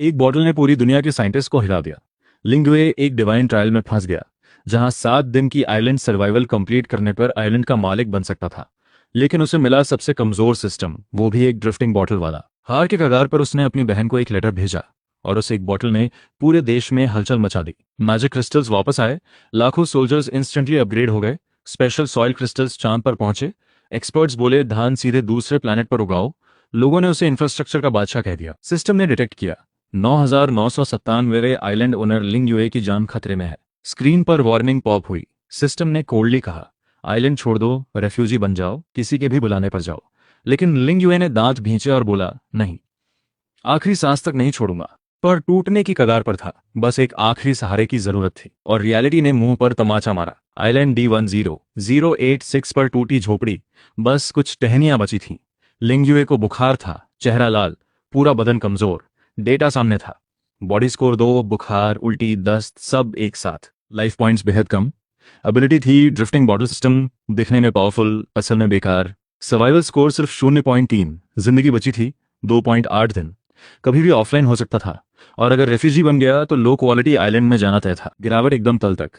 एक बॉटल ने पूरी दुनिया के साइंटिस्ट को हिला दिया। लिंगवे एक डिवाइन ट्रायल में फंस गया, जहां 7 दिन की आइलैंड सर्वाइवल कंप्लीट करने पर आइलैंड का मालिक बन सकता था। लेकिन उसे मिला सबसे कमजोर सिस्टम, वो भी एक ड्रिफ्टिंग बॉटल वाला। हार के कगार पर उसने अपनी बहन को एक लेटर भेजा और उस एक बॉटल ने पूरे देश में हलचल मचा दी। मैजिक क्रिस्टल्स वापस आए, लाखों सोल्जर्स इंस्टेंटली अपग्रेड हो गए, स्पेशल सॉइल क्रिस्टल्स चांद पर पहुंचे, एक्सपर्ट्स बोले धान सीधे दूसरे प्लैनेट पर उगाओ। लोगों ने उसे इंफ्रास्ट्रक्चर का बादशाह कह दिया। सिस्टम ने डिटेक्ट किया 9,997वें आइलैंड ओनर लिंग युए की जान खतरे में है। स्क्रीन पर वार्निंग पॉप हुई। सिस्टम ने कोल्डली कहा, आइलैंड छोड़ दो, रेफ्यूजी बन जाओ, किसी के भी बुलाने पर जाओ। लेकिन लिंग युए ने दांत भींचे और बोला, नहीं, आखिरी सांस तक नहीं छोड़ूंगा। पर टूटने की कगार पर था, बस एक आखिरी सहारे की जरूरत थी। और रियलिटी ने मुंह पर तमाचा मारा। आइलैंड D10086 पर टूटी झोपड़ी, बस कुछ टहनियां बची थीं। लिंग युए को बुखार था, चेहरा लाल, पूरा बदन कमजोर। डेटा सामने था, बॉडी स्कोर 2, बुखार, उल्टी, दस्त, सब एक साथ। लाइफ पॉइंट्स बेहद कम। एबिलिटी थी ड्रिफ्टिंग बॉटल सिस्टम, दिखने में पावरफुल, असल में बेकार। सर्वाइवल स्कोर सिर्फ 0.3, जिंदगी बची थी 2.8 दिन। कभी भी ऑफलाइन हो सकता था, और अगर रेफ्यूजी बन गया तो लो क्वालिटी आइलैंड में जाना तय था। गिरावट एकदम तल तक।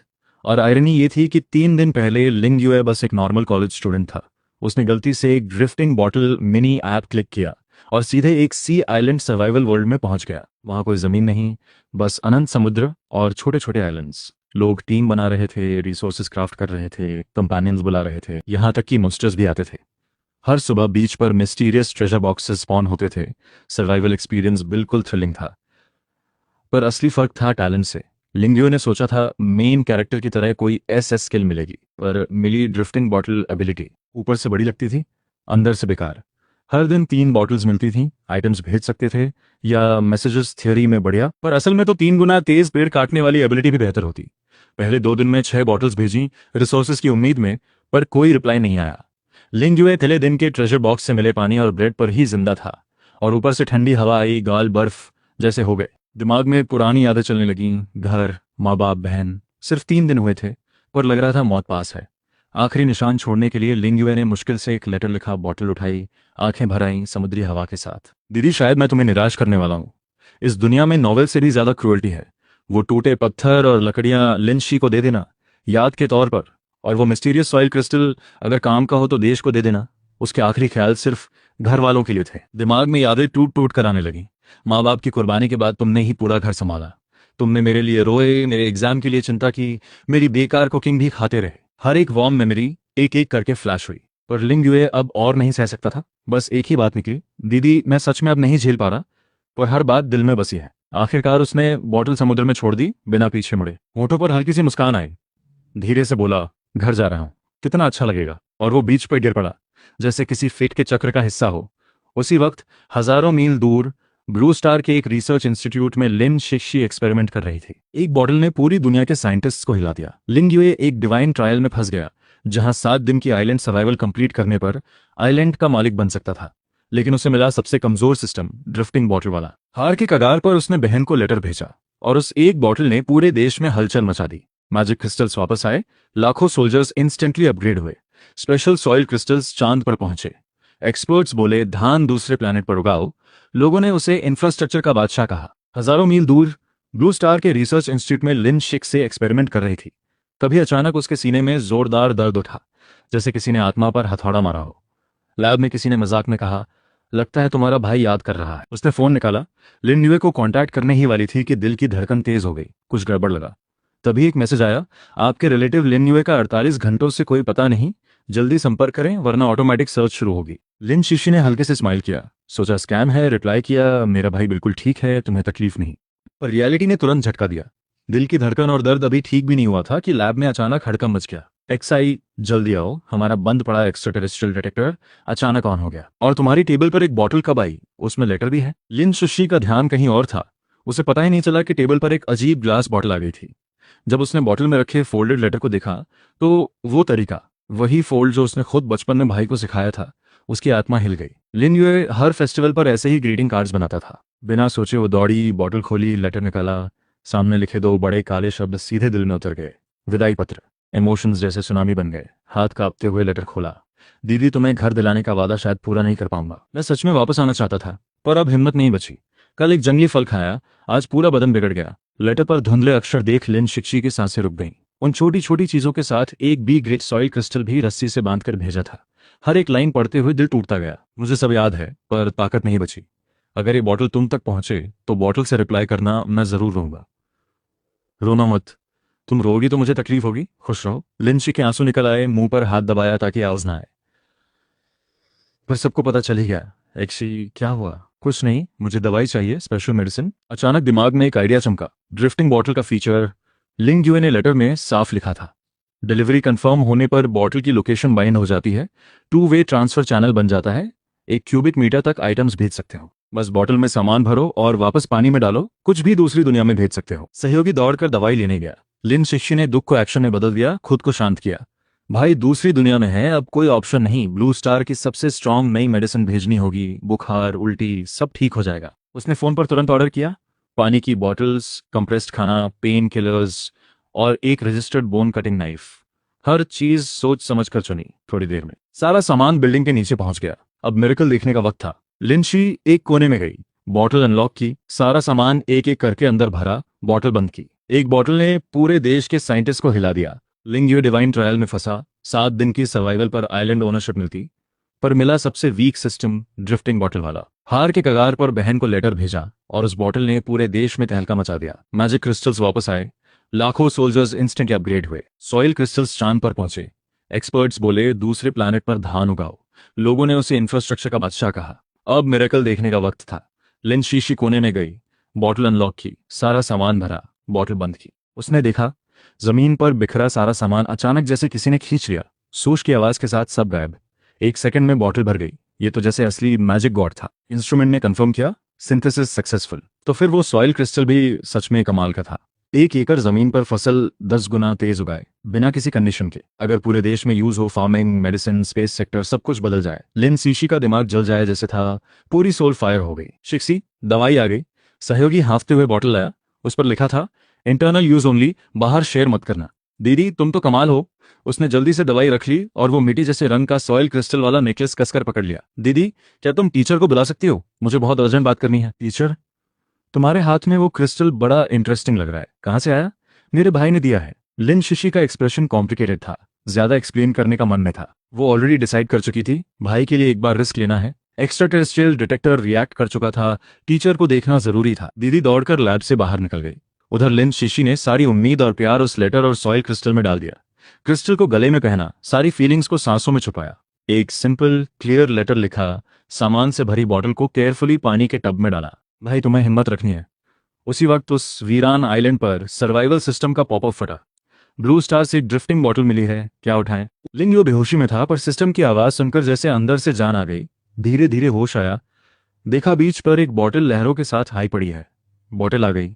और आयरनी ये थी कि 3 दिन पहले लिंग युए बस एक नॉर्मल कॉलेज स्टूडेंट था। उसने गलती से एक drifting bottle mini app click किया और सीधे एक सी आइलैंड सर्वाइवल वर्ल्ड में पहुंच गया। वहां कोई जमीन नहीं, बस अनंत समुद्र और छोटे छोटे आइलैंड्स। लोग टीम बना रहे थे, रिसोर्सेज क्राफ्ट कर रहे थे, कंपेनियंस बुला रहे थे, यहां तक कि मॉन्स्टर्स भी आते थे। हर सुबह बीच पर मिस्टीरियस ट्रेजर बॉक्सेस स्पॉन होते थे। सर्वाइवल एक्सपीरियंस बिल्कुल थ्रिलिंग था, पर असली फर्क था टैलेंट से। लिंगियो ने सोचा था मेन कैरेक्टर की तरह कोई एस स्किल मिलेगी, पर मिली ड्रिफ्टिंग बॉटल एबिलिटी। ऊपर से बड़ी लगती थी, अंदर से बेकार। हर दिन 3 बॉटल्स मिलती थीं, आइटम्स भेज सकते थे या मैसेजेस थियोरी में बढ़िया, पर असल में तो 3 गुना तेज पेड़ काटने वाली एबिलिटी भी बेहतर होती। पहले 2 दिन में 6 बॉटल्स भेजी रिसोर्सेज की उम्मीद में, पर कोई रिप्लाई नहीं आया। लिंग युए पहले दिन के ट्रेजर बॉक्स से मिले पानी और ब्रेड पर ही जिंदा था, और ऊपर से ठंडी हवा आई, गाल बर्फ जैसे हो गए। दिमाग में पुरानी यादें चलने लगीं, घर, माँ बाप, बहन। सिर्फ 3 दिन हुए थे, पर लग रहा था मौत पास है। आखिरी निशान छोड़ने के लिए लिंग युए ने मुश्किल से एक लेटर लिखा, बॉटल उठाई, आंखें भर आईं समुद्री हवा के साथ। दीदी, शायद मैं तुम्हें निराश करने वाला हूँ। इस दुनिया में नॉवेल से भी ज्यादा क्रूअल्टी है। वो टूटे पत्थर और लकड़ियां लिन शी को दे देना, याद के तौर पर। और वो मिस्टीरियस सॉइल क्रिस्टल अगर काम का हो तो देश को दे देना। उसके आखिरी ख्याल सिर्फ घर वालों के लिए थे। दिमाग में यादें टूट टूट कर आने लगी। माँ बाप की कुर्बानी के बाद तुमने ही पूरा घर संभाला। तुमने मेरे लिए रोए, मेरे एग्जाम के लिए चिंता की, मेरी बेकार कुकिंग भी खाते रहे। हर एक वार्म मेमोरी एक एक करके फ्लैश हुई। पर लिंग युए अब और नहीं सह सकता था। बस एक ही बात निकली, दीदी मैं सच में अब नहीं झेल पा रहा। पर हर बात दिल में बसी है। आखिरकार उसने बॉटल समुद्र में छोड़ दी, बिना पीछे मुड़े। होठों पर हल्की सी मुस्कान आई। धीरे से बोला, घर जा रहा हूं, कितना अच्छा लगेगा। और वो बीच पर गिर पड़ा, जैसे किसी फेट के चक्र का हिस्सा हो। उसी वक्त हजारों मील दूर ब्लू स्टार के एक रिसर्च इंस्टीट्यूट में लिन शिक्षी एक्सपेरिमेंट कर रही थी। एक बॉटल ने पूरी दुनिया के साइंटिस्ट्स को हिला दिया। लिंग युए एक डिवाइन ट्रायल में फंस गया, जहां 7 दिन की आइलैंड सर्वाइवल कंप्लीट करने पर आइलैंड का मालिक बन सकता था। लेकिन उसे मिला सबसे कमजोर सिस्टम, ड्रिफ्टिंग बॉटल वाला। हार के कगार पर उसने बहन को लेटर भेजा, और उस एक बॉटल ने पूरे देश में हलचल मचा दी। मैजिक क्रिस्टल्स वापस आए, लाखों सोल्जर्स इंस्टेंटली अपग्रेड हुए, स्पेशल सॉइल क्रिस्टल्स चांद पर पहुंचे, एक्सपर्ट्स बोले धान दूसरे प्लैनेट पर उगाओ। लोगों ने उसे इंफ्रास्ट्रक्चर का बादशाह कहा। हजारों मील दूर ब्लू स्टार के रिसर्च इंस्टीट्यूट में लिन शिक से एक्सपेरिमेंट कर रही थी। तभी अचानक उसके सीने में जोरदार दर्द उठा, जैसे किसी ने आत्मा पर हथौड़ा मारा हो। लैब में किसी ने मजाक में कहा, लगता है तुम्हारा भाई याद कर रहा है। उसने फोन निकाला। लिन युए को कांटेक्ट करने ही वाली थी कि दिल की धड़कन तेज हो गई, कुछ गड़बड़ लगा। तभी एक मैसेज आया, आपके रिलेटिव लिन युए का 48 घंटों से कोई पता नहीं, जल्दी संपर्क करें वरना ऑटोमेटिक सर्च शुरू होगी। लिन शिशी ने हल्के से स्माइल किया, सोचा स्कैम है। रिप्लाई किया, मेरा भाई बिल्कुल ठीक है, तुम्हें तकलीफ नहीं। पर रियलिटी ने तुरंत झटका दिया। दिल की धड़कन और दर्द अभी ठीक भी नहीं हुआ था कि लैब में अचानक हड़कंप मच गया। एक्सआई, जल्दी आओ, हमारा बंद पड़ा एक्स्ट्रा टेरेस्ट्रियल डिटेक्टर अचानक ऑन हो गया। और तुम्हारी टेबल पर एक बॉटल कब आई? उसमें लेटर भी है। लिन शिशी का ध्यान कहीं और था। उसे पता ही नहीं चला कि टेबल पर एक अजीब ग्लास बॉटल आ गई थी। जब उसने बॉटल में रखे फोल्डेड लेटर को देखा तो वो तरीका, वही फोल्ड जो उसने खुद बचपन में भाई को सिखाया था। उसकी आत्मा हिल गई। लिन युए हर फेस्टिवल पर ऐसे ही ग्रीटिंग कार्ड्स बनाता था। बिना सोचे वो दौड़ी, बॉटल खोली, लेटर निकाला। सामने लिखे 2 बड़े काले शब्द सीधे दिल में उतर गए, विदाई पत्र। इमोशंस जैसे सुनामी बन गए। हाथ कांपते हुए लेटर खोला। दीदी, तुम्हें घर दिलाने का वादा शायद पूरा नहीं कर पाऊंगा। मैं सच में वापस आना चाहता था, पर अब हिम्मत नहीं बची। कल एक जंगली फल खाया, आज पूरा बदन बिगड़ गया। लेटर पर धुंधले अक्षर देख लिन शिक्षी की सांसें रुक गईं। उन छोटी छोटी चीजों के साथ एक बी ग्रेट सॉइल क्रिस्टल भी रस्सी से बांधकर भेजा था। हर एक लाइन पढ़ते हुए दिल टूटता गया। मुझे सब याद है, पर ताकत नहीं बची। अगर ये बॉटल तुम तक पहुंचे तो बॉटल से रिप्लाई करना, मैं जरूर रहूंगा। रोना मत। तुम रोगी तो मुझे तकलीफ होगी, खुश रहो। लिंची के आंसू निकल आए, मुंह पर हाथ दबाया ताकि आवाज ना आए। पर सबको पता चल ही गया। एक्सी क्या हुआ? कुछ नहीं, मुझे दवाई चाहिए, स्पेशल मेडिसिन। अचानक दिमाग में एक आइडिया चमका। ड्रिफ्टिंग बॉटल का फीचर लिंग यूए ने लेटर में साफ लिखा था। डिलीवरी कंफर्म होने पर बॉटल की लोकेशन बाइंड हो जाती है, 2 वे ट्रांसफर चैनल बन जाता है। 1 क्यूबिक मीटर तक आइटम्स भेज सकते हो। बस बॉटल में सामान भरो और वापस पानी में डालो, कुछ भी दूसरी दुनिया में भेज सकते हो। सहयोगी दौड़कर दवाई लेने गया। लिन शिष्य ने दुख को एक्शन में बदल दिया, खुद को शांत किया। भाई दूसरी दुनिया में है, अब कोई ऑप्शन नहीं। ब्लू स्टार की सबसे स्ट्रांग नई मेडिसिन भेजनी होगी। बुखार, उल्टी सब ठीक हो जाएगा। उसने फोन पर तुरंत ऑर्डर किया। पानी की बॉटल्स, कंप्रेस्ड खाना, पेन किलर्स और एक रजिस्टर्ड बोन कटिंग नाइफ। हर चीज सोच समझ कर चुनी। थोड़ी देर में सारा सामान बिल्डिंग के नीचे पहुंच गया। अब मिरेकल देखने का वक्त था। लिंशी एक कोने में गई, बॉटल अनलॉक की, सारा सामान एक एक करके अंदर भरा, बॉटल बंद की। एक बॉटल ने पूरे देश के साइंटिस्ट को हिला दिया। लिंग यू डिवाइन ट्रायल में फंसा, 7 दिन की सर्वाइवल पर आइलैंड ओनरशिप मिलती, पर मिला सबसे वीक सिस्टम, ड्रिफ्टिंग बॉटल वाला। हार के कगार पर बहन को लेटर भेजा और उस बॉटल ने पूरे देश में तहलका मचा दिया। मैजिक क्रिस्टल्स वापस आए, लाखों सोल्जर्स इंस्टेंट अपग्रेड हुए। सॉइल क्रिस्टल्स चांद पर पहुंचे। एक्सपर्ट्स बोले दूसरे प्लैनेट पर धान उगाओ। लोगों ने उसे इंफ्रास्ट्रक्चर का बादशाह कहा। अब मिरेकल देखने का वक्त था। लिन शीशी कोने में गई, बॉटल अनलॉक की, सारा सामान भरा, बॉटल बंद की। उसने देखा जमीन पर बिखरा सारा सामान अचानक जैसे किसी ने खींच लिया। सूश की आवाज के साथ सब गायब। 1 सेकंड में बॉटल भर गई। ये तो जैसे असली मैजिक गॉड था। इंस्ट्रूमेंट ने कंफर्म किया, सिंथेसिस सक्सेसफुल। तो फिर वो सॉइल क्रिस्टल भी सच में कमाल का था। 1 एकड़ जमीन पर फसल 10 गुना तेज उगाए, बिना किसी कंडीशन के। अगर पूरे देश में यूज हो, फार्मिंग, मेडिसिन, स्पेस सेक्टर, सब कुछ बदल जाए। लिन सीशी का दिमाग जल जाए जैसे था। पूरी सोल फायर हो गई। शिक्सी, दवाई आ गई। सहयोगी हाफते हुए बॉटल लाया। उस पर लिखा था, इंटरनल यूज ओनली, बाहर शेयर मत करना। दीदी तुम तो कमाल हो। उसने जल्दी से दवाई रख ली और वो मिट्टी जैसे रंग का सॉइल क्रिस्टल वाला नेकलेस कसकर पकड़ लिया। दीदी क्या तुम टीचर को बुला सकती हो? मुझे बहुत अर्जेंट बात करनी है। टीचर? तुम्हारे हाथ में वो क्रिस्टल बड़ा इंटरेस्टिंग लग रहा है, कहाँ से आया? मेरे भाई ने दिया है। लिन शिशी का एक्सप्रेशन कॉम्प्लिकेटेड था, ज्यादा एक्सप्लेन करने का मन में था। वो ऑलरेडी डिसाइड कर चुकी थी, भाई के लिए एक बार रिस्क लेना है। एक्स्ट्रा टेरेस्ट्रियल डिटेक्टर रिएक्ट कर चुका था, टीचर को देखना जरूरी था। दीदी दौड़कर लैब से बाहर निकल गई। उधर लिन शिशी ने सारी उम्मीद और प्यार उस लेटर और सॉइल क्रिस्टल में डाल दिया। क्रिस्टल को गले में पहना, सारी फीलिंग्स को सांसों में छुपाया। एक सिंपल क्लियर लेटर लिखा, सामान से भरी बॉटल को केयरफुली पानी के टब में डाला। भाई तुम्हें हिम्मत रखनी है। उसी वक्त उस वीरान आइलैंड पर सर्वाइवल सिस्टम का पॉपअप फटा। ब्लू स्टार से ड्रिफ्टिंग बॉटल मिली है, क्या उठाएं? लिंग यो बेहोशी में था, पर सिस्टम की आवाज सुनकर जैसे अंदर से जान आ गई। धीरे धीरे होश आया। देखा बीच पर एक बॉटल लहरों के साथ हाई पड़ी है। बॉटल आ गई।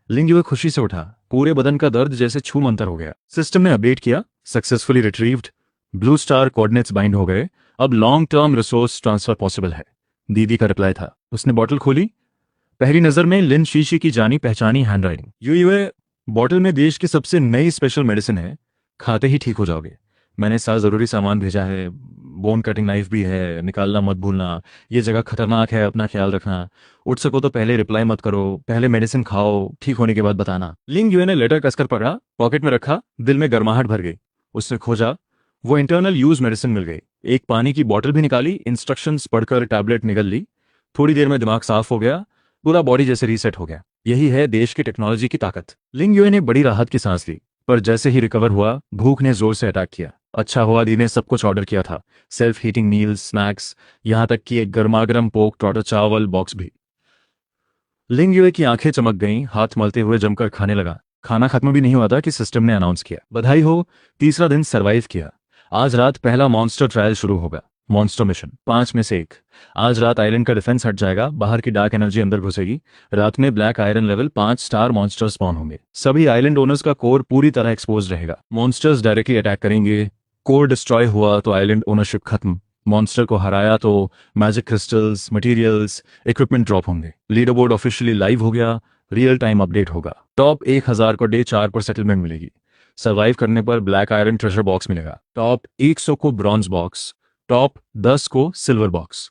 लिंग यो खुशी से उठा, पूरे बदन का दर्द जैसे छू मंतर हो गया। सिस्टम ने अपडेट किया, successfully retrieved. Blue star coordinates bind हो गए। अब long term resource transfer possible है। दीदी का रिप्लाई था। उसने बॉटल खोली। पहली नजर में लिन शीशी की जानी पहचानी हैंडराइटिंग। ये बॉटल में देश की सबसे नई स्पेशल मेडिसिन है, खाते ही ठीक हो जाओगे। मैंने सारा जरूरी सामान भेजा है, बोन कटिंग नाइफ भी है, निकालना मत भूलना। ये जगह खतरनाक है, अपना ख्याल रखना। उठ सको तो पहले रिप्लाई मत करो, पहले मेडिसिन खाओ, ठीक होने के बाद बताना। लिंग यूए ने लेटर कसकर पढ़ा, पॉकेट में रखा, दिल में गर्माहट भर गई। उसने खोजा, वो इंटरनल यूज मेडिसिन मिल गई। एक पानी की बॉटल भी निकाली, इंस्ट्रक्शंस पढ़कर टैबलेट निगल ली। थोड़ी देर में दिमाग साफ हो गया, पूरा बॉडी जैसे रीसेट हो गया। यही है देश की टेक्नोलॉजी की ताकत। लिंग यूए ने बड़ी राहत की सांस ली, पर जैसे ही रिकवर हुआ, भूख ने जोर से अटैक किया। अच्छा हुआ दी ने सब कुछ ऑर्डर किया था, सेल्फ हीटिंग मील्स, स्नैक्स, यहां तक कि एक गर्मागर्म पोक टॉटर चावल बॉक्स भी। लिंग यूए की आंखें चमक गईं, हाथ मलते हुए जमकर खाने लगा। खाना खत्म भी नहीं हुआ था कि सिस्टम ने अनाउंस किया, बधाई हो, तीसरा दिन सर्वाइव किया। आज रात पहला मॉन्स्टर ट्रायल शुरू होगा। मॉन्स्टर मिशन 5 में से 1। आज रात आइलैंड का डिफेंस हट जाएगा, बाहर की डार्क एनर्जी अंदर घुसेगी। रात में black iron level 5 star monsters spawn होंगे। सभी आइलैंड ओनर्स का कोर पूरी तरह एक्सपोज रहेगा। मॉन्स्टर्स डायरेक्टली अटैक करेंगे। कोर डिस्ट्रॉय हुआ तो आइलैंड ओनरशिप खत्म। मॉन्स्टर को हराया तो magic crystals, materials, equipment drop होंगे। लीडर बोर्ड ऑफिशियली लाइव हो गया, रियल टाइम अपडेट होगा। टॉप 1000 को डे 4 पर सेटलमेंट मिलेगी। सर्वाइव करने पर ब्लैक आयरन ट्रेजर बॉक्स मिलेगा। टॉप 100 को ब्रॉन्ज बॉक्स, टॉप 10 को सिल्वर बॉक्स।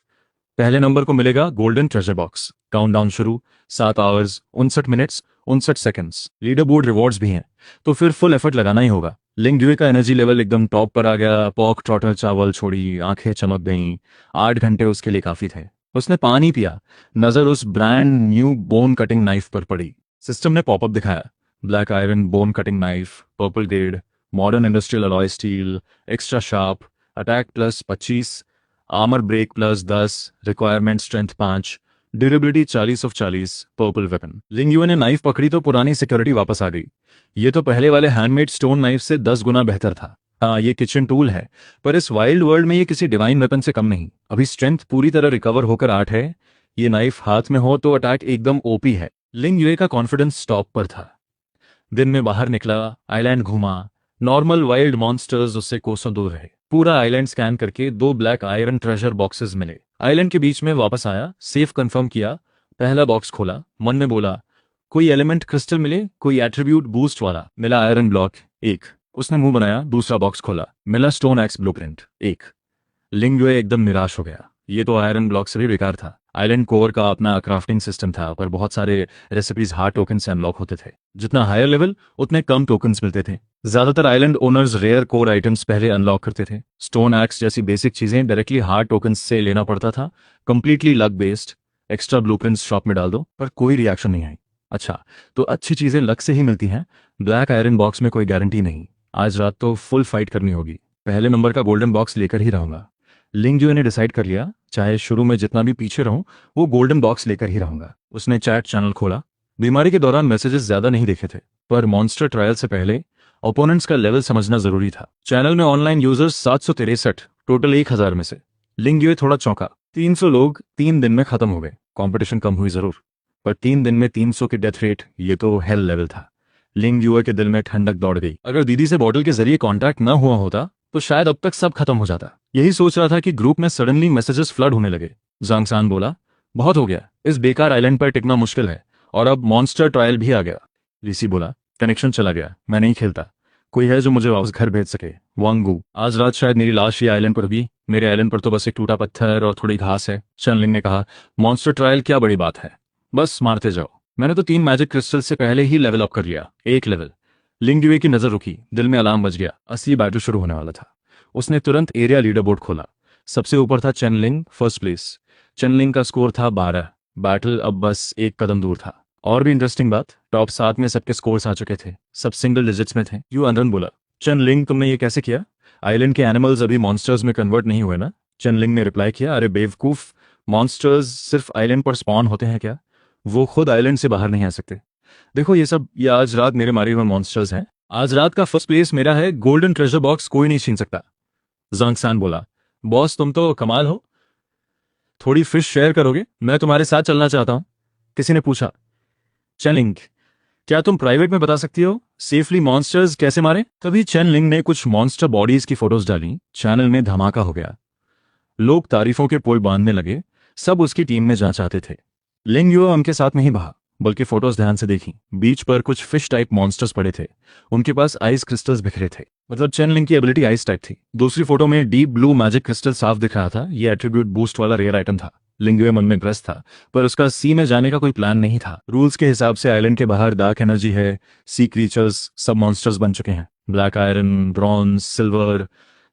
पहले नंबर को मिलेगा गोल्डन ट्रेजर बॉक्स। काउंटडाउन शुरू, 7 hours 59 minutes 59 seconds. Leader board rewards भी हैं, तो फिर फुल एफर्ट लगाना ही होगा। लिंग ड्यूए का एनर्जी लेवल एकदम टॉप पर आ गया। पॉक ट्रॉटर चावल छोड़ी, आंखें चमक गईं। 8 घंटे उसके लिए काफी थे। उसने पानी पिया, नजर उस brand new bone cutting knife पर पड़ी। सिस्टम ने पॉपअप दिखाया, black iron bone cutting knife, purple grade, modern industrial alloy steel, extra sharp, attack plus 25, armour break plus 10, requirement strength 5, durability 40/40, purple weapon. Ling Yue ने knife पकड़ी तो पुरानी security वापस आ गई। ये तो पहले वाले हैंडमेड स्टोन नाइफ से 10 गुना बेहतर था। हाँ, ये किचन टूल है, पर इस वाइल्ड वर्ल्ड में ये किसी डिवाइन वेपन से कम नहीं। अभी स्ट्रेंथ पूरी तरह रिकवर होकर 8 है। ये नाइफ हाथ में हो तो अटैक एकदम ओपी है। लिंग यूए का कॉन्फिडेंस टॉप पर था। दिन में बाहर निकला, आइलैंड घूमा। नॉर्मल वाइल्ड मॉन्स्टर्स उससे कोसों दूर रहे। पूरा आइलैंड स्कैन करके 2 ब्लैक आयरन ट्रेजर बॉक्सेस मिले। आइलैंड के बीच में वापस आया, सेफ कंफर्म किया। पहला बॉक्स खोला, मन में बोला कोई एलिमेंट क्रिस्टल मिले, कोई एट्रीब्यूट बूस्ट वाला। मिला आयरन ब्लॉक 1। उसने मुंह बनाया, दूसरा बॉक्स खोला, मिला स्टोन एक्स ब्लूप्रिंट 1। लिंग यूए एकदम निराश हो गया। ये तो आयरन ब्लॉक से भी बेकार था। आइलैंड कोर का अपना क्राफ्टिंग सिस्टम था, पर बहुत सारे रेसिपीज हार्ड टोकन से अनलॉक होते थे। जितना हायर लेवल उतने कम टोकन्स मिलते थे। ज्यादातर island owners rare core items पहले अनलॉक करते थे। स्टोन एक्स जैसी बेसिक चीजें डायरेक्टली हार्ड टोकन्स से लेना पड़ता था, completely luck based. Extra blueprints shop में डाल दो, पर कोई रिएक्शन नहीं आई। अच्छा, तो अच्छी चीजें लक से ही मिलती हैं। ब्लैक आयरन बॉक्स में कोई गारंटी नहीं। आज रात तो फुल फाइट करनी होगी। पहले नंबर का गोल्डन बॉक्स लेकर ही रहूंगा। लिंग यूए ने डिसाइड कर लिया, चाहे शुरू में जितना भी पीछे रहूं, वो गोल्डन बॉक्स लेकर ही रहूंगा। उसने चैट चैनल खोला। बीमारी के दौरान मैसेजेस ज्यादा नहीं देखे थे, पर मॉन्स्टर ट्रायल से पहले ओपोनेंट्स का लेवल समझना जरूरी था। चैनल में ऑनलाइन यूजर्स 763, टोटल 1000 में से। लिंग यूए थोड़ा चौंका। 300 लोग 3 दिन में खत्म हो गए। कंपटीशन कम हुई जरूर, पर 3 दिन में 300 की डेथ रेट, ये तो हेल लेवल था। लिंग यूए के दिल में ठंडक दौड़ गई। अगर दीदी से बॉटल के जरिए कांटेक्ट न हुआ होता तो शायद अब तक सब खत्म हो जाता। यही सोच रहा था कि ग्रुप में सडनली मैसेजेस फ्लड होने लगे। जांगसान बोला, बहुत हो गया, इस बेकार आइलैंड पर टिकना मुश्किल है, और अब मॉन्स्टर ट्रायल भी आ गया। ऋषि बोला, कनेक्शन चला गया, मैं नहीं खेलता। कोई है जो मुझे वापस घर भेज सके? वांगू, आज रात शायद मेरी लाश ही आइलैंड पर भी। मेरे आइलैंड पर तो बस एक टूटा पत्थर और थोड़ी घास है। चनलिंग ने कहा, मॉन्स्टर ट्रायल क्या बड़ी बात है, बस मारते जाओ। मैंने तो 3 मैजिक क्रिस्टल से पहले ही लेवल अप कर लिया, 1 लेवल। लिंग ड्यूए की नजर रुकी, दिल में अलार्म बज गया। असली बैटल शुरू होने वाला था। उसने तुरंत एरिया लीडर बोर्ड खोला। सबसे ऊपर था चेनलिंग, फर्स्ट प्लेस। चेनलिंग का स्कोर था 12। बैटल अब बस 1 कदम दूर था। और भी इंटरेस्टिंग बात, टॉप 7 में सबके स्कोर्स आ चुके थे, सब सिंगल डिजिट्स में थे। यू अनरन बोला, चेनलिंग तुमने ये कैसे किया? आइलैंड के एनिमल्स अभी मॉन्स्टर्स में कन्वर्ट नहीं हुए ना? चेनलिंग ने रिप्लाई किया, अरे बेवकूफ, मॉन्स्टर्स सिर्फ आइलैंड पर स्पॉन होते हैं क्या? वो खुद आइलैंड से बाहर नहीं आ सकते। देखो ये आज रात मेरे मारे हुए मॉन्स्टर्स हैं। आज रात का फर्स्ट प्लेस मेरा है। गोल्डन ट्रेजर बॉक्स कोई नहीं छीन सकता। जांगसान बोला, बॉस तुम तो कमाल हो, थोड़ी फिश शेयर करोगे? मैं तुम्हारे साथ चलना चाहता हूं। किसी ने पूछा। चेनलिंग, क्या तुम प्राइवेट में बता सकती हो सेफली मॉन्स्टर्स कैसे मारे? तभी चेनलिंग ने कुछ मॉन्स्टर बॉडीज की फोटोज डाली। चैनल में धमाका हो गया। लोग तारीफों के पुल बांधने लगे। सब उसकी टीम में जा चाहते थे। लिंग यूए उनके साथ नहीं बहा, बल्कि फोटोज ध्यान से देखी। बीच पर कुछ फिश टाइप मॉन्स्टर्स पड़े थे। उनके पास आइस क्रिस्टल्स बिखरे थे, मतलब चेनलिंग की एबिलिटी आइस टाइप थी। दूसरी फोटो में डीप ब्लू मैजिक क्रिस्टल साफ दिख रहा था। यह एट्रीब्यूट बूस्ट वाला रेयर आइटम था। लिंग यूए मन में ग्रस्त था, पर उसका सी में जाने का कोई प्लान नहीं था। रूल्स के हिसाब से आइलैंड के बाहर डार्क एनर्जी है, सी क्रीचर्स सब मॉन्स्टर्स बन चुके हैं। ब्लैक आयरन, ब्रॉन्ज, सिल्वर,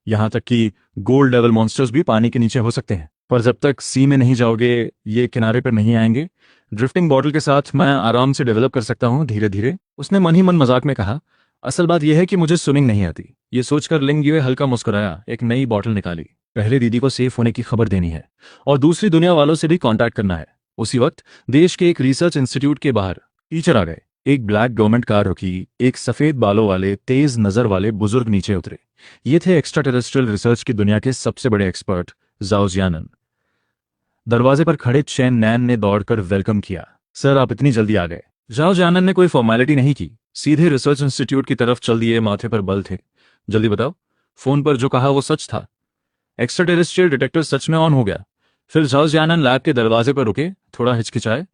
यहाँ तक कि गोल्ड लेवल मॉन्स्टर्स भी पानी के नीचे हो सकते हैं। पर जब तक सी में नहीं जाओगे, ये किनारे पर नहीं आएंगे। ड्रिफ्टिंग बॉटल के साथ मैं आराम से डेवलप कर सकता हूँ, धीरे धीरे। उसने मन ही मन मजाक में कहा, असल बात यह है कि मुझे स्विमिंग नहीं आती। ये सोचकर लिंग यूए हल्का मुस्कुराया। एक नई बॉटल निकाली। पहले दीदी को सेफ होने की खबर देनी है, और दूसरी दुनिया वालों से भी कांटेक्ट करना है। उसी वक्त देश के एक रिसर्च इंस्टीट्यूट के बाहर टीचर आ गए। एक ब्लैक गवर्नमेंट कार रुकी। एक सफेद बालों वाले, तेज नजर वाले बुजुर्ग नीचे उतरे। ये थे एक्स्ट्रा टेरेस्ट्रियल रिसर्च की दुनिया के सबसे बड़े एक्सपर्ट, जाओ जियानन। दरवाजे पर खड़े चैन नैन ने दौड़कर वेलकम किया। सर, आप इतनी जल्दी आ गए? जाओ जियानन ने कोई फॉर्मेलिटी नहीं की, सीधे रिसर्च इंस्टीट्यूट की तरफ चल दिए। माथे पर बल थे। जल्दी बताओ, फोन पर जो कहा वो सच था? एक्स्ट्रा टेरेस्ट्रियल डिटेक्टर सच में ऑन हो गया। फिर जाओ जियानन लैब के दरवाजे पर रुके, थोड़ा हिचकिचाए,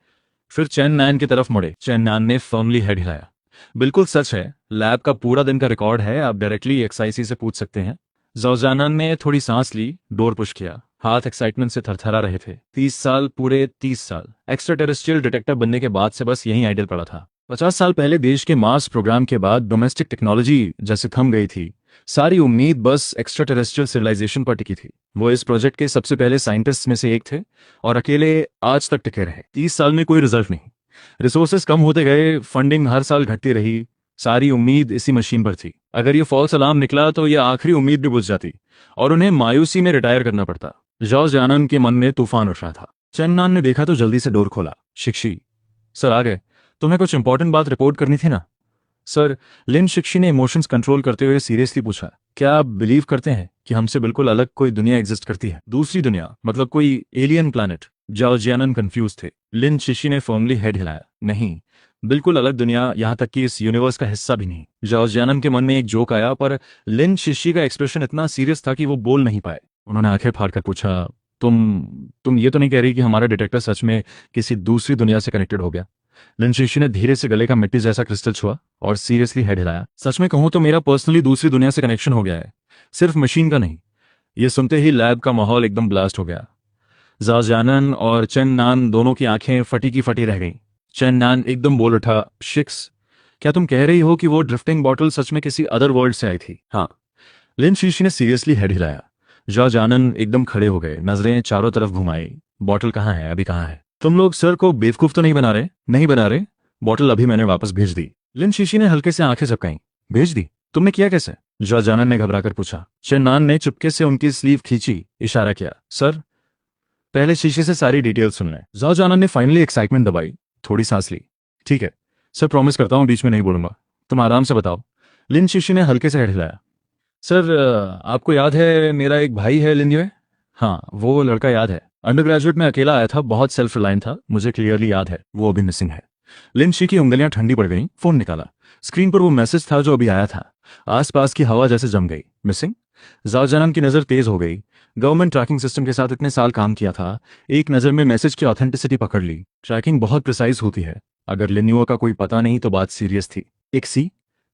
फिर चैन नैन की तरफ मुड़े। चैन नैन ने फर्मली हेड हिलाया। बिल्कुल सच है, लैब का पूरा दिन का रिकॉर्ड है, आप डायरेक्टली एक्सआईसी से पूछ सकते हैं। जाओ जियानन ने थोड़ी सांस ली, डोर पुश किया। हाथ एक्साइटमेंट से थरथरा रहे थे। 30 साल, पूरे 30 साल एक्स्ट्रा टेरेस्ट्रियल डिटेक्टर बनने के बाद से बस यही आइडियल पड़ा था। 50 साल पहले देश के मार्स प्रोग्राम के बाद डोमेस्टिक टेक्नोलॉजी जैसे थम गई थी। सारी उम्मीद बस एक्स्ट्रा टेरेस्ट्रियल सिविलाइजेशन पर टिकी थी। वो इस प्रोजेक्ट के सबसे पहले साइंटिस्ट में से एक थे और अकेले आज तक टिके रहे। 30 साल में कोई रिजल्ट नहीं, रिसोर्सेज कम होते गए, फंडिंग हर साल घटती रही। सारी उम्मीद इसी मशीन पर थी। अगर ये फॉल्स अलार्म निकला तो ये आखिरी उम्मीद भी बुझ जाती और उन्हें मायूसी में रिटायर करना पड़ता। जॉर्ज जानन के मन में तूफान उठ रहा था। चेन्नान ने देखा तो जल्दी से डोर खोला। शिक्षी सर आ गए। तुम्हें कुछ इंपॉर्टेंट बात रिपोर्ट करनी थी ना? सर, लिन शिक्षी ने इमोशंस कंट्रोल करते हुए सीरियसली पूछा, क्या आप बिलीव करते हैं कि हमसे बिल्कुल अलग कोई दुनिया एग्जिस्ट करती है? दूसरी दुनिया मतलब कोई एलियन प्लैनेट? जॉर्ज जानन कंफ्यूज थे। लिन शिक्षी ने फर्मली हेड हिलाया, नहीं, बिल्कुल अलग दुनिया, यहां तक कि इस यूनिवर्स का हिस्सा भी नहीं। जॉर्ज जानन के मन में एक जोक आया, पर लिन शिक्षी का एक्सप्रेशन इतना सीरियस था कि वो बोल नहीं पाए। उन्होंने आंखें फाड़कर पूछा, तुम ये तो नहीं कह रही कि हमारा डिटेक्टर सच में किसी दूसरी दुनिया से कनेक्टेड हो गया? लिन शिक्षी ने धीरे से गले का मिट्टी जैसा क्रिस्टल छुआ और सीरियसली हेड हिलाया। सच में कहूं तो मेरा पर्सनली दूसरी दुनिया से कनेक्शन हो गया है, सिर्फ मशीन का नहीं। ये सुनते ही लैब का माहौल एकदम ब्लास्ट हो गया। जॉर्ज जानन और चेन नान दोनों की आंखें फटी की फटी रह गईं। चेन नान एकदम बोल उठा, शिक्स, क्या तुम कह रही हो कि वो ड्रिफ्टिंग बॉटल सच में किसी अदर वर्ल्ड से आई थी? हाँ। लिन शिक्षी ने सीरियसली हेड हिलाया। जॉर्ज जानन एकदम खड़े हो गए, नजरें चारों तरफ घुमाई। बॉटल कहाँ है? अभी कहाँ है? तुम लोग सर को बेवकूफ तो नहीं बना रहे? नहीं बना रहे। बॉटल अभी मैंने वापस भेज दी। लिन शिक्षी ने हल्के से आंखें झपकाई। भेज दी? तुमने किया कैसे? जॉर्ज जानन ने घबराकर पूछा। चेन्नान ने चुपके से उनकी स्लीव खींची, इशारा किया, सर पहले शीशे से सारी डिटेल सुन लें। जॉर्ज जानन ने फाइनली एक्साइटमेंट दबाई, थोड़ी सांस ली। ठीक है सर, प्रॉमिस करता हूं बीच में नहीं बोलूंगा। तुम आराम से बताओ। लिन शिक्षी ने हल्के से हेड हिलाया। सर, आपको याद है मेरा एक भाई है लिंजॉय? हाँ, वो लड़का याद है। अंडर ग्रेजुएट में अकेला आया था, बहुत सेल्फ रिलायंट था, मुझे क्लियरली याद है। वो अभी मिसिंग है। लिन शी की उंगलियां ठंडी पड़ गईं। फोन निकाला। स्क्रीन पर वो मैसेज था जो अभी आया था। आसपास की हवा जैसे जम गई। मिसिंग? जॉर्ज जानन की नजर तेज हो गई। गवर्नमेंट ट्रैकिंग सिस्टम के साथ इतने साल काम किया था, एक नजर में मैसेज की ऑथेंटिसिटी पकड़ ली। ट्रैकिंग बहुत प्रिसाइज होती है। अगर लिन्युओ का कोई पता नहीं तो बात सीरियस थी। एक सी,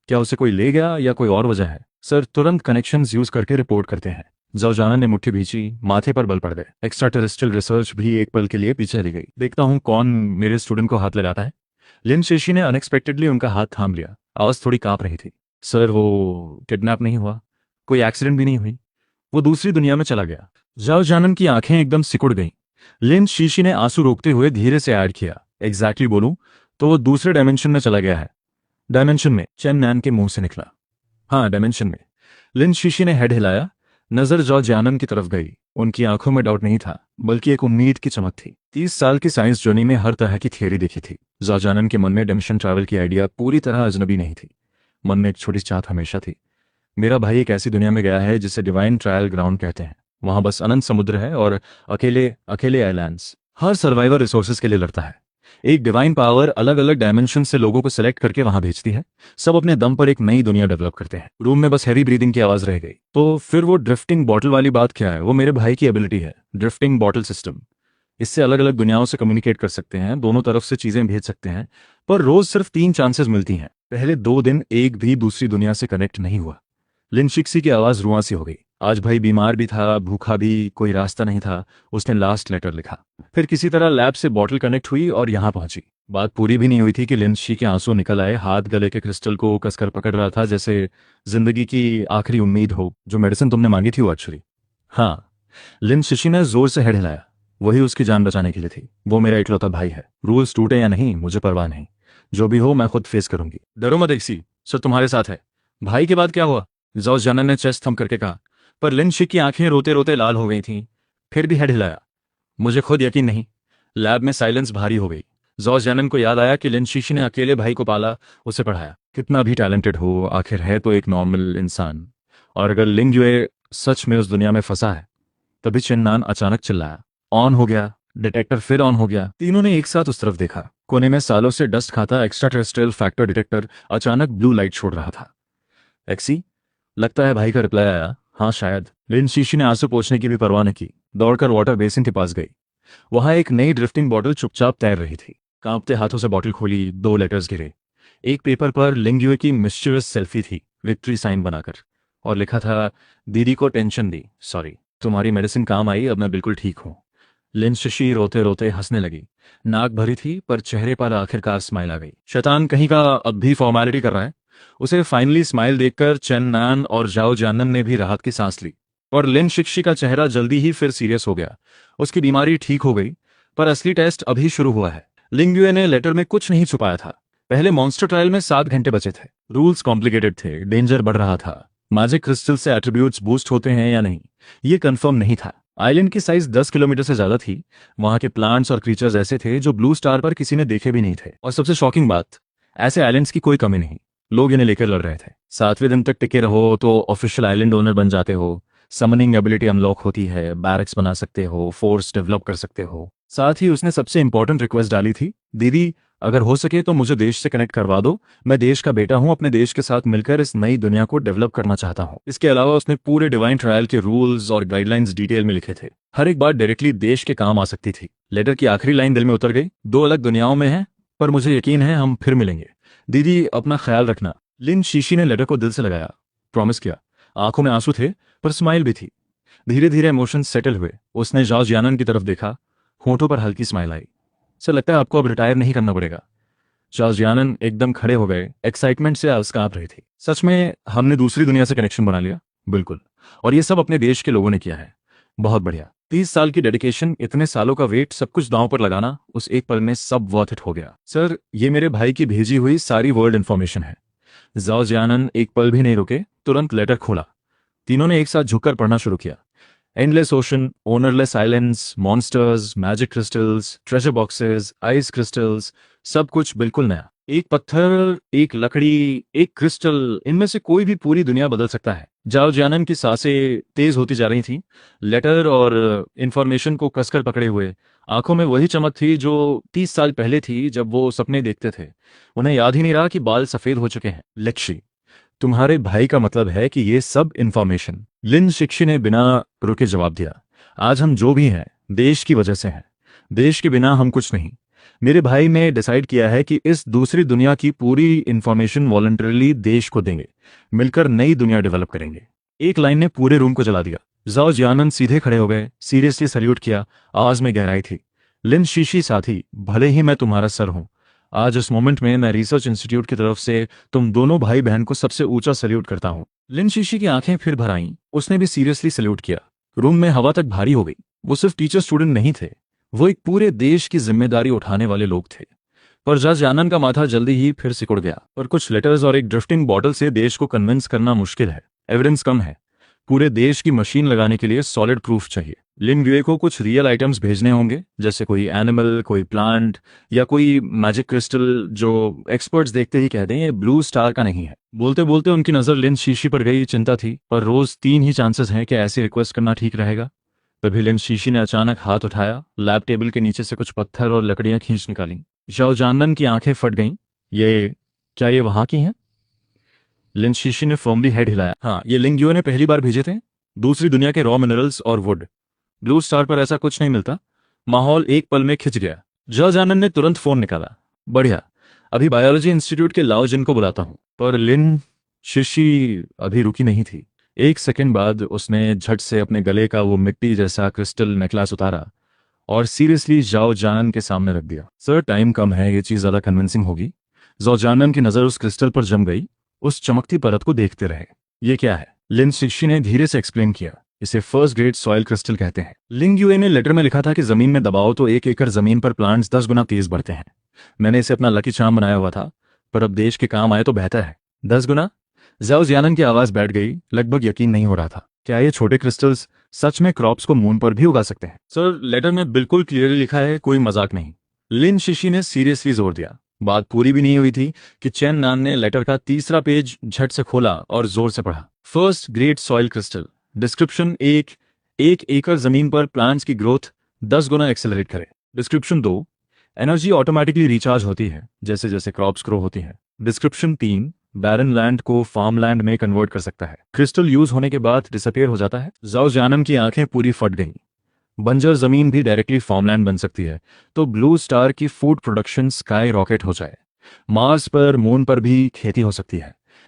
क्या उसे कोई ले गया या कोई और वजह है? सर, तुरंत कनेक्शंस यूज करके रिपोर्ट करते हैं। जॉर्ज जानन ने मुट्ठी भींची, माथे पर बल पड़ गए। एक्स्ट्रा टेरेस्ट्रियल रिसर्च भी एक पल के लिए पीछे रह गई। देखता हूं कौन मेरे स्टूडेंट को हाथ लगाता है। लिन शिक्षी ने अनएक्सपेक्टेडली उनका हाथ थाम लिया। आवाज थोड़ी कांप रही थी। सर, वो किडनैप नहीं हुआ, कोई एक्सीडेंट भी नहीं हुई, वो दूसरी दुनिया में चला गया। जॉर्ज जानन की आंखें एकदम सिकुड़ गईं। लिन शिक्षी ने आंसू रोकते हुए धीरे से ऐड किया, एग्जैक्टली बोलूं तो वो दूसरे डायमेंशन में चला गया है। डायमेंशन में? चेन नैन के मुंह से निकला। हाँ, डायमेंशन में। लिन शिक्षी ने हेड हिलाया। नजर जॉर्ज जानन की तरफ गई। उनकी आंखों में डाउट नहीं था, बल्कि एक उम्मीद की चमक थी। 30 साल की साइंस जर्नी में हर तरह की थियरी देखी थी। जॉर्ज जानन के मन में डायमेंशन ट्रैवल की आइडिया पूरी तरह अजनबी नहीं थी। मन में एक छोटी चाहत हमेशा थी, मेरा भाई एक ऐसी दुनिया में गया है जिसे डिवाइन ट्रायल ग्राउंड कहते हैं। वहां बस अनंत समुद्र है और अकेले अकेले आइलैंड्स। हर सर्वाइवर रिसोर्सेज के लिए लड़ता है। एक डिवाइन पावर अलग अलग डायमेंशन से लोगों को सिलेक्ट करके वहां भेजती है। सब अपने दम पर एक नई दुनिया डेवलप करते हैं। रूम में बस हैवी ब्रीदिंग की आवाज रह गई। तो फिर वो ड्रिफ्टिंग बॉटल वाली बात क्या है? वो मेरे भाई की एबिलिटी है, ड्रिफ्टिंग बॉटल सिस्टम। इससे अलग अलग दुनियाओं से कम्युनिकेट कर सकते हैं, दोनों तरफ से चीजें भेज सकते हैं, पर रोज सिर्फ 3 चांसेस मिलती हैं। पहले 2 दिन एक भी दूसरी दुनिया से कनेक्ट नहीं हुआ। लिन शिक्षी की आवाज रुआं सी हो गई। आज भाई बीमार भी था, भूखा भी, कोई रास्ता नहीं था। उसने लास्ट लेटर लिखा। फिर किसी तरह लैब से बॉटल कनेक्ट हुई और यहां पहुंची। बात पूरी भी नहीं हुई थी कि लिन शी के आंसू निकल आए। हाथ गले के क्रिस्टल को कसकर पकड़ रहा था, जैसे जिंदगी की आखिरी उम्मीद हो। जो मेडिसिन तुमने मांगी थी वो एक्चुअली? हाँ। लिन शिशी ने जोर से हेड हिलाया। वही उसकी जान बचाने के लिए थी। वो मेरा इकलौता भाई है। रूल्स टूटे या नहीं मुझे परवाह नहीं। जो भी हो मैं खुद फेस करूंगी। डरो मत एक्सी, सर तुम्हारे साथ है। भाई के बाद क्या हुआ? जॉर्ज जानन ने चेस्ट थम करके कहा। पर लिन शी की आंखें रोते रोते लाल हो गई थीं। फिर भी हेड हिलाया। मुझे खुद यकीन नहीं। लैब में साइलेंस भारी हो गई। जॉर्ज जानन को याद आया कि लिन शीशी ने अकेले भाई को पाला, उसे पढ़ाया। कितना भी टैलेंटेड हो, आखिर है तो एक नॉर्मल इंसान। और अगर लिंग जुए सच में उस दुनिया में फंसा है। तभी चेन्नान अचानक चिल्लाया, ऑन हो गया। डिटेक्टर फिर ऑन हो गया। तीनों ने एक साथ उस तरफ देखा। कोने में सालों से डस्ट खाता एक्स्ट्रा टेरेस्ट्रियल फैक्टर डिटेक्टर अचानक ब्लू लाइट छोड़ रहा था। एक्सी, लगता है भाई का रिप्लाई आया। हाँ शायद। लिन शीशी ने आंसू पोंछने की भी परवाह न की, दौड़कर वाटर बेसिन के पास गई। वहां एक नई ड्रिफ्टिंग बॉटल चुपचाप तैर रही थी। कांपते हाथों से बॉटल खोली, 2 लेटर्स गिरे। एक पेपर पर लिंग्युए की मिस्चीवियस सेल्फी थी, विक्ट्री साइन बनाकर, और लिखा था, दीदी को टेंशन दी, सॉरी। तुम्हारी मेडिसिन काम आई, अब मैं बिल्कुल ठीक हूँ। लिन शिशी रोते रोते हंसने लगी। नाक भरी थी पर चेहरे पर आखिरकार स्माइल आ गई। शैतान कहीं का अब भी फॉर्मेलिटी कर रहा है। उसे फाइनली स्माइल देखकर चेन नान और जाओ जानन ने भी राहत की सांस ली। और लिन शिक्षी का चेहरा जल्दी ही फिर सीरियस हो गया। उसकी बीमारी ठीक हो गई, पर असली टेस्ट अभी शुरू हुआ है। लिंग युए ने लेटर में कुछ नहीं छुपाया था। पहले मॉन्स्टर ट्रायल में 7 घंटे बचे थे। रूल्स कॉम्प्लिकेटेड थे, डेंजर बढ़ रहा था। मैजिक क्रिस्टल से एट्रीब्यूट्स बूस्ट होते हैं या नहीं, ये कंफर्म नहीं था। आइलैंड की साइज 10 किलोमीटर से ज्यादा थी। वहां के प्लांट्स और क्रीचर्स ऐसे थे जो ब्लू स्टार पर किसी ने देखे भी नहीं थे। और सबसे शॉकिंग बात, ऐसे आइलैंड्स की कोई कमी नहीं। लोग इन्हें लेकर लड़ रहे थे। 7वें दिन तक टिके रहो तो ऑफिशियल आइलैंड ओनर बन जाते हो। समनिंग एबिलिटी अनलॉक होती है, बैरक्स बना सकते हो, फोर्स डेवलप कर सकते हो। साथ ही उसने सबसे इंपॉर्टेंट रिक्वेस्ट डाली थी, दीदी अगर हो सके तो मुझे देश से कनेक्ट करवा दो। मैं देश का बेटा हूं, अपने देश के साथ मिलकर इस नई दुनिया को डेवलप करना चाहता हूं। इसके अलावा उसने पूरे डिवाइन ट्रायल के रूल्स और गाइडलाइंस डिटेल में लिखे थे। हर एक बात डायरेक्टली देश के काम आ सकती थी। लेटर की आखिरी लाइन दिल में उतर गई, 2 अलग दुनियाओं में हैं, पर मुझे यकीन है हम फिर मिलेंगे। दीदी अपना ख्याल रखना। लिन शीशी ने लेटर को दिल से लगाया, प्रॉमिस किया। आंखों में आंसू थे पर स्माइल भी थी। धीरे धीरे इमोशंस सेटल हुए। उसने जाओ जियानन की तरफ देखा, होठों पर हल्की स्माइल आई। सर लगता है आपको अब रिटायर नहीं करना पड़ेगा। जाओ जियानन एकदम खड़े हो गए, एक्साइटमेंट से आवाज कांप रही थी। सच में हमने दूसरी दुनिया से कनेक्शन बना लिया? बिल्कुल, और ये सब अपने देश के लोगों ने किया है। बहुत बढ़िया। 30 साल की डेडिकेशन, इतने सालों का वेट, सब कुछ दांव पर लगाना, उस एक पल में सब वर्थ इट हो गया। सर ये मेरे भाई की भेजी हुई सारी वर्ल्ड इन्फॉर्मेशन है। जाओ जियानन एक पल भी नहीं रुके, तुरंत लेटर खोला। तीनों ने एक साथ झुककर पढ़ना शुरू किया। Endless ocean, ownerless islands, monsters, magic crystals, treasure boxes, ice crystals, सब कुछ बिल्कुल नया। एक पत्थर, एक लकड़ी, एक क्रिस्टल, इनमें से कोई भी पूरी दुनिया बदल सकता है। जाओ जानन की सांसें तेज होती जा रही थीं। लेटर और इंफॉर्मेशन को कसकर पकड़े हुए, आंखों में वही चमक थी जो 30 साल पहले थी जब वो सपने देखते थे। उन्हें याद ही नहीं रहा कि बाल सफेद हो चुके हैं। लक्ष्य, तुम्हारे भाई का मतलब है कि ये सब इंफॉर्मेशन? लिन शिक्षी ने बिना रुके जवाब दिया। आज हम जो भी हैं देश की वजह से हैं। देश के बिना हम कुछ नहीं। मेरे भाई ने डिसाइड किया है कि इस दूसरी दुनिया की पूरी इंफॉर्मेशन वॉलंटरली देश को देंगे। मिलकर नई दुनिया डेवलप करेंगे। एक लाइन ने पूरे रूम को जला दिया। जाओ जियानन सीधे खड़े हो गए, सीरियसली सल्यूट किया। आवाज में गहराई थी। लिन शीशी साथी, भले ही मैं तुम्हारा सर हूं, आज इस मोमेंट में मैं रिसर्च इंस्टीट्यूट की तरफ से तुम दोनों भाई बहन को सबसे ऊंचा सल्यूट करता हूं। लिन शीशी की आंखें फिर भर आईं। उसने भी सीरियसली सल्यूट किया। रूम में हवा तक भारी हो गई। वो सिर्फ टीचर स्टूडेंट नहीं थे, वो एक पूरे देश की जिम्मेदारी उठाने वाले लोग थे। पर जज जानन का माथा जल्दी ही फिर सिकुड़ गया। पर कुछ लेटर्स और एक ड्रिफ्टिंग बॉटल से देश को कन्विंस करना मुश्किल है। एविडेंस कम है। पूरे देश की मशीन लगाने के लिए सॉलिड प्रूफ चाहिए। लिन युए को कुछ रियल आइटम्स भेजने होंगे, जैसे कोई एनिमल, कोई प्लांट या कोई मैजिक क्रिस्टल जो एक्सपर्ट्स देखते ही कह दें ये ब्लू स्टार का नहीं है। बोलते बोलते उनकी नजर लिन शीशी पर गई। चिंता थी, पर रोज 3 ही चांसेस हैं कि ऐसी रिक्वेस्ट करना ठीक रहेगा। तभी लिन शीशी ने अचानक हाथ उठाया, लैब टेबल के नीचे से कुछ पत्थर और लकड़ियां खींच निकाली। जाओ जानन की आंखें फट गईं। क्या ये वहां की हैं? लिन शीशी ने फर्मली हेड हिलाया। हाँ, ये लिंग युए ने पहली बार भेजे थे। दूसरी दुनिया के रॉ मिनरल्स और वुड। ब्लू स्टार पर ऐसा कुछ नहीं मिलता। माहौल एक पल में खिंच गया। जॉ जानन ने तुरंत फोन निकाला। बढ़िया, अभी बायोलॉजी इंस्टीट्यूट के लाओ जिन को बुलाता हूं। पर लिन शीशी अभी रुकी नहीं थी। एक सेकंड बाद उसने झट से अपने गले का वो मिट्टी जैसा क्रिस्टल नेकलेस उतारा और सीरियसली जाओ जानन के सामने रख दिया। सर टाइम कम है, ये चीज ज्यादा कन्विंसिंग होगी। जाओ जानन की नजर उस क्रिस्टल पर जम गई। उस चमकती परत को देखते रहे। ये क्या है? लिन शिक्षी ने धीरे से एक्सप्लेन किया। इसे फर्स्ट ग्रेड सॉइल क्रिस्टल कहते हैं। लिंग युए ने लेटर में लिखा था कि जमीन में दबाओ तो 1 एकड़ जमीन पर प्लांट्स 10 गुना तेज बढ़ते हैं। मैंने इसे अपना लकी चार्म बनाया हुआ था, पर अब देश के काम आए तो बेहतर है। 10 गुना? जाओ जियानन की आवाज बैठ गई। लगभग यकीन नहीं हो रहा था। क्या ये छोटे क्रिस्टल्स सच में क्रॉप्स को मून पर भी उगा सकते हैं? सर लेटर में बिल्कुल क्लियरली लिखा है, कोई मजाक नहीं। लिन शिशी ने सीरियसली जोर दिया। बात पूरी भी नहीं हुई थी कि चेन नान ने लेटर का तीसरा पेज झट से खोला और जोर से पढ़ा। First grade soil crystal description 1, 1 एकड़ जमीन पर प्लांट्स की ग्रोथ 10 गुना एक्सेलरेट करे। डिस्क्रिप्शन 2, एनर्जी ऑटोमेटिकली रिचार्ज होती है जैसे जैसे क्रॉप्स ग्रो होती है। डिस्क्रिप्शन 3, बैरन लैंड को फार्म लैंड में कन्वर्ट कर सकता है। क्रिस्टल यूज होने के बाद डिसअपियर हो जाता है। जाओ जानन की आंखें पूरी फट गईं। बंजर जमीन भी डायरेक्टली फार्मलैंड बन सकती है, तो ब्लू स्टार की फूड प्रोडक्शन स्काई रॉकेट हो जाए। मार्स पर, मून पर भी खेती हो सकती है।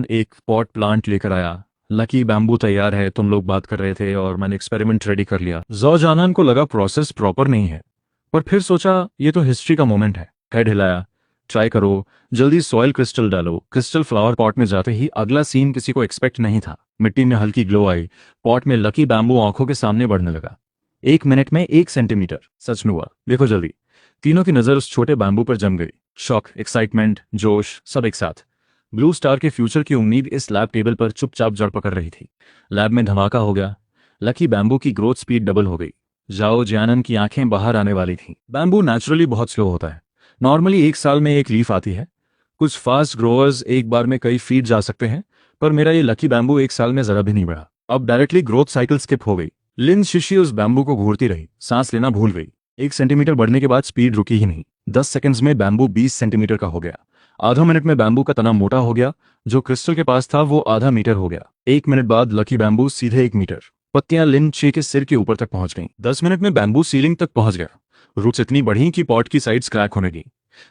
जियानन एक पॉट प्लांट लेकर आया। लकी बैम्बू तैयार है, तुम लोग बात कर रहे थे और मैंने एक्सपेरिमेंट रेडी कर लिया। जॉ जानन को लगा प्रोसेस प्रॉपर नहीं है, पर फिर सोचा ये तो हिस्ट्री का मोमेंट है। हेड हिलाया, ट्राई करो, जल्दी सॉइल क्रिस्टल डालो। क्रिस्टल फ्लावर पॉट में जाते ही अगला सीन किसी को एक्सपेक्ट नहीं था। मिट्टी में हल्की ग्लो आई, पॉट में लकी बैम्बू आंखों के सामने बढ़ने लगा। 1 मिनट में 1 सेंटीमीटर, सच में हुआ, देखो जल्दी। तीनों की नजर उस छोटे बैम्बू पर जम गई। शॉक, एक्साइटमेंट, जोश, सब एक साथ। ब्लू स्टार के फ्यूचर की उम्मीद इस लैब टेबल पर चुपचाप जड़ पकड़ रही थी। लैब में धमाका हो गया। लकी बैम्बू की ग्रोथ स्पीड डबल हो गई। जाओ जियानन की आंखें बाहर आने वाली थीं। बैम्बू नेचुरली बहुत स्लो होता है। नॉर्मली 1 साल में एक लीफ आती है। कुछ फास्ट ग्रोअर्स एक बार में कई फीट जा सकते हैं, पर मेरा ये लकी बैम्बू 1 साल में जरा भी नहीं बढ़ा। अब डायरेक्टली ग्रोथ साइकिल स्किप हो गई। लिन शिशी उस बैम्बू को घूरती रही, सांस लेना भूल गई। 1 सेंटीमीटर बढ़ने के बाद स्पीड रुकी ही नहीं। 10 सेकंड्स में बैम्बू 20 सेंटीमीटर का हो गया। आधा मिनट में बैम्बू का तना मोटा हो गया। जो क्रिस्टल के पास था वो आधा मीटर हो गया। 1 मिनट बाद लकी बैम्बू सीधे 1 मीटर। पत्तियां लिन शी के सिर के ऊपर तक पहुंच गईं। 10 मिनट में बैम्बू सीलिंग तक पहुंच गया। रूट्स इतनी बढ़ी कि पॉट की साइड्स क्रैक होने लगी।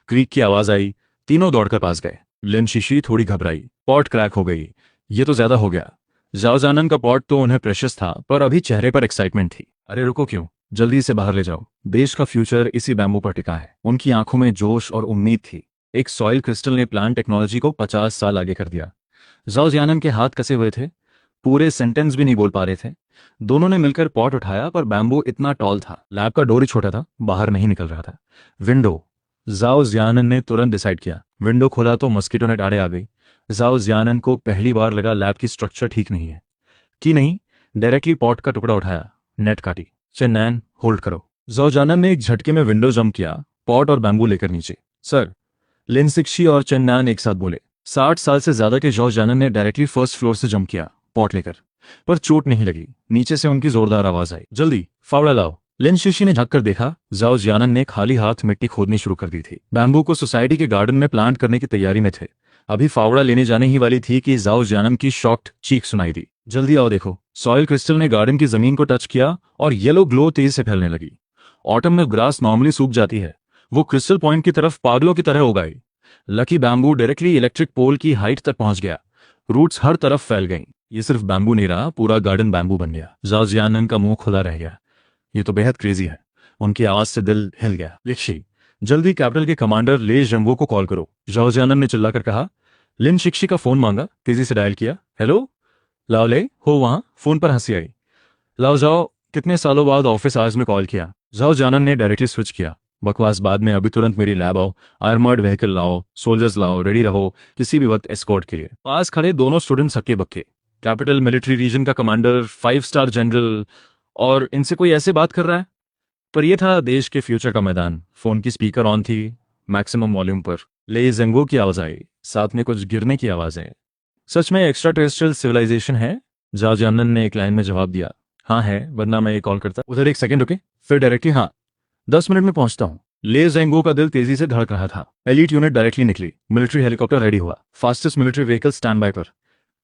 क्रीक की आवाज आई। तीनों दौड़कर पास गए। लिन शिशी थोड़ी घबराई। पॉट क्रैक हो गई, ये तो ज्यादा हो गया। जाओ जानन का पॉट तो उन्हें प्रेशियस था, पर अभी चेहरे पर एक्साइटमेंट थी। अरे रुको क्यों, जल्दी से बाहर ले जाओ। देश का फ्यूचर इसी बैम्बू पर टिका है। उनकी आंखों में जोश और उम्मीद थी। एक सॉइल क्रिस्टल ने प्लांट टेक्नोलॉजी को 50 साल आगे कर दिया। जाओ जानन के हाथ कसे हुए थे, पूरे सेंटेंस भी नहीं बोल पा रहे थे। दोनों ने मिलकर पॉट उठाया, पर बैम्बू इतना टॉल था। लैब का डोर ही छोटा था, बाहर नहीं निकल रहा था। विंडो, जाओ जियानन ने तुरंत डिसाइड किया। विंडो खोला तो मस्कीटो नेट आड़े आ गई। जाओ जियानन को पहली बार लगा लैब की स्ट्रक्चर ठीक नहीं है। कि नहीं, डायरेक्टली पॉट का टुकड़ा उठाया, नेट काटी। चेन्नैन, होल्ड करो। जाओ जानन ने एक झटके में विंडो जंप किया, पॉट और बैम्बू लेकर नीचे। सर, लिन सिक्शी और चेन्नैन एक साथ बोले। 60 साल से ज्यादा के जॉर्ज जानन ने डायरेक्टली फर्स्ट फ्लोर से जंप किया, पॉट लेकर। पर चोट नहीं लगी। नीचे से उनकी जोरदार आवाज आई, जल्दी फावड़ा लाओ। लिन शिशी ने झककर देखा, जाओ जियानन ने खाली हाथ मिट्टी खोदनी शुरू कर दी थी। बैम्बू को सोसाइटी के गार्डन में प्लांट करने की तैयारी में थे। अभी फावड़ा लेने जाने ही वाली थी कि जाओ जियानन की शॉक्ड चीख सुनाई दी। जल्दी आओ देखो। सॉइल क्रिस्टल ने गार्डन की जमीन को टच किया और येलो ग्लो तेज से फैलने लगी। ऑटम में ग्रास नॉर्मली सूख जाती है, वो क्रिस्टल पॉइंट की तरफ पागलों की तरह उगाई। Lucky bamboo directly electric pole की हाइट तक पहुंच गया। रूट्स हर तरफ फैल गईं। ये सिर्फ बैम्बू नहीं रहा, पूरा गार्डन बैम्बू बन गया। जाओ जियानन का मुंह खुला रह गया। ये तो बेहद क्रेजी है। उनकी आवाज से दिल हिल गया। लिक्षी, जल्दी कैपिटल के कमांडर ले जंगवो को कॉल करो। जाओ जियानन ने चिल्लाकर कहा। लिन शिक्षी का फोन मांगा, तेजी से डायल किया। हेलो, लाओ ले हो वहां? फोन पर हंसी आई। लाओ जाओ, कितने सालों बाद ऑफिस आज में कॉल किया। जाओ जानन ने डायरेक्टली स्विच किया। बकवास बाद में, अभी तुरंत मेरी लैब आओ। आर्मर्ड व्हीकल लाओ, सोल्जर्स लाओ, रेडी रहो किसी भी वक्त एस्कॉर्ट के लिए। पास खड़े दोनों स्टूडेंट्स हक्के बक्के। कैपिटल मिलिट्री रीजन का कमांडर, 5 स्टार जनरल, और इनसे कोई ऐसे बात कर रहा है। पर यह था देश के फ्यूचर का मैदान। फोन की स्पीकर ऑन थी, मैक्सिमम वॉल्यूम पर। ले जेंगो की आवाज आई, साथ में कुछ गिरने की आवाजें। सच में एक्स्ट्रा टेरेस्ट्रियल सिविलाइजेशन है? जाओ जानन ने एक लाइन में जवाब दिया। हाँ है, वरना मैं ये कॉल करता। उधर एक सेकंड रुके, फिर डायरेक्टली हाँ, 10 मिनट में पहुंचता हूँ। ले जेंगो का दिल तेजी से धड़क रहा था। एलीट यूनिट डायरेक्टली निकली। मिलिट्री हेलीकॉप्टर रेडी हुआ। Fastest military vehicle stand by पर।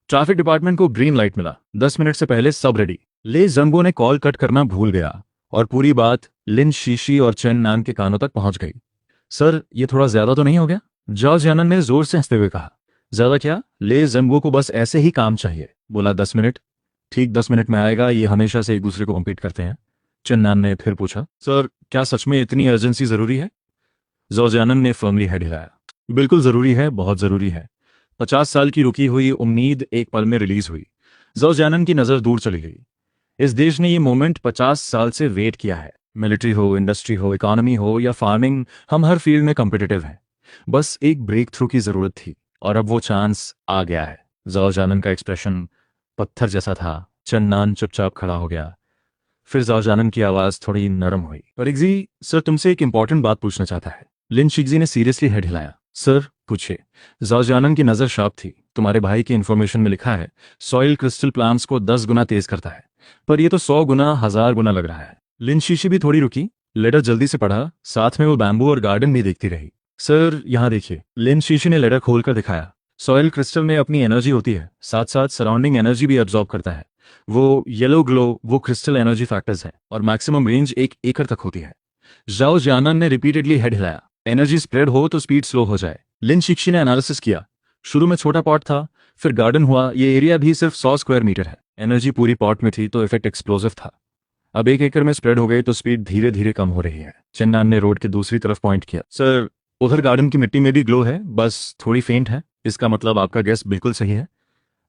ट्रैफिक डिपार्टमेंट को ग्रीन लाइट मिला। 10 मिनट से पहले सब रेडी। ले जेंगो ने कॉल कट करना भूल गया और पूरी बात लिन शीशी और चेन नान के कानों तक पहुंच गई। सर, ये थोड़ा ज्यादा तो नहीं हो गया? जाओ जानन ने जोर से हंसते हुए कहा। ज्यादा क्या, ले जेंगो को बस ऐसे ही काम चाहिए। बोला 10 मिनट। ठीक 10 मिनट में आएगा, ये हमेशा से एक दूसरे को कम्पीट करते हैं। चन्नान ने फिर पूछा, सर क्या सच में इतनी अर्जेंसी जरूरी है? जोजानन ने फर्मली हेड हिलाया। बिल्कुल जरूरी है, बहुत जरूरी है। 50 साल की रुकी हुई उम्मीद एक पल में रिलीज हुई। जोजानन की नजर दूर चली गई। इस देश ने ये मोमेंट 50 साल से वेट किया है। मिलिट्री हो, इंडस्ट्री हो, इकोनॉमी हो या फार्मिंग, हम हर फील्ड में कॉम्पिटिटिव हैं। बस एक ब्रेक थ्रू की जरूरत थी और अब वो चांस आ गया है। जोजानन का एक्सप्रेशन पत्थर जैसा था। चन्नान चुपचाप खड़ा हो गया। फिर जोजानन की आवाज थोड़ी नरम हुई। परिग्जी, सर तुमसे एक इंपॉर्टेंट बात पूछना चाहता है। लिन शिगजी ने सीरियसली हेड हिलाया। सर पूछिए। जोजानन की नजर शार्प थी। तुम्हारे भाई की इंफॉर्मेशन में लिखा है सॉइल क्रिस्टल प्लांट्स को 10 गुना तेज करता है, पर ये तो 100 गुना, 1000 गुना लग रहा है। लिन शीशी भी थोड़ी रुकी, लेटर जल्दी से पढ़ा, साथ में वो बैम्बू और गार्डन भी देखती रही। सर यहाँ देखिए। लिन शीशी ने लेटर खोलकर दिखाया। सॉइल क्रिस्टल में अपनी एनर्जी होती है, साथ साथ सराउंडिंग एनर्जी भी एब्जॉर्ब करता है। वो येलो ग्लो वो क्रिस्टल एनर्जी फैक्टर्स है और मैक्सिमम रेंज 1 एकड़ तक होती है। जाओ जियानन ने रिपीटेडली हेड हिलाया, एनर्जी स्प्रेड हो तो स्पीड स्लो हो जाए। लिन शिक्षी ने एनालिसिस किया, शुरू में छोटा पॉट था, फिर गार्डन हुआ, ये एरिया भी सिर्फ 100 स्क्वायर मीटर है। एनर्जी पूरी पॉट में थी तो इफेक्ट एक्सप्लोसिव था। अब 1 एकड़ में स्प्रेड हो गई तो स्पीड धीरे धीरे कम हो रही है। चन्नान ने रोड के दूसरी तरफ पॉइंट किया, सर उधर गार्डन की मिट्टी में भी ग्लो है, बस थोड़ी फेंट है। इसका मतलब आपका गेस बिल्कुल सही है।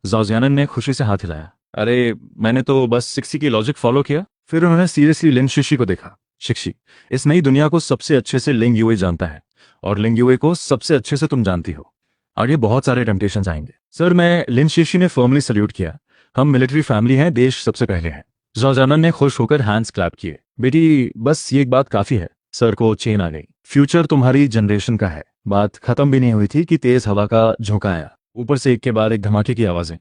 जाओजियानन ने खुशी से हाथ हिलाया, अरे मैंने तो बस शिक्षी की लॉजिक फॉलो किया। फिर उन्होंने सीरियसली लिन शिक्षी को देखा, शिक्षी इस नई दुनिया को सबसे अच्छे से लिंग यूए जानता है और लिंग यूए को सबसे अच्छे से तुम जानती हो। आगे बहुत सारे टेम्पटेशन आएंगे। सर मैं लिन शिक्षी ने फर्मली सल्यूट किया, हम मिलिट्री फैमिली हैं, देश सबसे पहले है। जाओजियानन ने खुश होकर हैंड्स क्लैप किए, बेटी बस ये एक बात काफी है। सर को चेन आ गई, फ्यूचर तुम्हारी जनरेशन का है। बात खत्म भी नहीं हुई थी कि तेज हवा का झोंका आया, ऊपर से एक के बाद एक धमाके की आवाजें।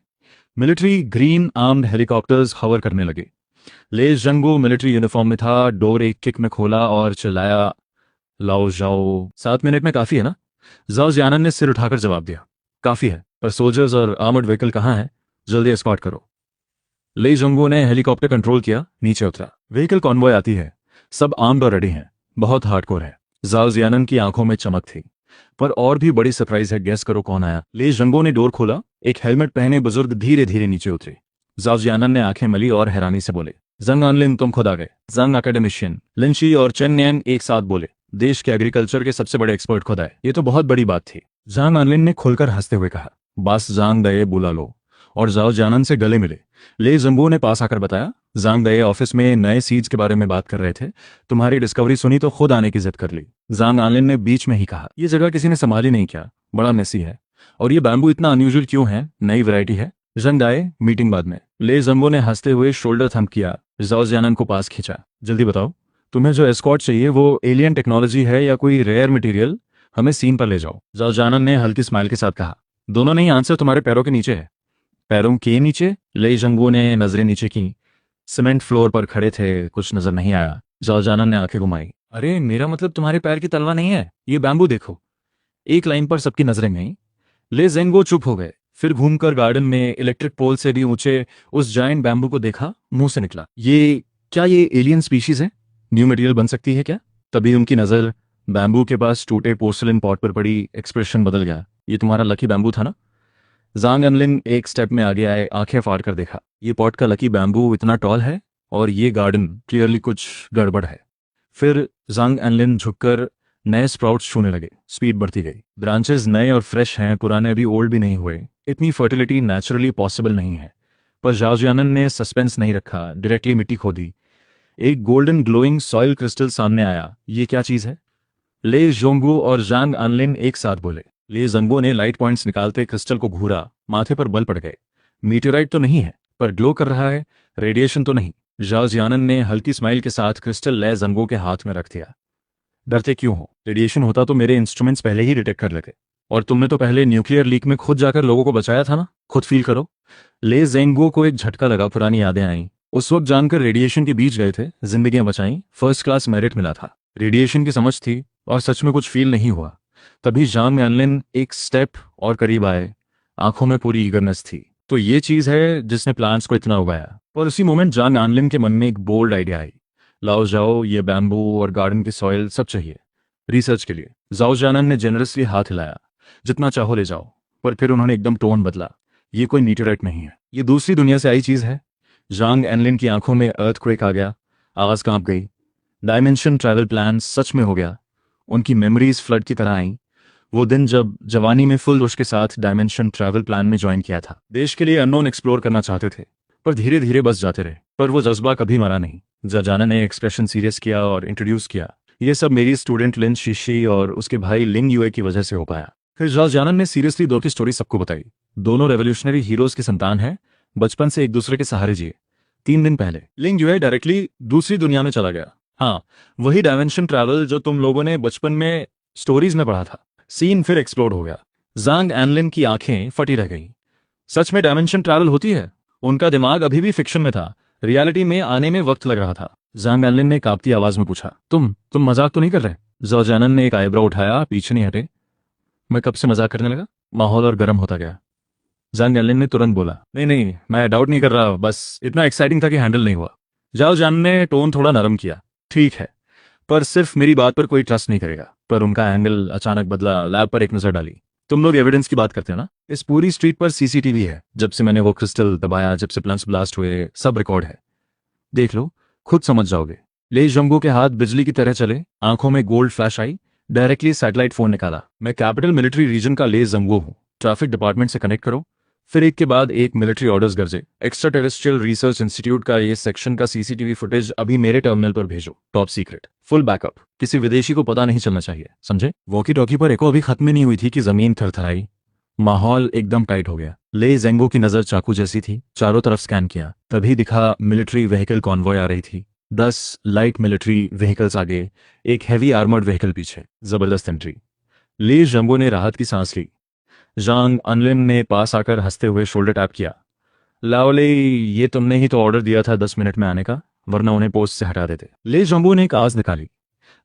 मिलिट्री ग्रीन आर्म्ड हेलीकॉप्टर्स हवर करने लगे। ले जंगो मिलिट्री यूनिफॉर्म में था, डोर एक किक में खोला और चिल्लाया, लाओ जाओ। 7 मिनट में काफी है ना? जाओ जियानन ने सिर उठाकर जवाब दिया, काफी है, पर सोल्जर्स और आर्मर्ड व्हीकल कहाँ हैं? जल्दी एस्कॉर्ट करो। ले जंगो ने हेलीकॉप्टर कंट्रोल किया, नीचे उतरा। व्हीकल कॉन्वॉय आती है, सब आर्म्ड और रेडी हैं, बहुत हार्डकोर है। जाओ जियानन की आंखों में चमक थी, पर और भी बड़ी सरप्राइज है, गेस करो कौन आया? ले जंगो ने डोर खोला, एक हेलमेट पहने बुजुर्ग धीरे धीरे नीचे उतरे। जाओ जियानन ने आंखें मली और हैरानी से बोले, जंग अनलिन तुम खुद आ गए। जंग एकेडमिशियन लिंशी और चेन नैन एक साथ बोले, देश के एग्रीकल्चर के सबसे बड़े एक्सपर्ट खुद आए, ये तो बहुत बड़ी बात थी। जांग अनलिन ने खुलकर हंसते हुए कहा, बस जांग दये बुला लो, और जाओ जियानन से गले मिले। ले जंगो ने पास आकर बताया, जांग दये ऑफिस में नए सीड्स के बारे में बात कर रहे थे, तुम्हारी डिस्कवरी सुनी तो खुद आने की जिद कर ली। जांग आनलिन ने बीच में ही कहा, ये जगह किसी ने संभाली नहीं क्या, बड़ा मेसी है, और ये बैम्बू इतना अनयूजुअल क्यों है, नई वैरायटी है? जंग दाए मीटिंग बाद में। ले जंगो ने हंसते हुए शोल्डर थंप किया, जाओ जियानन को पास खींचा, जल्दी बताओ तुम्हें जो एस्कॉर्ट चाहिए वो एलियन टेक्नोलॉजी है या कोई रेयर मटेरियल? हमें सीन पर ले जाओ। जाओ जियानन ने हल्की स्माइल के साथ कहा, दोनों नहीं, आंसर तुम्हारे पैरों के नीचे है। पैरों के नीचे? ले जंगो ने नजरें नीचे की, सीमेंट फ्लोर पर खड़े थे, कुछ नजर नहीं आया। जाओ जियानन ने आंखें घुमाई, अरे मेरा मतलब तुम्हारे पैर की तलवा नहीं है, ये बैम्बू देखो। एक लाइन पर सबकी नजरें गईं। ले जेंगो चुप हो गए, फिर घूमकर गार्डन में इलेक्ट्रिक पोल से भी ऊंचे उस जायंट बैम्बू को देखा। मुंह से निकला, ये क्या, ये एलियन स्पीशीज है? न्यू मटेरियल बन सकती है क्या? तभी उनकी नजर बैम्बू के पास टूटे पोर्सलिन पॉट पर पड़ी, एक्सप्रेशन बदल गया। ये तुम्हारा लकी बैम्बू था ना? जांग अनलिन एक स्टेप में आगे आए, आंखें फाड़ कर देखा, ये पॉट का लकी बैम्बू इतना टॉल है और ये गार्डन क्लियरली कुछ गड़बड़ है। फिर जांग अनलिन झुककर नए स्प्राउट्स छूने लगे, स्पीड बढ़ती गई। ब्रांचेस नए और फ्रेश हैं, पुराने अभी ओल्ड भी नहीं हुए। इतनी फर्टिलिटी नेचुरली पॉसिबल नहीं है। पर जाओ जियानन ने सस्पेंस नहीं रखा, डायरेक्टली मिट्टी खोदी। एक गोल्डन ग्लोइंग सॉइल क्रिस्टल सामने आया, ये क्या चीज है? ले जोंगो और जांग अनलिन एक साथ बोले। ले जंगो ने लाइट पॉइंट्स निकालते क्रिस्टल को घूरा, माथे पर बल पड़ गए। मीटेराइट तो नहीं है, पर ग्लो कर रहा है, रेडिएशन तो नहीं। जाओ जियानन ने हल्की स्माइल के साथ क्रिस्टल ले जंगो के हाथ में रख दिया। डरते क्यों हो? रेडिएशन होता तो मेरे इंस्ट्रूमेंट्स पहले ही डिटेक्ट कर लेते, और तुमने तो पहले न्यूक्लियर लीक में खुद जाकर लोगों को बचाया था ना, खुद फील करो। ले जेंगो को एक झटका लगा, पुरानी यादें आईं। उस वक्त जानकर रेडिएशन के बीच गए थे, जिंदगियां बचाई, फर्स्ट क्लास मेरिट मिला था। रेडिएशन की समझ थी और सच में कुछ फील नहीं हुआ। तभी जांग अनलिन एक स्टेप और करीब आए, आंखों में पूरी ईगरनेस थी। तो ये चीज है जिसने प्लांट्स को इतना उगाया। पर उसी मोमेंट जांग अनलिन के मन में एक बोल्ड आइडिया आई, लाओ जाओ ये बैम्बू और गार्डन की सॉइल सब चाहिए रिसर्च के लिए। जाओ जियानन ने जेनरसली हाथ हिलाया, जितना चाहो ले जाओ। पर फिर उन्होंने एकदम टोन बदला, ये कोई मीटेराइट नहीं है, ये दूसरी दुनिया से आई चीज है। जांग एनलिन की आंखों में अर्थक्वेक आ गया, आवाज कांप गई। डायमेंशन ट्रैवल प्लान सच में हो गया। उनकी मेमोरीज फ्लड की तरह आई, वो दिन जब जवानी में फुल जोश के साथ डायमेंशन ट्रैवल प्लान में ज्वाइन किया था। देश के लिए अननोन एक्सप्लोर करना चाहते थे, पर धीरे धीरे बस जाते रहे। पर वो जज्बा कभी मरा नहीं। जाना ने एक्सप्रेशन सीरियस किया और इंट्रोड्यूस किया, ये सब मेरी स्टूडेंट लिन शिशी और उसके भाई लिंग यूए की वजह से हो पाया। फिर जानन ने सीरियसली दो की स्टोरी सबको बताई। दोनों रेवोल्यूशनरी हीरोज की संतान है, बचपन से एक दूसरे के सहारे जिए। 3 दिन पहले लिंग यूए डायरेक्टली दूसरी दुनिया में चला गया। हाँ, वही डायमेंशन ट्रैवल जो तुम लोगों ने बचपन में स्टोरीज में पढ़ा था। सीन फिर एक्सप्लोर हो गया। जांग एनलिन की आंखें फटी रह गई। सच में डायमेंशन ट्रैवल होती है? उनका दिमाग अभी भी फिक्शन में था, रियलिटी में आने में वक्त लग रहा था। जांग एनलिन ने कांपती आवाज में पूछा, तुम मजाक तो नहीं कर रहे? जाओ जियानन ने एक आईब्रो उठाया, पीछे नहीं हटे। मैं कब से मजाक करने लगा? माहौल और गर्म होता गया। जांग एलिन ने तुरंत बोला, नहीं नहीं, मैं डाउट नहीं कर रहा, बस इतना एक्साइटिंग था कि हैंडल नहीं हुआ। जाओ जान ने टोन थोड़ा नरम किया, ठीक है, पर सिर्फ मेरी बात पर कोई ट्रस्ट नहीं करेगा। पर उनका एंगल अचानक बदला। लैब पर एक नजर डाली। तुम लोग एविडेंस की बात करते हो ना, इस पूरी स्ट्रीट पर सीसीटीवी है। जब से मैंने वो क्रिस्टल दबाया, जब से प्लम्स ब्लास्ट हुए, सब रिकॉर्ड है। देख लो, खुद समझ जाओगे। ले जंगो के हाथ बिजली की तरह चले, आंखों में गोल्ड फ्लैश आई। डायरेक्टली सैटेलाइट फोन निकाला। मैं कैपिटल मिलिट्री रीजन का ले जंगो हूँ, ट्रैफिक डिपार्टमेंट से कनेक्ट करो। फिर एक के बाद एक मिलिट्री ऑर्डर्स गरजे। एक्स्ट्रा टेरेस्ट्रियल रिसर्च इंस्टीट्यूट का ये सेक्शन का सीसीटीवी फुटेज अभी मेरे टर्मिनल पर भेजो, टॉप सीक्रेट, फुल बैकअप, किसी विदेशी को पता नहीं चलना चाहिए, समझे? वॉकी टॉकी पर एको अभी खत्म नहीं हुई थी कि जमीन थरथराई। माहौल एकदम टाइट हो गया। ले जेंगो की नजर चाकू जैसी थी, चारों तरफ स्कैन किया, तभी दिखा मिलिट्री व्हीकल कॉन्वॉय आ रही थी। 10 लाइट मिलिट्री व्हीकल्स आगे, एक हैवी आर्मर्ड व्हीकल पीछे। जबरदस्त एंट्री। ले जंगो ने राहत की सांस ली। जांग अनलिन ने पास आकर हंसते हुए शोल्डर टैप किया। लाओले, ये तुमने ही तो ऑर्डर दिया था 10 मिनट में आने का, वरना उन्हें पोस्ट से हटा देते। ले जंबो ने एक आवाज निकाली।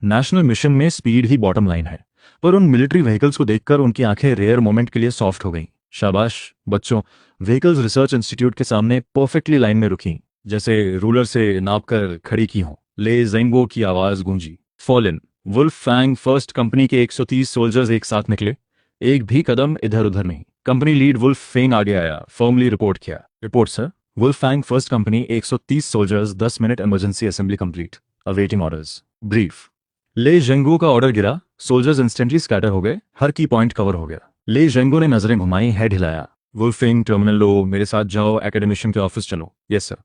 नेशनल मिशन में स्पीड ही बॉटम लाइन है। पर उन मिलिट्री व्हीकल्स को देखकर उनकी आंखें रेयर मोमेंट के लिए सॉफ्ट हो गईं। शाबाश बच्चों, व्हीकल्स रिसर्च इंस्टीट्यूट के सामने परफेक्टली लाइन में रुकी, जैसे रूलर से नापकर खड़ी की हों। ले जेंगो की आवाज गूंजी। Fall in. Wolf Fang first company के 130 सोल्जर्स एक साथ निकले, एक भी कदम इधर उधर नहीं। कंपनी लीड वुल्फ फेंग आगे आया, फर्मली रिपोर्ट किया। Report sir, Wolf Fang first company 130 soldiers, 10 minute emergency assembly complete, awaiting orders. Brief. ले जेंगो का ऑर्डर गिरा, सोल्जर्स इंस्टेंटली स्कैटर हो गए, हर की पॉइंट कवर हो गया। ले जेंगो ने नजरें घुमाई, हेड हिलाया। वुल्फिंग टर्मिनल लो, मेरे साथ जाओ, एकेडमिशियन के ऑफिस चलो। Yes sir.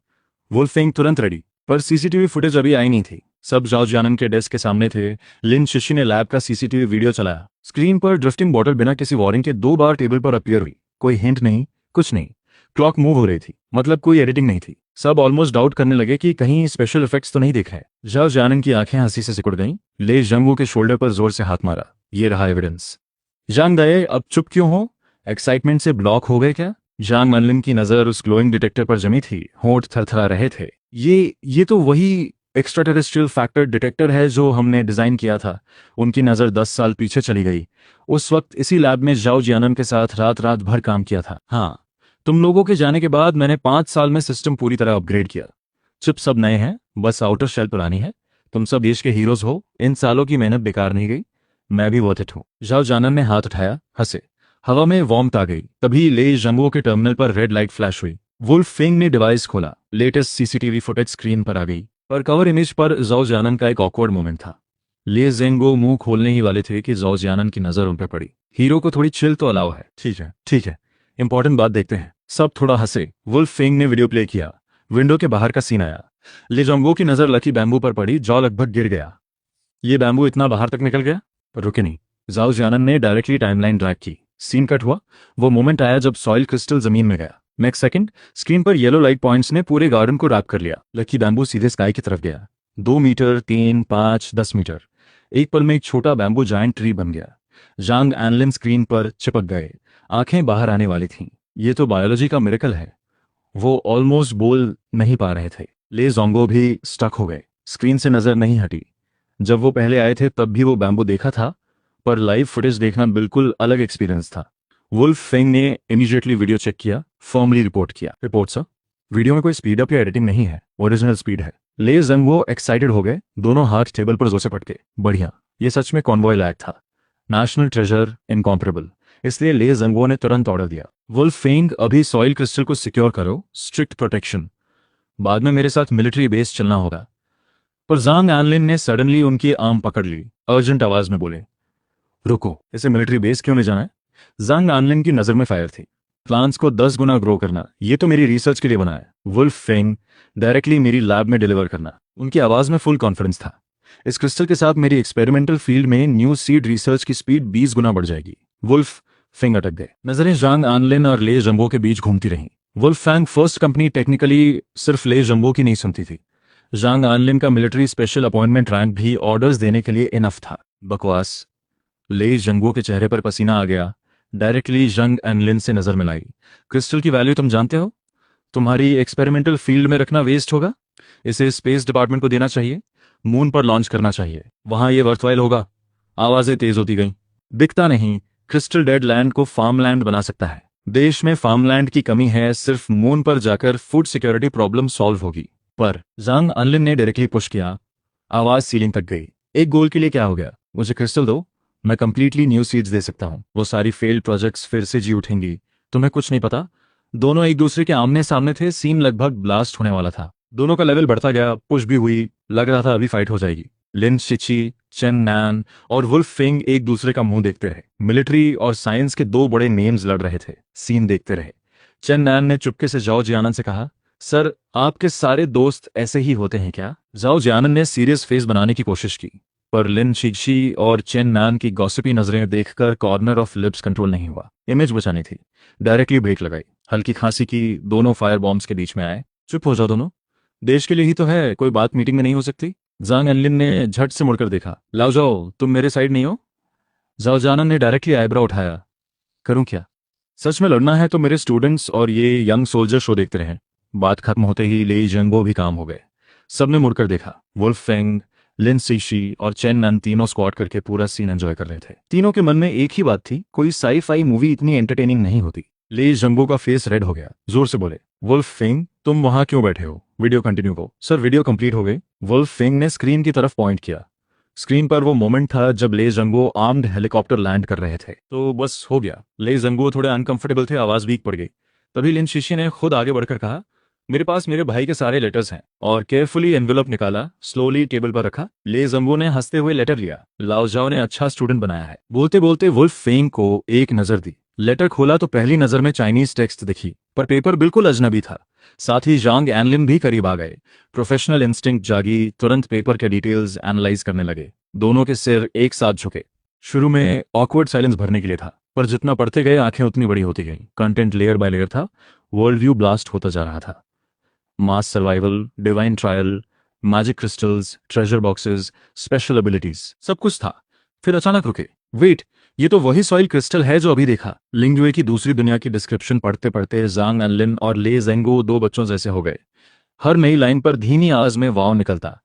वुल्फिंग तुरंत रेडी। पर सीसीटीवी फुटेज अभी आई नहीं थी। सब जाओ जानन के डेस्क के सामने थे। लिन शिशी ने लैब का सीसीटीवी वीडियो चलाया। स्क्रीन पर ड्रिफ्टिंग बॉटल बिना किसी वार्निंग के 2 बार टेबल पर अपीयर हुई। कोई हिंट नहीं, कुछ नहीं। क्लॉक मूव हो रही थी, मतलब कोई एडिटिंग नहीं थी। सब ऑलमोस्ट डाउट करने लगे कि कहीं स्पेशल इफेक्ट्स तो नहीं दिख रहे। जाओ जानन की आंखें हंसी से सिकुड़ गईं। ले जंगू के शोल्डर पर जोर से हाथ मारा। ये रहा एविडेंस। जांग दये, अब चुप क्यों हो? एक्साइटमेंट से ब्लॉक हो गए क्या? जांग मनलिन की नजर उस ग्लोइंग डिटेक्टर पर जमी थी, होंठ थरथरा रहे थे। ये तो वही एक्स्ट्रा टेरेस्ट्रियल फैक्टर डिटेक्टर है जो हमने डिजाइन किया था। उनकी नजर 10 साल पीछे चली गई। उस वक्त इसी लैब में जाओ जियानन के साथ रात रात भर काम किया था। हाँ, तुम लोगों के जाने के बाद मैंने 5 साल में सिस्टम पूरी तरह अपग्रेड किया। चिप सब नए हैं, बस आउटर शेल पुरानी है। तुम सब देश के हीरोज हो, इन सालों की मेहनत बेकार नहीं गई। मैं भी वर्थ इट हूँ। जाओ जानन ने हाथ उठाया, हंसे। हवा में वार्मथ आ गई। तभी ले जंगो के टर्मिनल पर रेड लाइट फ्लैश हुई। वुल्फ फिंग ने डिवाइस खोला। लेटेस्ट सीसीटीवी फुटेज स्क्रीन पर आ गई, पर कवर इमेज पर जाओ जानन का एक ऑकवर्ड मोमेंट था। ले जेंगो मुंह खोलने ही वाले थे कि जाओ जानन की नजर उन पर पड़ी। हीरो को थोड़ी चिल तो अलाउ है। ठीक है ठीक है, इंपॉर्टेंट बात देखते हैं। सब थोड़ा हंसे। वुल्फ फिंग ने वीडियो प्ले किया। विंडो के बाहर का सीन आया। ले जंगो की नजर लकी बैम्बू पर पड़ी, जॉ लगभग गिर गया। ये बैम्बू इतना बाहर तक निकल गया? पर रुके नहीं। जाओ जानन ने डायरेक्टली टाइमलाइन ड्रैग की। सीन कट हुआ। वो मोमेंट आया जब सॉइल क्रिस्टल जमीन में गया। नेक्स्ट सेकंड स्क्रीन पर येलो लाइट पॉइंट्स ने पूरे गार्डन को रैप कर लिया। लकी बैम्बू सीधे स्काई की तरफ गया। 2 मीटर, 3, 5, 10 मीटर। एक पल में एक छोटा बैम्बू जायंट ट्री बन गया। जांग एनलिन स्क्रीन पर चिपक गए, आंखें बाहर आने वाली थीं। ये तो बायोलॉजी का मिरेकल है। वो ऑलमोस्ट बोल नहीं पा रहे थे। ले जोंगो भी स्टक हो गए। स्क्रीन से नजर नहीं हटी। जब वो पहले आए थे तब भी वो बैम्बू देखा था, पर लाइव फुटेज देखना बिल्कुल अलग एक्सपीरियंस था। वुल्फ फेंग ने इमीडिएटली वीडियो चेक किया, फॉर्मली रिपोर्ट किया। रिपोर्ट सर, वीडियो में कोई स्पीड अप या एडिटिंग नहीं है, ओरिजिनल स्पीड है। ले जंगो एक्साइटेड हो गए, दोनों हाथ टेबल पर जोर से पटके। बढ़िया, ये सच में कॉन्वॉय लायक था। National treasure, incomparable. इसलिए ले जंगो ने तुरंत ऑर्डर दिया। वुल्फ फेंग, अभी सॉइल क्रिस्टल को सिक्योर करो, स्ट्रिक्ट प्रोटेक्शन। बाद में मेरे साथ मिलिट्री बेस चलना होगा। पर जांग एनलिन ने सडनली उनकी आर्म पकड़ ली, अर्जेंट आवाज में बोले, रुको, इसे मिलिट्री बेस क्यों ले जाना है? जांग एनलिन की नजर में फायर थी। प्लान्स को 10 गुना ग्रो करना, ये तो मेरी रिसर्च के लिए बना है। वुल्फ फेंग, डायरेक्टली मेरी लैब में डिलीवर करना। उनकी आवाज में फुल कॉन्फिडेंस था। इस क्रिस्टल के साथ मेरी एक्सपेरिमेंटल फील्ड में न्यू सीड रिसर्च की स्पीड 20 गुना बढ़ जाएगी। वुल्फ फेंग अटक गए। नजरें जांग एनलिन और ले जंबो के बीच घूमती रहीं। Wolf Fang first company technically सिर्फ ले जंबो की नहीं सुनती थी। जांग एनलिन का मिलिट्री स्पेशल अपॉइंटमेंट रैंक भी ऑर्डर्स देने के लिए इनफ था। बकवास। ले जंगो के चेहरे पर पसीना आ गया। डायरेक्टली जंग एनलिन से नजर मिलाई। क्रिस्टल की वैल्यू तुम जानते हो? तुम्हारी एक्सपेरिमेंटल फील्ड में रखना वेस्ट होगा। इसे स्पेस डिपार्टमेंट को देना चाहिए, मून पर लॉन्च करना चाहिए, वहां ये वर्थवाइल होगा। आवाजें तेज होती गईं। दिखता नहीं, क्रिस्टल डेड लैंड को फार्मलैंड बना सकता है। देश में फार्मलैंड की कमी है, सिर्फ मून पर जाकर फूड सिक्योरिटी प्रॉब्लम सॉल्व होगी। पर जांग अनलिन ने डायरेक्टली पुश किया। आवाज सीलिंग तक गई। एक गोल के लिए क्या हो गया? मुझे क्रिस्टल दो, मैं कंप्लीटली न्यू सीड्स दे सकता हूँ। वो सारी फेल्ड प्रोजेक्ट्स फिर से जी उठेंगी। तुम्हें कुछ नहीं पता। दोनों एक दूसरे के आमने सामने थे। सीन लगभग ब्लास्ट होने वाला था। दोनों का लेवल बढ़ता गया, पुश भी हुई। लग रहा था अभी फाइट हो जाएगी। लिन शिची, चेन नैन और वुल्फ फिंग एक दूसरे का मुंह देखते रहे। मिलिट्री और साइंस के दो बड़े नेम्स लड़ रहे थे। सीन देखते रहे। चेन नैन ने चुपके से जाओ जियानन से कहा, सर आपके सारे दोस्त ऐसे ही होते हैं क्या? जाओ जियानन ने सीरियस फेस बनाने की कोशिश की, पर लिन शिची और चेन नैन की गॉसिपी नजरें देखकर कॉर्नर ऑफ लिप्स कंट्रोल नहीं हुआ। इमेज बचानी थी। डायरेक्टली ब्रेक लगाई, हल्की खांसी की। दोनों फायर बॉम्ब्स के बीच में आए। चुप हो जाओ दोनों, देश के लिए ही तो है, कोई बात मीटिंग में नहीं हो सकती। जांग एनलिन ने झट से मुड़कर देखा। लाओ जाओ, तुम मेरे साइड नहीं हो? जाओ जानन ने डायरेक्टली आईब्रो उठाया। करूं क्या? सच में लड़ना है तो मेरे स्टूडेंट्स और ये यंग सोल्जर शो देखते रहे। बात खत्म होते ही ले जंगो भी काम हो गए। सबने मुड़कर देखा। वुल्फ फेंग, लिन सीशी और चेन नन तीनों स्क्वाड करके पूरा सीन एंजॉय कर रहे थे। तीनों के मन में एक ही बात थी, कोई साई-फाई मूवी इतनी एंटरटेनिंग नहीं होती। ले जंगो का फेस रेड हो गया। जोर से बोले, वुल्फ फेंग तुम वहां क्यों बैठे हो? वीडियो कंटिन्यू को। सर वीडियो कंप्लीट हो गई। वुल्फ फेंग ने स्क्रीन की तरफ पॉइंट किया। स्क्रीन पर वो मोमेंट था जब ले जंगो आर्म्ड हेलीकॉप्टर लैंड कर रहे थे। तो बस हो गया। ले जंगो थोड़े अनकंफर्टेबल थे, आवाज वीक पड़ गई। तभी लिन शीशी ने खुद आगे बढ़कर कहा, मेरे पास मेरे भाई के सारे लेटर्स हैं। और केयरफुली एनवेलप निकाला, स्लोली टेबल पर रखा। ले जंगो ने हंसते हुए लेटर लिया। लाओ जाओ ने अच्छा स्टूडेंट बनाया है। बोलते बोलते वुल्फ फेंग को एक नजर दी। लेटर खोला तो पहली नजर में चाइनीज टेक्स्ट दिखी, पर पेपर बिल्कुल अजनबी था। साथ ही जांग एनलिन भी करीब आ गए। प्रोफेशनल इंस्टिंक्ट जागी, तुरंत पेपर के डिटेल्स एनालाइज करने लगे। दोनों के सिर एक साथ झुके। शुरू में ऑकवर्ड साइलेंस भरने के लिए था, पर जितना पढ़ते गए आंखें उतनी बड़ी होती गई। कंटेंट लेयर बाय लेयर था। वर्ल्ड व्यू ब्लास्ट होता जा रहा था। Mass survival, divine trial, magic crystals, treasure boxes, special abilities, सब कुछ था। फिर अचानक रुके। वेट, ये तो वही सॉइल क्रिस्टल है जो अभी देखा। लिंगजुए की दूसरी दुनिया की डिस्क्रिप्शन पढ़ते पढ़ते जांग एनलिन और ले जेंगो दो बच्चों जैसे हो गए। हर नई लाइन पर धीमी आवाज में वाव निकलता।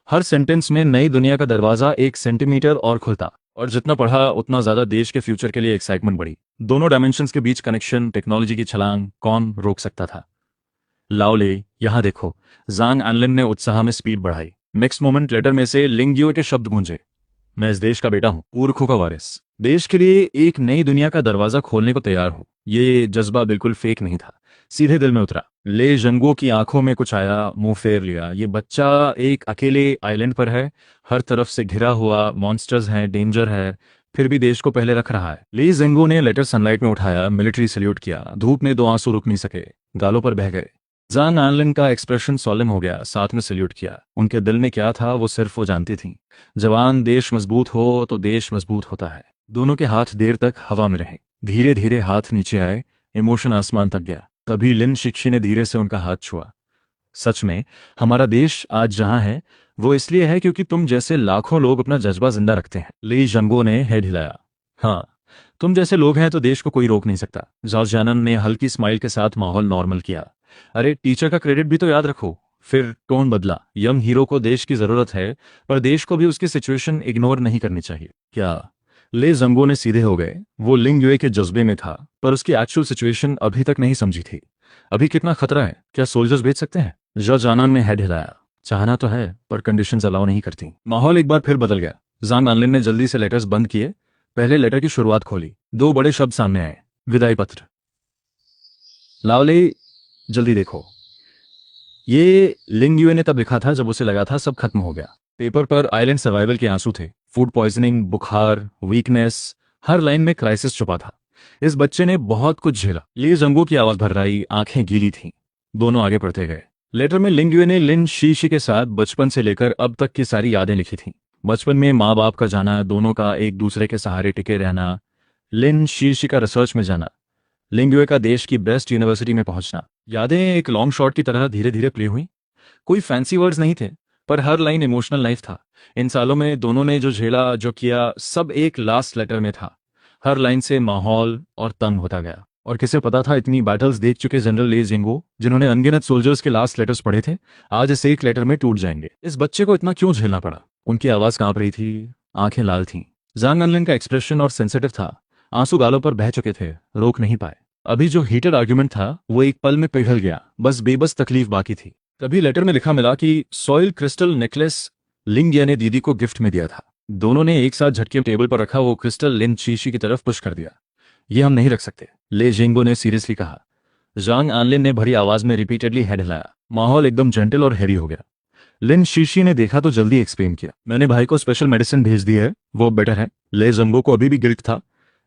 हर सेंटेंस में नई दुनिया का दरवाजा 1 सेंटीमीटर और खुलता। और जितना पढ़ा उतना ज्यादा देश के फ्यूचर के लिए एक्साइटमेंट बढ़ी। दोनों डायमेंशंस के बीच कनेक्शन, टेक्नोलॉजी की छलांग, कौन रोक सकता था? लाओले, यहां देखो। जांग एनलिन ने उत्साह में स्पीड बढ़ाई। नेक्स्ट मोमेंट लेटर में से लिंगयुए के शब्द गूंजे, मैं इस देश का बेटा हूं, पुरखों का वारिस। देश के लिए एक नई दुनिया का दरवाजा खोलने को तैयार हूं। ये जज्बा बिल्कुल फेक नहीं था, सीधे दिल में उतरा। ले जंगो की आंखों में कुछ आया, मुंह फेर लिया। ये बच्चा एक अकेले आइलैंड पर है, हर तरफ से घिरा हुआ, मॉन्स्टर्स हैं, डेंजर है, फिर भी देश को पहले रख रहा है। ले जंगो ने लेटर सनलाइट में उठाया, मिलिट्री सल्यूट किया। धूप में 2 आंसू रुक नहीं सके, गालों पर बह गए। जान एनलिन का एक्सप्रेशन सॉलेम हो गया, साथ में सल्यूट किया। उनके दिल में क्या था वो सिर्फ वो जानती थी। जवान देश मजबूत हो तो देश मजबूत होता है। दोनों के हाथ देर तक हवा में रहे। धीरे धीरे हाथ नीचे आए, इमोशन आसमान तक गया। तभी लिन शिक्षी ने धीरे से उनका हाथ छुआ। सच में हमारा देश आज जहां है वो इसलिए है क्योंकि तुम जैसे लाखों लोग अपना जज्बा जिंदा रखते हैं। ली जंगो ने हेड हिलाया। हाँ, तुम जैसे लोग हैं तो देश को कोई रोक नहीं सकता। जॉर्ज जानन ने हल्की स्माइल के साथ माहौल नॉर्मल किया। अरे टीचर का क्रेडिट भी तो याद रखो। फिर टोन बदला। यंग हीरो को देश की जरूरत है, पर देश को भी उसकी सिचुएशन इग्नोर नहीं करनी चाहिए। क्या? ले जंगो ने सीधे हो गए। वो लिंग युए के जज्बे में था, पर उसकी एक्चुअल सिचुएशन अभी तक नहीं समझी थी। अभी कितना खतरा है, क्या सोल्जर्स भेज सकते हैं? जॉर्ज जानन ने हेड हिलाया। चाहना तो है, पर कंडीशंस अलाउ नहीं करती। माहौल एक बार फिर बदल गया। जांग एनलिन ने जल्दी से लेटर्स बंद किए। पहले लेटर की शुरुआत खोली। 2 बड़े शब्द सामने आए, विदाई पत्र। लाओले, जल्दी देखो। ये लिंग युए ने तब लिखा था जब उसे लगा था सब खत्म हो गया। पेपर पर आइलैंड सर्वाइवल के आंसू थे। फूड पॉइजनिंग, बुखार, वीकनेस, हर लाइन में क्राइसिस छुपा था। इस बच्चे ने बहुत कुछ झेला। ले जंगो की आवाज भर आई, आंखें गीली थीं। दोनों आगे बढ़ते गए। लेटर में लिंग युए ने लिन शीशी के साथ बचपन से लेकर अब तक की सारी यादें लिखी थीं। बचपन में माँ बाप का जाना, दोनों का एक दूसरे के सहारे टिके रहना, लिन शीशी का रिसर्च में जाना, लिंग युए का देश की बेस्ट यूनिवर्सिटी में पहुंचना। यादें एक लॉन्ग शॉट की तरह धीरे धीरे प्ले हुई। कोई फैंसी वर्ड्स नहीं थे, पर हर लाइन इमोशनल लाइफ था। इन सालों में दोनों ने जो झेला, जो किया, सब एक लास्ट लेटर में था। हर लाइन से माहौल और तंग होता गया। और किसे पता था इतनी बैटल्स देख चुके जनरल ले जिंगो, जिन्होंने अनगिनत सोल्जर्स के लास्ट लेटर्स पढ़े थे, आज इस एक लेटर में टूट जाएंगे। इस बच्चे को इतना क्यों झेलना पड़ा? उनकी आवाज कांप रही थी, आंखें लाल थीं। जांग एनलिन का एक्सप्रेशन और सेंसिटिव था, आंसू गालों पर बह चुके थे, रोक नहीं पाए। अभी जो हीटेड आर्ग्यूमेंट था वो एक पल में पिघल गया, बस बेबस तकलीफ बाकी थी। तभी लेटर में लिखा मिला कि सॉइल क्रिस्टल नेकलेस लिंगिया ने दीदी को गिफ्ट में दिया था। दोनों ने एक साथ झटके टेबल पर रखा वो क्रिस्टल लिन शीशी की तरफ पुश कर दिया। ये हम नहीं रख सकते, ले जेंगो ने सीरियसली कहा। जांग आनलिन ने भरी आवाज में रिपीटेडली हेड हिलाया। माहौल एकदम जेंटल और हैरी हो गया। लिन शीशी ने देखा तो जल्दी एक्सप्लेन किया, मैंने भाई को स्पेशल मेडिसिन भेज दी है, वो बेटर है। ले जंगो को अभी भी गिल्ट था।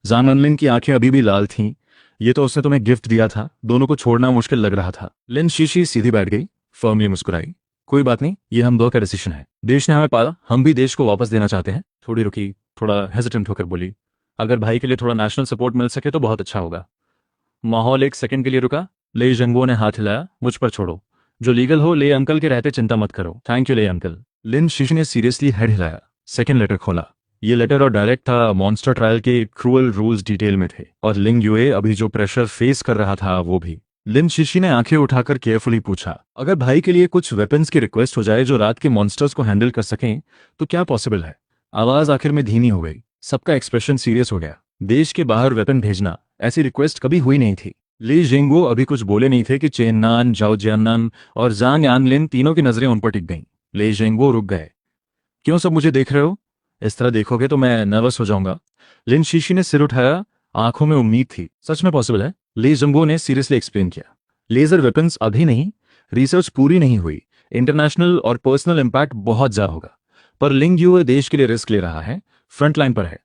जांग आनलिन की आंखें अभी भी लाल थीं। ये तो उसने तुम्हें गिफ्ट दिया था, दोनों को छोड़ना मुश्किल लग रहा था। लिन शीशी सीधी बैठ गई, फर्मली मुस्कुराई। कोई बात नहीं, ये हम दो का डिसीजन है। देश ने हमें पाला, हम भी देश को वापस देना चाहते हैं। थोड़ी रुकी, थोड़ा हेजिटेंट होकर बोली, अगर भाई के लिए थोड़ा नेशनल सपोर्ट मिल सके तो बहुत अच्छा होगा। माहौल एक सेकंड के लिए रुका। ले जंगो ने हाथ हिलाया, मुझ पर छोड़ो, जो लीगल हो ले अंकल के रहते चिंता मत करो। थैंक यू ले अंकल। लिन शीशी ने सीरियसली हेड हिलाया। सेकंड लेटर खोला। ये लेटर और डायरेक्ट था, मॉन्स्टर ट्रायल के क्रूअल रूल्स डिटेल में थे, और लिंग यूए अभी जो प्रेशर फेस कर रहा था वो भी। लिन शीशी ने आंखें उठाकर केयरफुली पूछा, अगर भाई के लिए कुछ वेपन्स की रिक्वेस्ट हो जाए जो रात के मॉन्स्टर्स को हैंडल कर सकें तो क्या पॉसिबल है? आवाज आखिर में धीमी हो गई, सबका एक्सप्रेशन सीरियस हो गया। देश के बाहर वेपन भेजना, ऐसी रिक्वेस्ट कभी हुई नहीं थी। ली जिंगो अभी कुछ बोले नहीं थे कि चेन्नान, जाओ जियानन और जांग यानलिन तीनों की नजरें उन पर टिक गईं। ली जिंगो रुक गए। क्यों सब मुझे देख रहे हो? इस तरह देखोगे तो मैं नर्वस हो जाऊंगा। लिन शीशी ने सिर उठाया, आंखों में उम्मीद थी। सच में पॉसिबल है? ली जिंगो ने सीरियसली एक्सप्लेन किया। लेजर वेपन्स अभी नहीं, रिसर्च पूरी नहीं हुई, इंटरनेशनल और पर्सनल इंपैक्ट बहुत ज्यादा होगा, पर लिंग यूए देश के लिए रिस्क ले रहा है, फ्रंट लाइन पर है।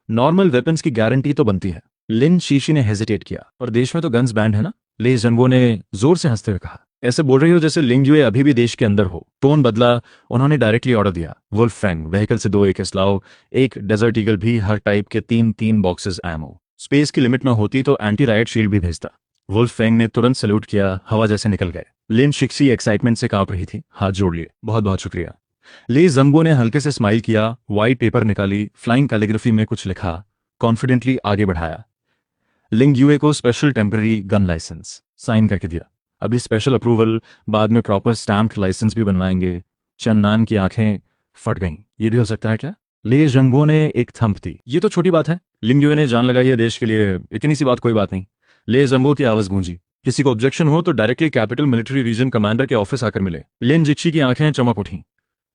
नॉर्मल वेपन्स की गारंटी तो बनती है। लिन शीशी ने हेजिटेट किया, पर देश में तो गन्स बैंड है ना? ले जंगो ने जोर से हंसते हुए कहा, ऐसे बोल रही हो जैसे लिंग यूए अभी भी देश के अंदर हो। टोन बदला। उन्होंने डायरेक्टली ऑर्डर दिया, वुल्फ फैंग व्हीकल से 2 AKs लाओ, एक डेजर्ट ईगल भी, हर टाइप के 3 बॉक्सेस एमो। स्पेस की लिमिट न होती तो एंटी राइट शील्ड भी भेजता। वुल्फ फैंग ने तुरंत सैल्यूट किया, हवा जैसे निकल गए। लिन शिक्सी एक्साइटमेंट से कांप रही थी, हाथ जोड़ लिए, बहुत बहुत शुक्रिया। ले जंगो ने हल्के से स्माइल किया, व्हाइट पेपर निकाली, फ्लाइंग कैलीग्राफी में कुछ लिखा, कॉन्फिडेंटली आगे बढ़ाया। लिंग यूए को special temporary gun licence sign करके दिया। अभी स्पेशल अप्रूवल, बाद में प्रॉपर स्टैम्प्ड लाइसेंस भी बनवाएंगे। चन्नान की आंखें फट गईं। ये भी हो सकता है क्या? ले जंगो ने एक थंप दी। ये तो छोटी बात है। लिंग यूए ने जान लगाई है देश के लिए, इतनी सी बात कोई बात नहीं। ले जंगो की आवाज गूंजी, किसी को ऑब्जेक्शन हो तो directly capital military region commander के ऑफिस आकर मिले। लिन जिक्शी की आंखें चमक उठी।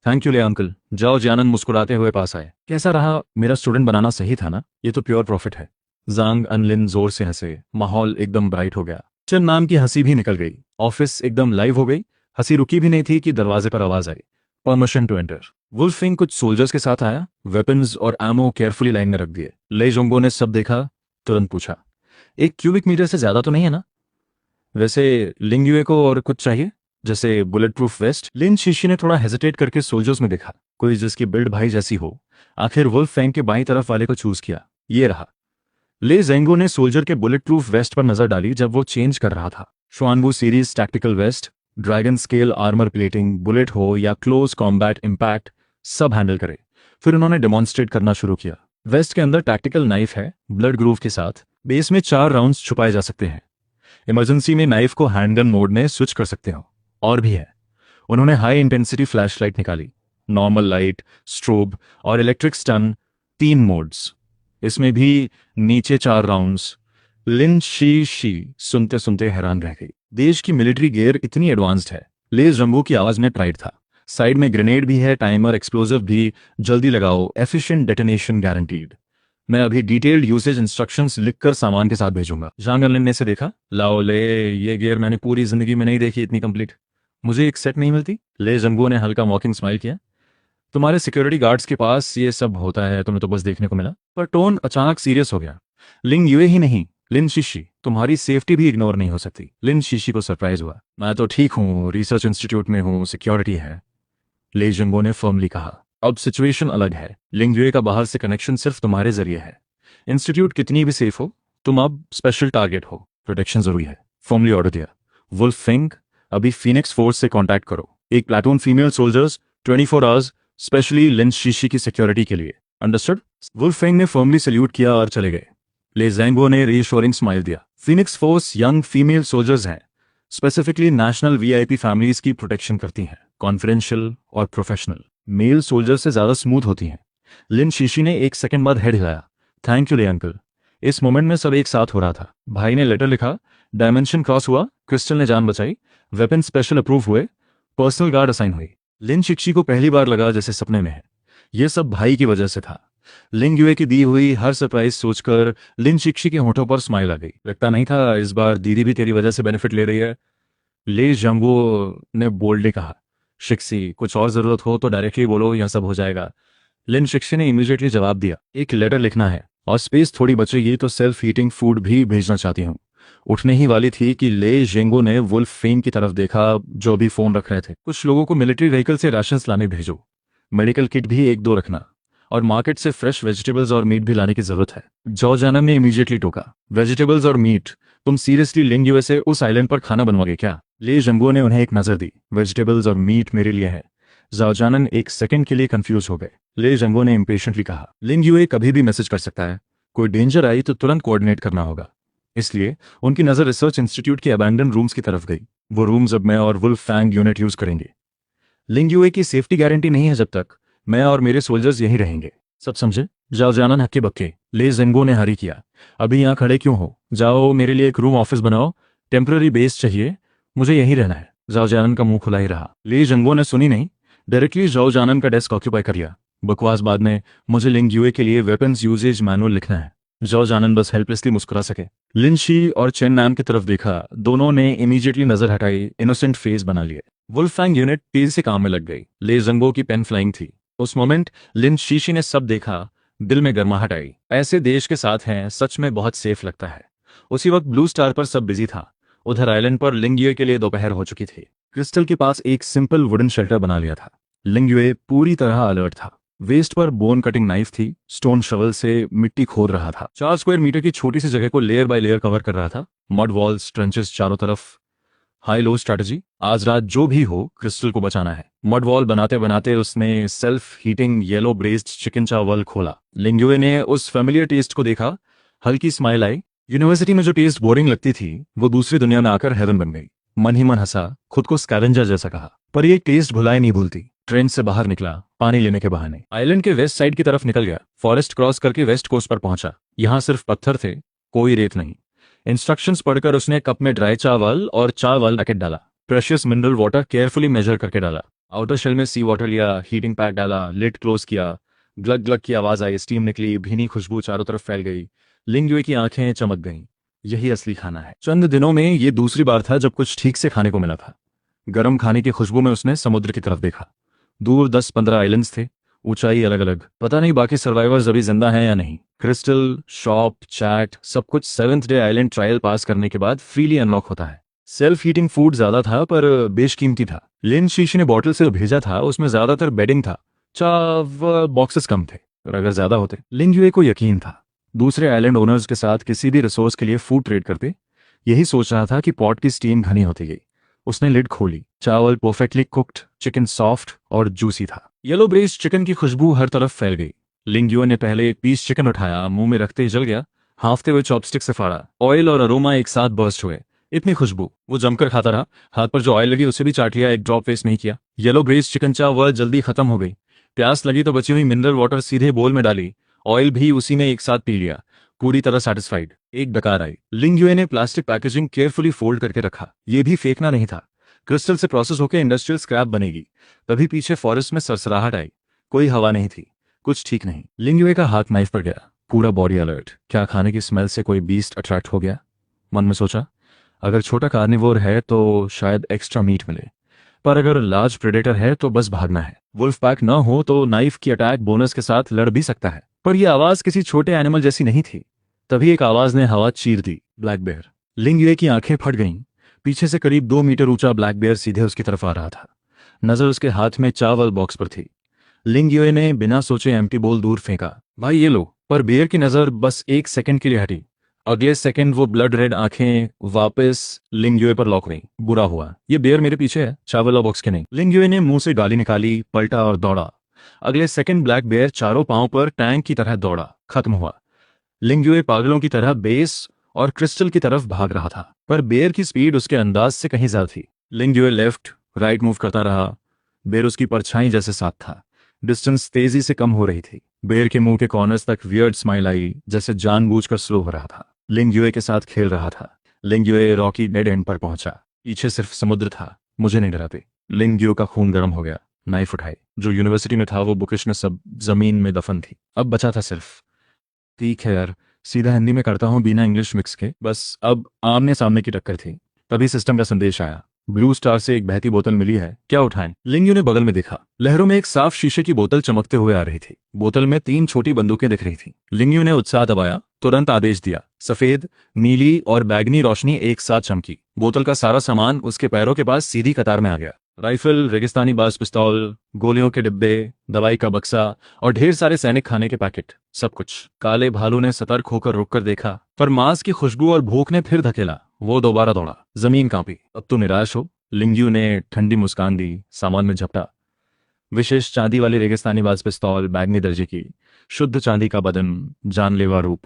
थैंक यू ले अंकल। जाओ जियानन मुस्कुराते हुए पास आए। कैसा रहा? मेरा स्टूडेंट बनाना सही था ना? ये तो प्योर प्रॉफिट है। जांग अनलिन जोर से हंसे, माहौल एकदम ब्राइट हो गया। चन नाम की हंसी भी निकल गई, ऑफिस एकदम लाइव हो गई। हंसी रुकी भी नहीं थी कि दरवाजे पर आवाज आई, परमिशन टू एंटर। वुल्फिंग कुछ सोल्जर्स के साथ आया, वेपन्स और एमो केयरफुली लाइन में रख दिए। ले जोंगो ने सब देखा, तुरंत पूछा, 1 क्यूबिक मीटर से ज्यादा तो नहीं है ना? वैसे लिंग यूए को और कुछ चाहिए, जैसे बुलेट प्रूफ वेस्ट? लिन शीशी ने थोड़ा हेजिटेट करके सोल्जर्स में देखा, कोई जिसकी बिल्ड भाई जैसी हो। आखिर वुल्फ फैंग के बाईं तरफ वाले को चूज किया, ये रहा। ले जेंगो ने सोल्जर के बुलेट प्रूफ वेस्ट पर नजर डाली जब वो चेंज कर रहा था। श्वानबू series tactical vest, dragon scale armour plating, bullet हो या क्लोज कॉम्बैट इम्पैक्ट, सब हैंडल करे। फिर उन्होंने डेमोन्स्ट्रेट करना शुरू किया। वेस्ट के अंदर टैक्टिकल नाइफ है, ब्लड ग्रूव के साथ। बेस में 4 राउंड्स छुपाए जा सकते हैं। इमरजेंसी में नाइफ को हैंडगन मोड में स्विच कर सकते हो। और भी है। उन्होंने हाई इंटेंसिटी फ्लैश लाइट निकाली, नॉर्मल लाइट, स्ट्रोब और इलेक्ट्रिक स्टन, 3 मोड्स। इसमें भी नीचे 4 राउंड्स। लिन शी सुनते सुनते हैरान रह गई। देश की मिलिट्री गियर इतनी एडवांस्ड है। ले जंबू की आवाज में प्राइड था। साइड में ग्रेनेड भी है, टाइमर, एक्सप्लोजिव भी, जल्दी लगाओ, एफिशिएंट डेटोनेशन गारंटीड। मैं अभी डिटेल्ड यूसेज इंस्ट्रक्शंस लिखकर सामान के साथ भेजूंगा। जांग लिन ने से देखा, लाओ ले, ये गियर मैंने पूरी जिंदगी में नहीं देखी इतनी कंप्लीट। मुझे एक सेट नहीं मिलती? ले जंबू ने हल्का मॉकिंग स्माइल किया। तुम्हारे सिक्योरिटी गार्ड्स के पास ये सब होता है, तुम्हें तो बस देखने को मिला। पर टोन अचानक सीरियस हो गया। लिंग यूए ही नहीं, लिन शीशी, तुम्हारी सेफ्टी भी इग्नोर नहीं हो सकती। लिन शीशी को सरप्राइज हुआ। मैं तो ठीक हूँ, रिसर्च इंस्टीट्यूट में हूँ, सिक्योरिटी है, ले जंगो ने फर्मली कहा। अब सिचुएशन अलग है। लिंग यूए का बाहर से कनेक्शन सिर्फ तुम्हारे जरिए है। इंस्टीट्यूट कितनी भी सेफ हो, तुम अब स्पेशल टारगेट हो, प्रोटेक्शन जरूरी है। फॉर्मली ऑर्डर दिया। वुल्फ फिंग, अभी फीनिक्स फोर्स से कांटेक्ट करो, एक platoon female soldiers 24 hours, specially लिन शीशी की सिक्योरिटी के लिए। अंडरस्टूड? वुल्फ फिंग ने फर्मली सल्यूट किया और चले गए। ले जैंगो ने रीअश्योरिंग स्माइल दिया। Phoenix force young female soldiers हैं, स्पेसिफिकली नेशनल वीआईपी फैमिलीज की प्रोटेक्शन करती हैं, कॉन्फिडेंशियल और प्रोफेशनल। मेल सोल्जर से ज्यादा स्मूथ होती हैं। लिन शीशी ने एक सेकंड बाद हेड हिलाया। थैंक यू ले अंकल। इस मोमेंट में सब एक साथ हो रहा था। भाई ने लेटर लिखा, डायमेंशन क्रॉस हुआ, क्रिस्टल ने जान बचाई, वेपन स्पेशल अप्रूव हुए, पर्सनल गार्ड असाइन हुई। लिन शिक्षी को पहली बार लगा जैसे सपने में है। ये सब भाई की वजह से था। लिंग युए की दी हुई हर सरप्राइज सोचकर लिन शिक्षी के होठों पर स्माइल आ गई। लगता नहीं था इस बार दीदी भी तेरी वजह से बेनिफिट ले रही है, ले जंगो ने बोल्डली कहा। शिक्सी, कुछ और जरूरत हो तो डायरेक्टली बोलो, यह सब हो जाएगा। लिन शिक्षी ने इमीडिएटली जवाब दिया, एक लेटर लिखना है और स्पेस थोड़ी बचेगी तो सेल्फ हीटिंग फूड भी भेजना चाहती हूँ। उठने ही वाली थी कि ले जेंगो ने वुल्फ फेन की तरफ देखा जो भी फोन रख रहे थे। कुछ लोगों को मिलिट्री व्हीकल से राशन लाने भेजो, मेडिकल किट भी एक दो रखना, और मार्केट से फ्रेश वेजिटेबल्स और मीट भी लाने की जरूरत है। जॉ जानम ने इमीडिएटली टोका, वेजिटेबल्स और मीट? तुम सीरियसली लिंग युए से उस आइलैंड पर खाना बनवाओगे क्या? ले जंगो ने उन्हें एक नजर दी, वेजिटेबल्स और मीट मेरे लिए है। जाओजानन एक सेकंड के लिए कंफ्यूज हो गए। ले जंगो ने इम्पेशेंटली कहा, लिंग युए कभी भी मैसेज कर सकता है, कोई डेंजर आई तो तुरंत कोऑर्डिनेट करना होगा। इसलिए उनकी नजर रिसर्च इंस्टीट्यूट के अबैंडन रूम्स की तरफ गई। वो रूम्स अब मैं और वुल्फ फैंग यूनिट यूज करेंगे। लिंग युए की सेफ्टी गारंटी नहीं है जब तक मैं और मेरे सोल्जर्स यहीं रहेंगे। सब समझे? जाओ जानन हक्के बक्के, ले जेंगो ने हरी किया। अभी यहाँ खड़े क्यों हो? जाओ मेरे लिए एक रूम ऑफिस बनाओ, टेम्पररी बेस चाहिए, मुझे यहीं रहना है। जाओ जानन का मुंह खुला ही रहा। ले जेंगो ने सुनी नहीं, डायरेक्टली जाओ जानन का डेस्क ऑक्यूपाई कर लिया। बकवास बाद में, मुझे लिंग युए के लिए वेपन्स यूजेज मैनुअल लिखना है। जाओ जानन बस हेल्पलेसली मुस्कुरा सके। लिन शी और चेन नाम की तरफ देखा, दोनों ने इमीडिएटली नजर हटाई, इनोसेंट फेस बना लिए। वुल्फैंग यूनिट तेजी से काम में लग गई। ले जंगो की पेन फ्लाइंग थी। उस मोमेंट लिन शीशी ने सब देखा, दिल में गर्माहट आई। ऐसे देश के साथ हैं, सच में बहुत सेफ लगता है। उसी वक्त ब्लू स्टार पर सब बिजी था। उधर आइलैंड पर लिंग युए के लिए दोपहर हो चुकी थी। क्रिस्टल के पास एक सिंपल वुडन शेल्टर बना लिया था। लिंग युए पूरी तरह अलर्ट था। वेस्ट पर बोन कटिंग नाइफ थी, स्टोन शवल से मिट्टी खोद रहा था। 4 स्क्वायर मीटर की छोटी सी जगह को लेयर बाय लेयर कवर कर रहा था। मड वॉल्स, ट्रेंचेस चारों तरफ, हाई लो स्ट्रैटेजी। आज रात जो भी हो क्रिस्टल को बचाना है। मड वॉल बनाते बनाते उसने self heating yellow braced chicken चावल खोला। लिंग युए ने उस फेमिलियर टेस्ट को देखा, हल्की स्माइल आई। यूनिवर्सिटी में जो टेस्ट बोरिंग लगती थी वो दूसरी दुनिया में आकर हेवन बन गई। मन ही मन हंसा, खुद को स्कैवेंजर जैसा कहा। पर ये टेस्ट भुलाए नहीं भूलती। ट्रेन से बाहर निकला, पानी लेने के बहाने आइलैंड के वेस्ट साइड की तरफ निकल गया। फॉरेस्ट क्रॉस करके वेस्ट कोस्ट पर पहुंचा। यहाँ सिर्फ पत्थर थे, कोई रेत नहीं। इंस्ट्रक्शंस पढ़कर उसने कप में ड्राई चावल और चावल पैकेट डाला। Precious mineral water carefully measure करके डाला। आउटर शेल में सी वाटर लिया, हीटिंग पैक डाला, लिड क्लोज किया। ग्लग ग्लग की आवाज आई, स्टीम निकली, भीनी खुशबू चारों तरफ फैल गई। लिंग युए की आंखें चमक गईं। यही असली खाना है। चंद दिनों में ये दूसरी बार था जब कुछ ठीक से खाने को मिला था। गर्म खाने की खुशबू में उसने समुद्र की तरफ देखा। दूर 10-15 आइलैंड्स थे, ऊंचाई अलग अलग। पता नहीं बाकी सर्वाइवर्स अभी जिंदा हैं या नहीं। क्रिस्टल, शॉप, चैट, सब कुछ 7th डे आइलैंड ट्रायल पास करने के बाद फ्रीली अनलॉक होता है। सेल्फ हीटिंग फूड ज्यादा था पर बेशकीमती था। लिन शीशी ने बॉटल से भेजा था, उसमें ज्यादातर बेडिंग था। चावल बॉक्सेस कम थे, और अगर ज्यादा होते। लिंग युए को यकीन था दूसरे आइलैंड ओनर्स के साथ किसी भी रिसोर्स के लिए फूड ट्रेड करते। यही सोच रहा था कि पॉट की स्टीम घनी होती गई। उसने लिड खोली। चावल परफेक्टली कुक्ड, चिकन सॉफ्ट और जूसी था। येलो ब्रेस्ड चिकन की खुशबू हर तरफ फैल गई। लिंग युए ने पहले एक पीस चिकन उठाया, मुंह में रखते ही जल गया। हाफते हुए चॉपस्टिक से फाड़ा। ऑयल और अरोमा एक साथ बर्स्ट हुए। इतनी खुशबू, वो जमकर खाता रहा। हाथ पर जो ऑयल लगी उसे भी चाट लिया, एक ड्रॉप वेस्ट नहीं किया। येलो ब्रेस्ड चिकन चावल जल्दी खत्म हो गई। प्यास लगी तो बची हुई मिनरल वाटर सीधे बोल में डाली। ऑयल भी उसी में एक साथ पी लिया। पूरी तरह सेटिस्फाइड। एक डकार आई। लिंग युए ने प्लास्टिक पैकेजिंग केयरफुली फोल्ड करके रखा। ये भी फेंकना नहीं था। क्रिस्टल से प्रोसेस होकर इंडस्ट्रियल स्क्रैप बनेगी। तभी पीछे फॉरेस्ट में सरसराहट आई। कोई हवा नहीं थी, कुछ ठीक नहीं। लिंग युए का हाथ नाइफ पर गया, पूरा बॉडी अलर्ट। क्या खाने की स्मेल से कोई बीस्ट अट्रैक्ट हो गया? मन में सोचा, अगर छोटा कार्निवोर है तो शायद एक्स्ट्रा मीट मिले, पर अगर लार्ज प्रेडेटर है तो बस भागना है। वुल्फ पैक न हो तो नाइफ की अटैक बोनस के साथ लड़ भी सकता है। पर यह आवाज किसी छोटे एनिमल जैसी नहीं थी। तभी एक आवाज ने हवा चीर दी, ब्लैक बेयर। लिंग युए की आंखें फट गईं। पीछे से करीब 2 मीटर ऊंचा ब्लैक बेयर सीधे उसकी तरफ आ रहा था। नजर उसके हाथ में चावल बॉक्स पर थी। लिंग युए ने बिना सोचे एम्प्टी बोल दूर फेंका, भाई ये लो। पर बेयर की नजर बस 1 सेकंड के लिए हटी। अगले सेकंड वो ब्लड रेड आंखें वापस लिंग युए पर लॉक गईं। बुरा हुआ, ये बेयर मेरे पीछे है, चावल और बॉक्स के नहीं। लिंग युए ने मुंह से गाली निकाली, पलटा और दौड़ा। अगले सेकंड ब्लैक बेयर चारों पांव पर टैंक की तरह दौड़ा, खत्म हुआ। लिंग युए पागलों की तरह बेस और क्रिस्टल की तरफ भाग रहा था, पर बेयर की स्पीड उसके अंदाज से कहीं ज्यादा थी। लिंग युए लेफ्ट राइट मूव करता रहा। बेयर उसकी परछाई जैसे साथ था। डिस्टेंस तेजी से कम हो रही थी। बेर के मुंह के कॉर्नर्स तक वियर्ड स्माइल आई, जैसे जानबूझकर स्लो हो रहा था। लिंग यूए के साथ खेल रहा था। लिंग यूए रॉकी डेड एंड पर पहुंचा। पीछे सिर्फ समुद्र था। मुझे नहीं डराते। लिंग यूए का खून गर्म हो गया। नाइफ उठाई। जो यूनिवर्सिटी में था वो बुकिश में सब जमीन में दफन थी। अब बचा था सिर्फ। ठीक है यार, सीधा हिंदी में करता हूँ बिना इंग्लिश मिक्स के। बस अब आमने सामने की टक्कर थी। तभी सिस्टम का संदेश आया। ब्लू स्टार से एक बहती बोतल मिली है, क्या उठाएं? लिंग यू ने बगल में देखा। लहरों में एक साफ शीशे की बोतल चमकते हुए आ रही थी। बोतल में 3 छोटी बंदूकें दिख रही थी। लिंग यू ने उत्साह दबाया, तुरंत आदेश दिया। सफेद, नीली और बैगनी रोशनी एक साथ चमकी। बोतल का सारा सामान उसके पैरों के पास सीधी कतार में आ गया। राइफल, रेगिस्तानी बाज पिस्तौल, गोलियों के डिब्बे, दवाई का बक्सा और ढेर सारे सैनिक खाने के पैकेट, सब कुछ। काले भालू ने सतर्क होकर रुककर देखा, पर मांस की खुशबू और भूख ने फिर धकेला। वो दोबारा दौड़ा। जमीन कांपी। अब तो निराश हो? लिंगयू ने ठंडी मुस्कान दी, सामान में झपटा। विशेष चांदी वाली रेगिस्तानी बाज पिस्तौल, बैगनी दर्जे की, शुद्ध चांदी का बदन, जानलेवा रूप,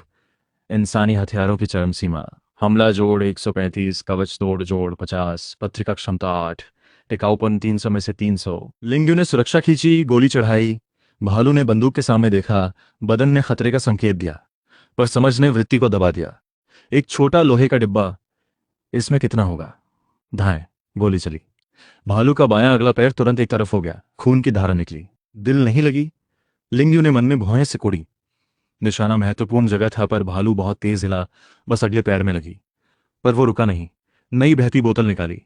इंसानी हथियारों की चरम सीमा। हमला जोड़ 135, कवच तोड़ जोड़ 50, पत्रिका क्षमता 8, टिकाऊपन 300 में से 300। लिंगयू ने सुरक्षा खींची, गोली चढ़ाई। भालू ने बंदूक के सामने देखा। बदन ने खतरे का संकेत दिया, पर समझ ने वृत्ति को दबा दिया। एक छोटा लोहे का डिब्बा, इसमें कितना होगा? धाएं। गोली चली। भालू का बायां अगला पैर तुरंत एक तरफ हो गया। खून की धारा निकली। दिल नहीं लगी? लिंगयू ने मन में भौहें सिकोड़ी। निशाना महत्वपूर्ण जगह था, पर भालू बहुत तेज हिला। बस अगले पैर में लगी। पर वो रुका नहीं। नई बहती बोतल निकाली।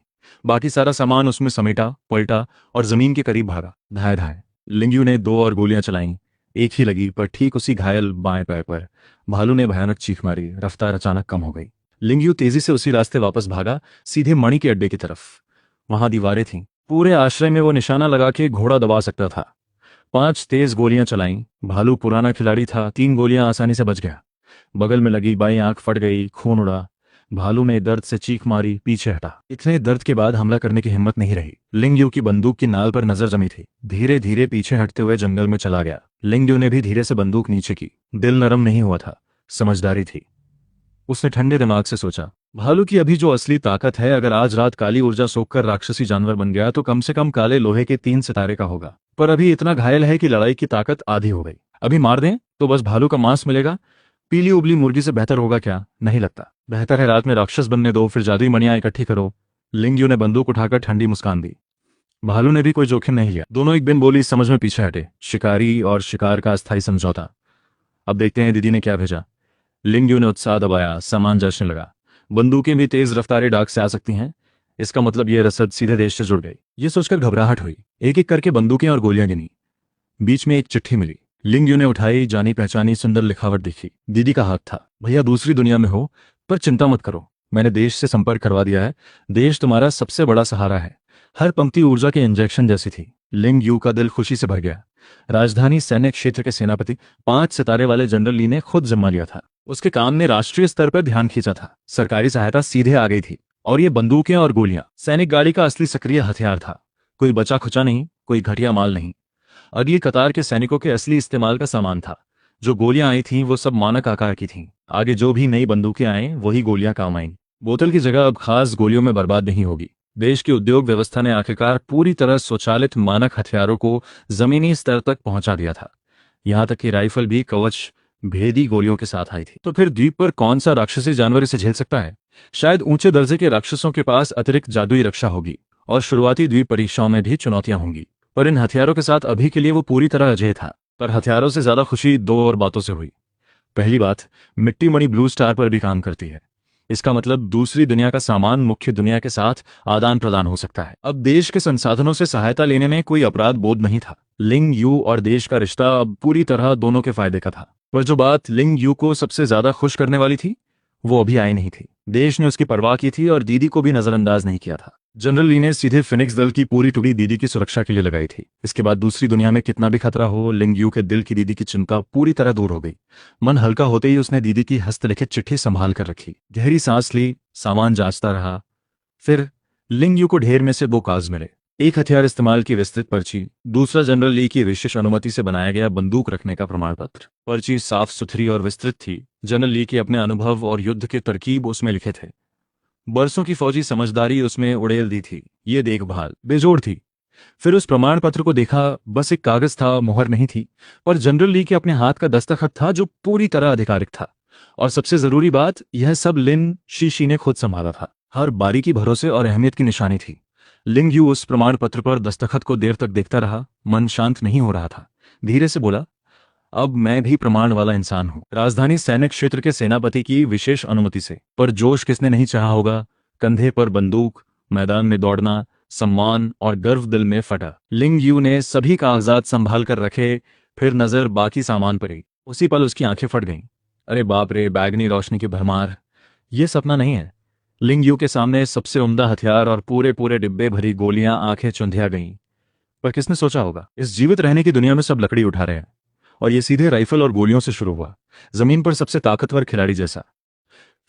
बाकी सारा सामान उसमें समेटा, पलटा और जमीन के करीब भागा। धाए धाए। लिंगयू ने 2 और गोलियां चलाईं। एक ही लगी, पर ठीक उसी घायल बाएं पैर पर। भालू ने भयानक चीख मारी। रफ्तार अचानक कम हो गई। लिंगयू तेजी से उसी रास्ते वापस भागा, सीधे मणि के अड्डे की तरफ। वहां दीवारें थीं। पूरे आश्रय में वो निशाना लगा के घोड़ा दबा सकता था। 5 तेज गोलियां चलाईं। भालू पुराना खिलाड़ी था, 3 गोलियां आसानी से बच गया। बगल में लगी बाईं आंख फट गई, खून उड़ा। भालू ने दर्द से चीख मारी, पीछे हटा। इतने दर्द के बाद हमला करने की हिम्मत नहीं रही। लिंगयू की बंदूक की नाल पर नजर जमी थी। धीरे धीरे पीछे हटते हुए जंगल में चला गया। लिंगयू ने भी धीरे से बंदूक नीचे की। दिल नरम नहीं हुआ था, समझदारी थी। उसने ठंडे दिमाग से सोचा, भालू की अभी जो असली ताकत है, अगर आज रात काली ऊर्जा सोखकर राक्षसी जानवर बन गया तो कम से कम काले लोहे के 3 सितारे का होगा। पर अभी इतना घायल है कि लड़ाई की ताकत आधी हो गई। अभी मार दें तो बस भालू का मांस मिलेगा। पीली उबली मुर्गी से बेहतर होगा क्या? नहीं लगता। बेहतर है रात में राक्षस बनने दो, फिर जादुई मणियां इकट्ठी करो। लिंगयू ने बंदूक उठाकर ठंडी मुस्कान दी। भालू ने भी कोई जोखिम नहीं लिया। दोनों एक बिन बोली समझ में पीछे हटे। शिकारी और शिकार का अस्थायी समझौता। अब देखते हैं दीदी ने क्या भेजा। लिंगयू ने उत्साह दबाया, सामान जचने लगा। बंदूकें भी तेज रफ्तारी डाक से आ सकती हैं। इसका मतलब ये रसद सीधे देश से जुड़ गई। ये सोचकर घबराहट हुई। एक एक करके बंदूकें और गोलियां गिनी। बीच में एक चिट्ठी मिली। लिंगयू ने उठाई। जानी पहचानी सुंदर लिखावट देखी। दीदी का हाथ था। भैया दूसरी दुनिया में हो, पर चिंता मत करो, मैंने देश से संपर्क करवा दिया है। देश तुम्हारा सबसे बड़ा सहारा है। हर पंक्ति ऊर्जा के इंजेक्शन जैसी थी। लिंगयू का दिल खुशी से भर गया। राजधानी सैन्य क्षेत्र के सेनापति 5 सितारे वाले जनरल ली ने खुद जिम्मा लिया था। उसके काम ने राष्ट्रीय स्तर पर ध्यान खींचा था। सरकारी सहायता सीधे आ गई थी। और ये बंदूकें और गोलियां सैनिक गाड़ी का असली सक्रिय हथियार था। कोई बचा खुचा नहीं, कोई घटिया माल नहीं। अगली कतार के सैनिकों के असली इस्तेमाल का सामान था। जो गोलियां आई थीं वो सब मानक आकार की थीं। आगे जो भी नई बंदूकें आए वही गोलियां काम आईं। बोतल की जगह अब खास गोलियों में बर्बाद नहीं होगी। देश की उद्योग व्यवस्था ने आखिरकार पूरी तरह स्वचालित मानक हथियारों को जमीनी स्तर तक पहुंचा दिया था। यहां तक कि राइफल भी कवच भेदी गोलियों के साथ आई थी। तो फिर द्वीप पर कौन सा राक्षसी जानवर इसे झेल सकता है? शायद ऊंचे दर्जे के राक्षसों के पास अतिरिक्त जादुई रक्षा होगी और शुरुआती द्वीप परीक्षाओं में भी चुनौतियां होंगी। पर इन हथियारों के साथ अभी के लिए वो पूरी तरह अजय था। पर हथियारों से ज्यादा खुशी 2 और बातों से हुई। पहली बात, मिट्टी मणि ब्लू स्टार पर भी काम करती है। इसका मतलब दूसरी दुनिया का सामान मुख्य दुनिया के साथ आदान प्रदान हो सकता है। अब देश के संसाधनों से सहायता लेने में कोई अपराध बोध नहीं था। लिंग यू और देश का रिश्ता अब पूरी तरह दोनों के फायदे का था। पर जो बात लिंग यू को सबसे ज्यादा खुश करने वाली थी वो अभी आई नहीं थी। देश ने उसकी परवाह की थी और दीदी को भी नजरअंदाज नहीं किया था। जनरल ली ने सीधे फिनिक्स दल की पूरी टुकड़ी दीदी की सुरक्षा के लिए लगाई थी। इसके बाद दूसरी दुनिया में कितना भी खतरा हो, लिंग यू के दिल की दीदी की चिंता पूरी तरह दूर हो गई। मन हल्का होते ही उसने दीदी की हस्तलिखित चिट्ठी संभाल कर रखी। गहरी सांस ली, सामान जांचता रहा। फिर लिंग यू को ढेर में से 2 कागज मिले। एक हथियार इस्तेमाल की विस्तृत पर्ची, दूसरा जनरल ली की विशेष अनुमति से बनाया गया बंदूक रखने का प्रमाण पत्र। पर्ची साफ सुथरी और विस्तृत थी। जनरल ली के अपने अनुभव और युद्ध के तरकीब उसमें लिखे थे। बरसों की फौजी समझदारी उसमें उड़ेल दी थी। ये देखभाल बेजोड़ थी। फिर उस प्रमाण पत्र को देखा, बस एक कागज था, मोहर नहीं थी, पर जनरल ली के अपने हाथ का दस्तखत था जो पूरी तरह आधिकारिक था। और सबसे जरूरी बात, यह सब लिन शीशी ने खुद संभाला था। हर बारीकी भरोसे और अहमियत की निशानी थी। लिंग यू उस प्रमाण पत्र पर दस्तखत को देर तक देखता रहा, मन शांत नहीं हो रहा था। धीरे से बोला, अब मैं भी प्रमाण वाला इंसान हूं, राजधानी सैनिक क्षेत्र के सेनापति की विशेष अनुमति से। पर जोश किसने नहीं चाहा होगा, कंधे पर बंदूक, मैदान में दौड़ना, सम्मान और गर्व दिल में फटा। लिंग यू ने सभी कागजात संभाल कर रखे, फिर नजर बाकी सामान पर ही। उसी पल उसकी आंखें फट गईं। अरे बाप रे, बैगनी रोशनी की भरमार! ये सपना नहीं है। लिंग यू के सामने सबसे उम्दा हथियार और पूरे पूरे डिब्बे भरी गोलियां, आंखें चुंधिया गईं। पर किसने सोचा होगा, इस जीवित रहने की दुनिया में सब लकड़ी उठा रहे हैं, और ये सीधे राइफल और गोलियों से शुरू हुआ, जमीन पर सबसे ताकतवर खिलाड़ी जैसा।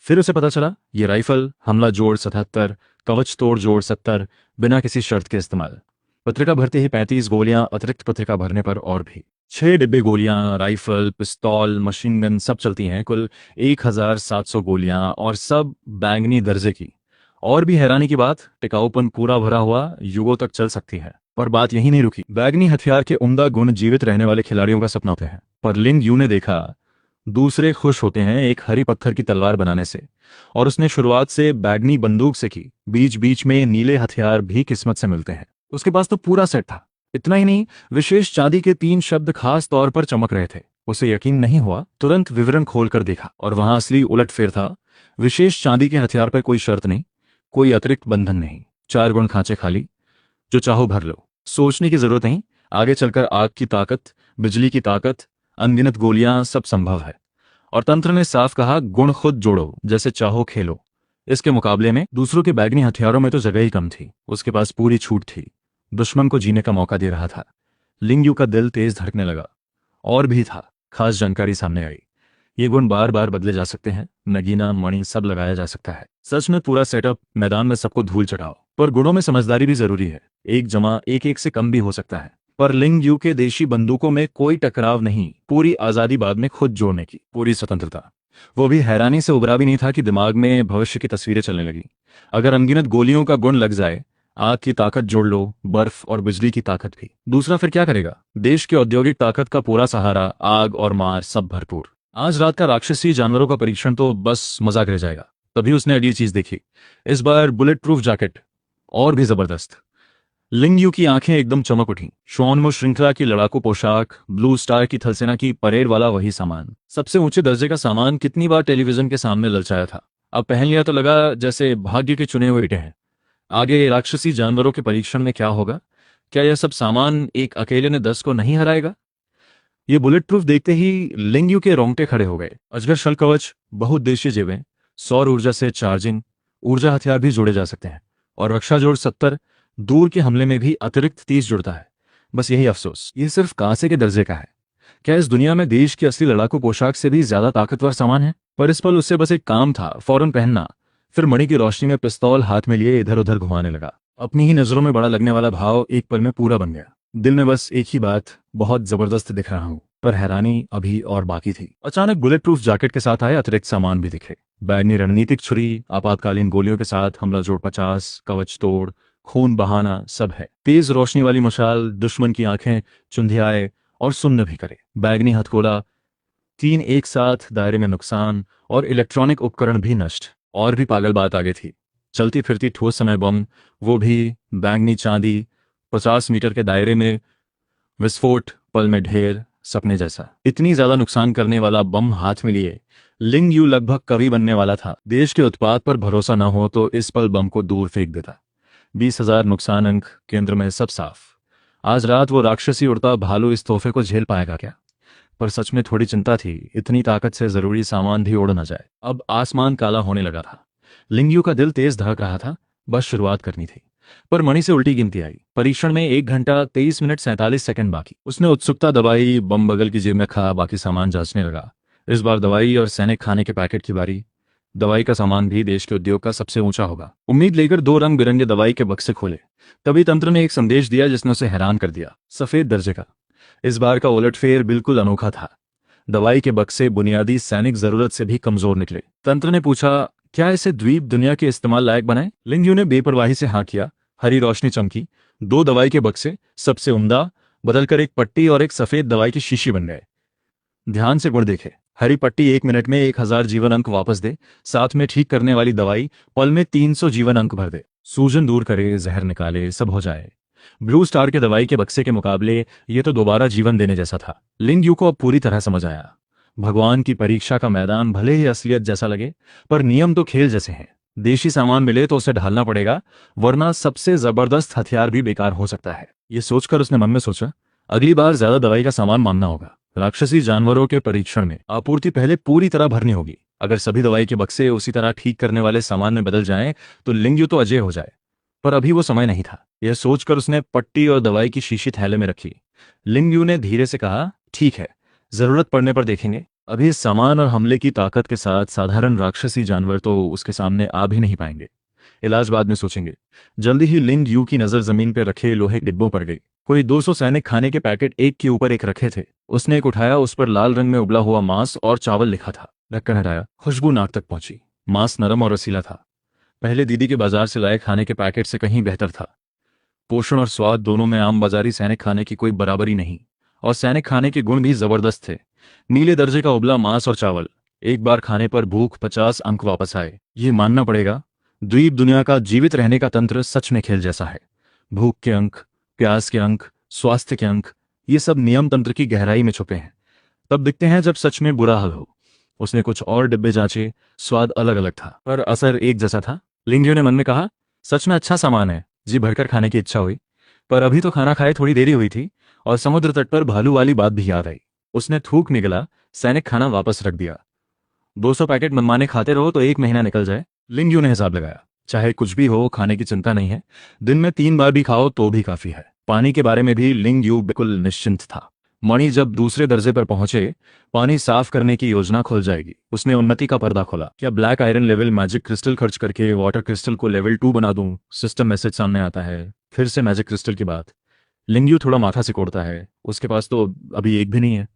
फिर उसे पता चला, ये राइफल हमला जोड़ 77, कवच तोड़ जोड़ 70, बिना किसी शर्त के इस्तेमाल। पत्रिका भरते ही 35 गोलियां, अतिरिक्त पत्रिका भरने पर और भी 6 डिब्बे गोलियां, राइफल, पिस्तौल, मशीन गन सब चलती हैं। कुल 1700 गोलियां, और सब बैंगनी दर्जे की। और भी हैरानी की बात, टिकाऊपन पूरा भरा हुआ, युगों तक चल सकती है। पर बात यही नहीं रुकी। बैगनी हथियार के उम्दा गुण जीवित रहने वाले खिलाड़ियों का सपना होते हैं, पर लिंग यू ने देखा, दूसरे खुश होते हैं एक हरी पत्थर की तलवार बनाने से। और उसने शुरुआत से बैगनी बंदूक से की। बीच बीच में नीले हथियार भी किस्मत से मिलते हैं। उसके पास तो पूरा सेट था। इतना ही नहीं, विशेष चांदी के 3 शब्द खास तौर पर चमक रहे थे। उसे यकीन नहीं हुआ, तुरंत विवरण खोलकर देखा, और वहां असली उलटफेर था। विशेष चांदी के हथियार पर कोई शर्त नहीं, कोई अतिरिक्त बंधन नहीं, 4 गुण खांचे खाली, जो चाहो भर लो। सोचने की जरूरत नहीं, आगे चलकर आग की ताकत, बिजली की ताकत, अनगिनत गोलियां, सब संभव है। और तंत्र ने साफ कहा, गुण खुद जोड़ो, जैसे चाहो खेलो। इसके मुकाबले में दूसरों के बैगनी हथियारों में तो जगह ही कम थी। उसके पास पूरी छूट थी, दुश्मन को जीने का मौका दे रहा था। लिंग यू का दिल तेज धड़कने लगा। और भी था, खास जानकारी सामने आई। ये गुण बार बार बदले जा सकते हैं, नगीना मणि सब लगाया जा सकता है। सच में पूरा सेटअप, मैदान में सबको धूल चढ़ाओ। पर गुणों में समझदारी भी जरूरी है। एक जमा एक से कम भी हो सकता है। पर लिंग यू के देशी बंदूकों में कोई टकराव नहीं, पूरी आजादी बाद में खुद जोड़ने की, पूरी स्वतंत्रता। वो भी हैरानी से उबरा भी नहीं था कि दिमाग में भविष्य की तस्वीरें चलने लगी। अगर अनगिनत गोलियों का गुण लग जाए, आग की ताकत जोड़ लो, बर्फ और बिजली की ताकत भी। दूसरा फिर क्या करेगा? देश की औद्योगिक ताकत का पूरा सहारा, आग और मार सब भरपूर। आज रात का राक्षसी जानवरों का परीक्षण तो बस मजाक रह जाएगा। तभी उसने अगली चीज देखी, इस बार बुलेट प्रूफ जैकेट, और भी जबरदस्त। लिंग यू की आंखें एकदम चमक उठी। शॉनमो श्रृंखला की लड़ाकू पोशाक, ब्लू स्टार की थलसेना की परेड वाला वही सामान, सबसे ऊंचे दर्जे का सामान। कितनी बार टेलीविजन के सामने ललचाया था, अब पहन लिया तो लगा जैसे भाग्य के चुने हुए ईंटें हैं। आगे राक्षसी जानवरों के परीक्षण में क्या होगा? क्या यह सब सामान एक अकेले ने 10 को नहीं हराएगा? ये बुलेट प्रूफ देखते ही लिंग यू के रोंगटे खड़े हो गए। अजगर शल कवच, बहुउद्देशीय जेबें, सौर ऊर्जा से चार्जिंग, ऊर्जा हथियार भी जोड़े जा सकते हैं। और रक्षा जोड़ 70, दूर के हमले में भी अतिरिक्त 30 जुड़ता है। बस यही अफसोस, ये सिर्फ कांसे के दर्जे का है। क्या इस दुनिया में देश की असली लड़ाकू पोशाक से भी ज्यादा ताकतवर सामान है? पर इस पल उससे बस एक काम था, फौरन पहनना। फिर मणि की रोशनी में पिस्तौल हाथ में लिए इधर उधर घुमाने लगा। अपनी ही नजरों में बड़ा लगने वाला भाव एक पल में पूरा बन गया। दिल में बस एक ही बात, बहुत जबरदस्त दिख रहा हूं। पर हैरानी अभी और बाकी थी। अचानक बुलेट प्रूफ जैकेट के साथ आए अतिरिक्त सामान भी दिखे। बैगनी रणनीतिक छुरी, आपातकालीन गोलियों के साथ हमला जोड़ 50, कवच तोड़, खून बहाना सब है। तेज रोशनी वाली मशाल, दुश्मन की आंखें चुंधियाए और सुन्न भी करे। बैगनी हथकड़ों, 3 एक साथ दायरे में नुकसान, और इलेक्ट्रॉनिक उपकरण भी नष्ट। और भी पागल बात आगे थी, चलती फिरती ठोस समय बम, वो भी बैंगनी चांदी, 50 मीटर के दायरे में विस्फोट, पल में ढेर, सपने जैसा। इतनी ज्यादा नुकसान करने वाला बम हाथ में लिए लिंग यू लगभग कवि बनने वाला था। देश के उत्पाद पर भरोसा न हो तो इस पल बम को दूर फेंक देता। 20,000 नुकसान अंक, केंद्र में सब साफ। आज रात वो राक्षसी उड़ता भालू इस तोहफे को झेल पाएगा क्या? पर सच में थोड़ी चिंता थी, इतनी ताकत से जरूरी सामान भी उड़ न जाए। अब आसमान काला होने लगा था। लिंग यू का दिल तेज धड़क रहा था, बस शुरुआत करनी थी। पर मणि से उल्टी गिनती आई। परीक्षण में 1 घंटा 23 मिनट 47 सेकंड बाकी। उसने उत्सुकता दबाई, बम बगल की जेब में खा, बाकी सामान जांचने लगा। इस बार दवाई और सैनिक खाने के पैकेट की बारी। दवाई का सामान भी देश के उद्योग का सबसे ऊंचा होगा। उम्मीद लेकर 2 रंग बिरंगे दवाई के बक्से खोले। तभी तंत्र ने एक संदेश दिया जिसने उसे हैरान कर दिया। सफेद दर्जे का। इस बार का उलटफेर बिल्कुल अनोखा था। दवाई के बक्से बुनियादी सैनिक जरूरत से भी कमजोर निकले। तंत्र ने पूछा, क्या इसे द्वीप दुनिया के इस्तेमाल लायक बनाए? लिंग यू ने बेपरवाही से हाँ किया। हरी रोशनी चमकी, दो दवाई के बक्से सबसे उम्दा बदलकर एक पट्टी और एक सफेद दवाई की शीशी बन गए। ध्यान से गुण देखे। हरी पट्टी 1 मिनट में 1000 जीवन अंक वापस दे, साथ में ठीक करने वाली दवाई पल में 300 जीवन अंक भर दे। सूजन दूर करे, जहर निकाले, सब हो जाए। ब्लू स्टार के दवाई के बक्से के मुकाबले ये तो दोबारा जीवन देने जैसा था। लिंग यू को अब पूरी तरह समझ आया। भगवान की परीक्षा का मैदान भले ही असलियत जैसा लगे, पर नियम तो खेल जैसे हैं। देशी सामान मिले तो उसे ढालना पड़ेगा, वरना सबसे जबरदस्त हथियार भी बेकार हो सकता है। ये सोचकर उसने मन में सोचा, अगली बार ज्यादा दवाई का सामान मानना होगा। राक्षसी जानवरों के परीक्षण में आपूर्ति पहले पूरी तरह भरनी होगी। अगर सभी दवाई के बक्से उसी तरह ठीक करने वाले सामान में बदल जाएं, तो लिंग यू तो अजय हो जाए। पर अभी वो समय नहीं था। यह सोचकर उसने पट्टी और दवाई की शीशी थैले में रखी। लिंग यू ने धीरे से कहा, ठीक है, जरूरत पड़ने पर देखेंगे। अभी इस सामान और हमले की ताकत के साथ साधारण राक्षसी जानवर तो उसके सामने आ भी नहीं पाएंगे। इलाज बाद में सोचेंगे। जल्दी ही लिंग यू की नजर जमीन पर रखे लोहे के डिब्बों पर गई। कोई 200 सैनिक खाने के पैकेट एक के ऊपर एक रखे थे। उसने एक उठाया, उस पर लाल रंग में उबला हुआ मांस और चावल लिखा था। ढक्कन हटाया, खुशबू नाक तक पहुंची। मांस नरम और रसीला था। पहले दीदी के बाजार से लाए खाने के पैकेट से कहीं बेहतर था। पोषण और स्वाद दोनों में आम बाजारी सैनिक खाने की कोई बराबरी नहीं, और सैनिक खाने के गुण भी जबरदस्त थे। नीले दर्जे का उबला मांस और चावल। एक बार खाने पर भूख 50 अंक वापस आए। ये मानना पड़ेगा, द्वीप दुनिया का जीवित रहने का तंत्र सच में खेल जैसा है। भूख के अंक, प्यास के अंक, स्वास्थ्य के अंक, ये सब नियम तंत्र की गहराई में छुपे हैं। तब दिखते हैं जब सच में बुरा हाल हो। उसने कुछ और डिब्बे जांचे, स्वाद अलग अलग था, पर असर एक जैसा था। लिंग यू ने मन में कहा, सच में अच्छा सामान है। जी भरकर खाने की इच्छा हुई, पर अभी तो खाना खाए थोड़ी देरी हुई थी, और समुद्र तट पर भालू वाली बात भी याद आई। उसने थूक निगला, सैनिक खाना वापस रख दिया। 200 पैकेट मनमाने खाते रहो तो 1 महीना निकल जाए। लिंग यू ने हिसाब लगाया, चाहे कुछ भी हो, खाने की चिंता नहीं है। दिन में 3 बार भी खाओ तो भी काफी है। पानी के बारे में भी लिंग यू बिल्कुल निश्चिंत था। मणि जब दूसरे दर्जे पर पहुंचे, पानी साफ करने की योजना खुल जाएगी। उसने उन्नति का पर्दा खोला। क्या black iron level magic crystal खर्च करके वाटर क्रिस्टल को लेवल 2 बना दूं? सिस्टम मैसेज सामने आता है। फिर से मैजिक क्रिस्टल की बात। लिंग यू थोड़ा माथा सिकोड़ता है। उसके पास तो अभी एक भी नहीं है,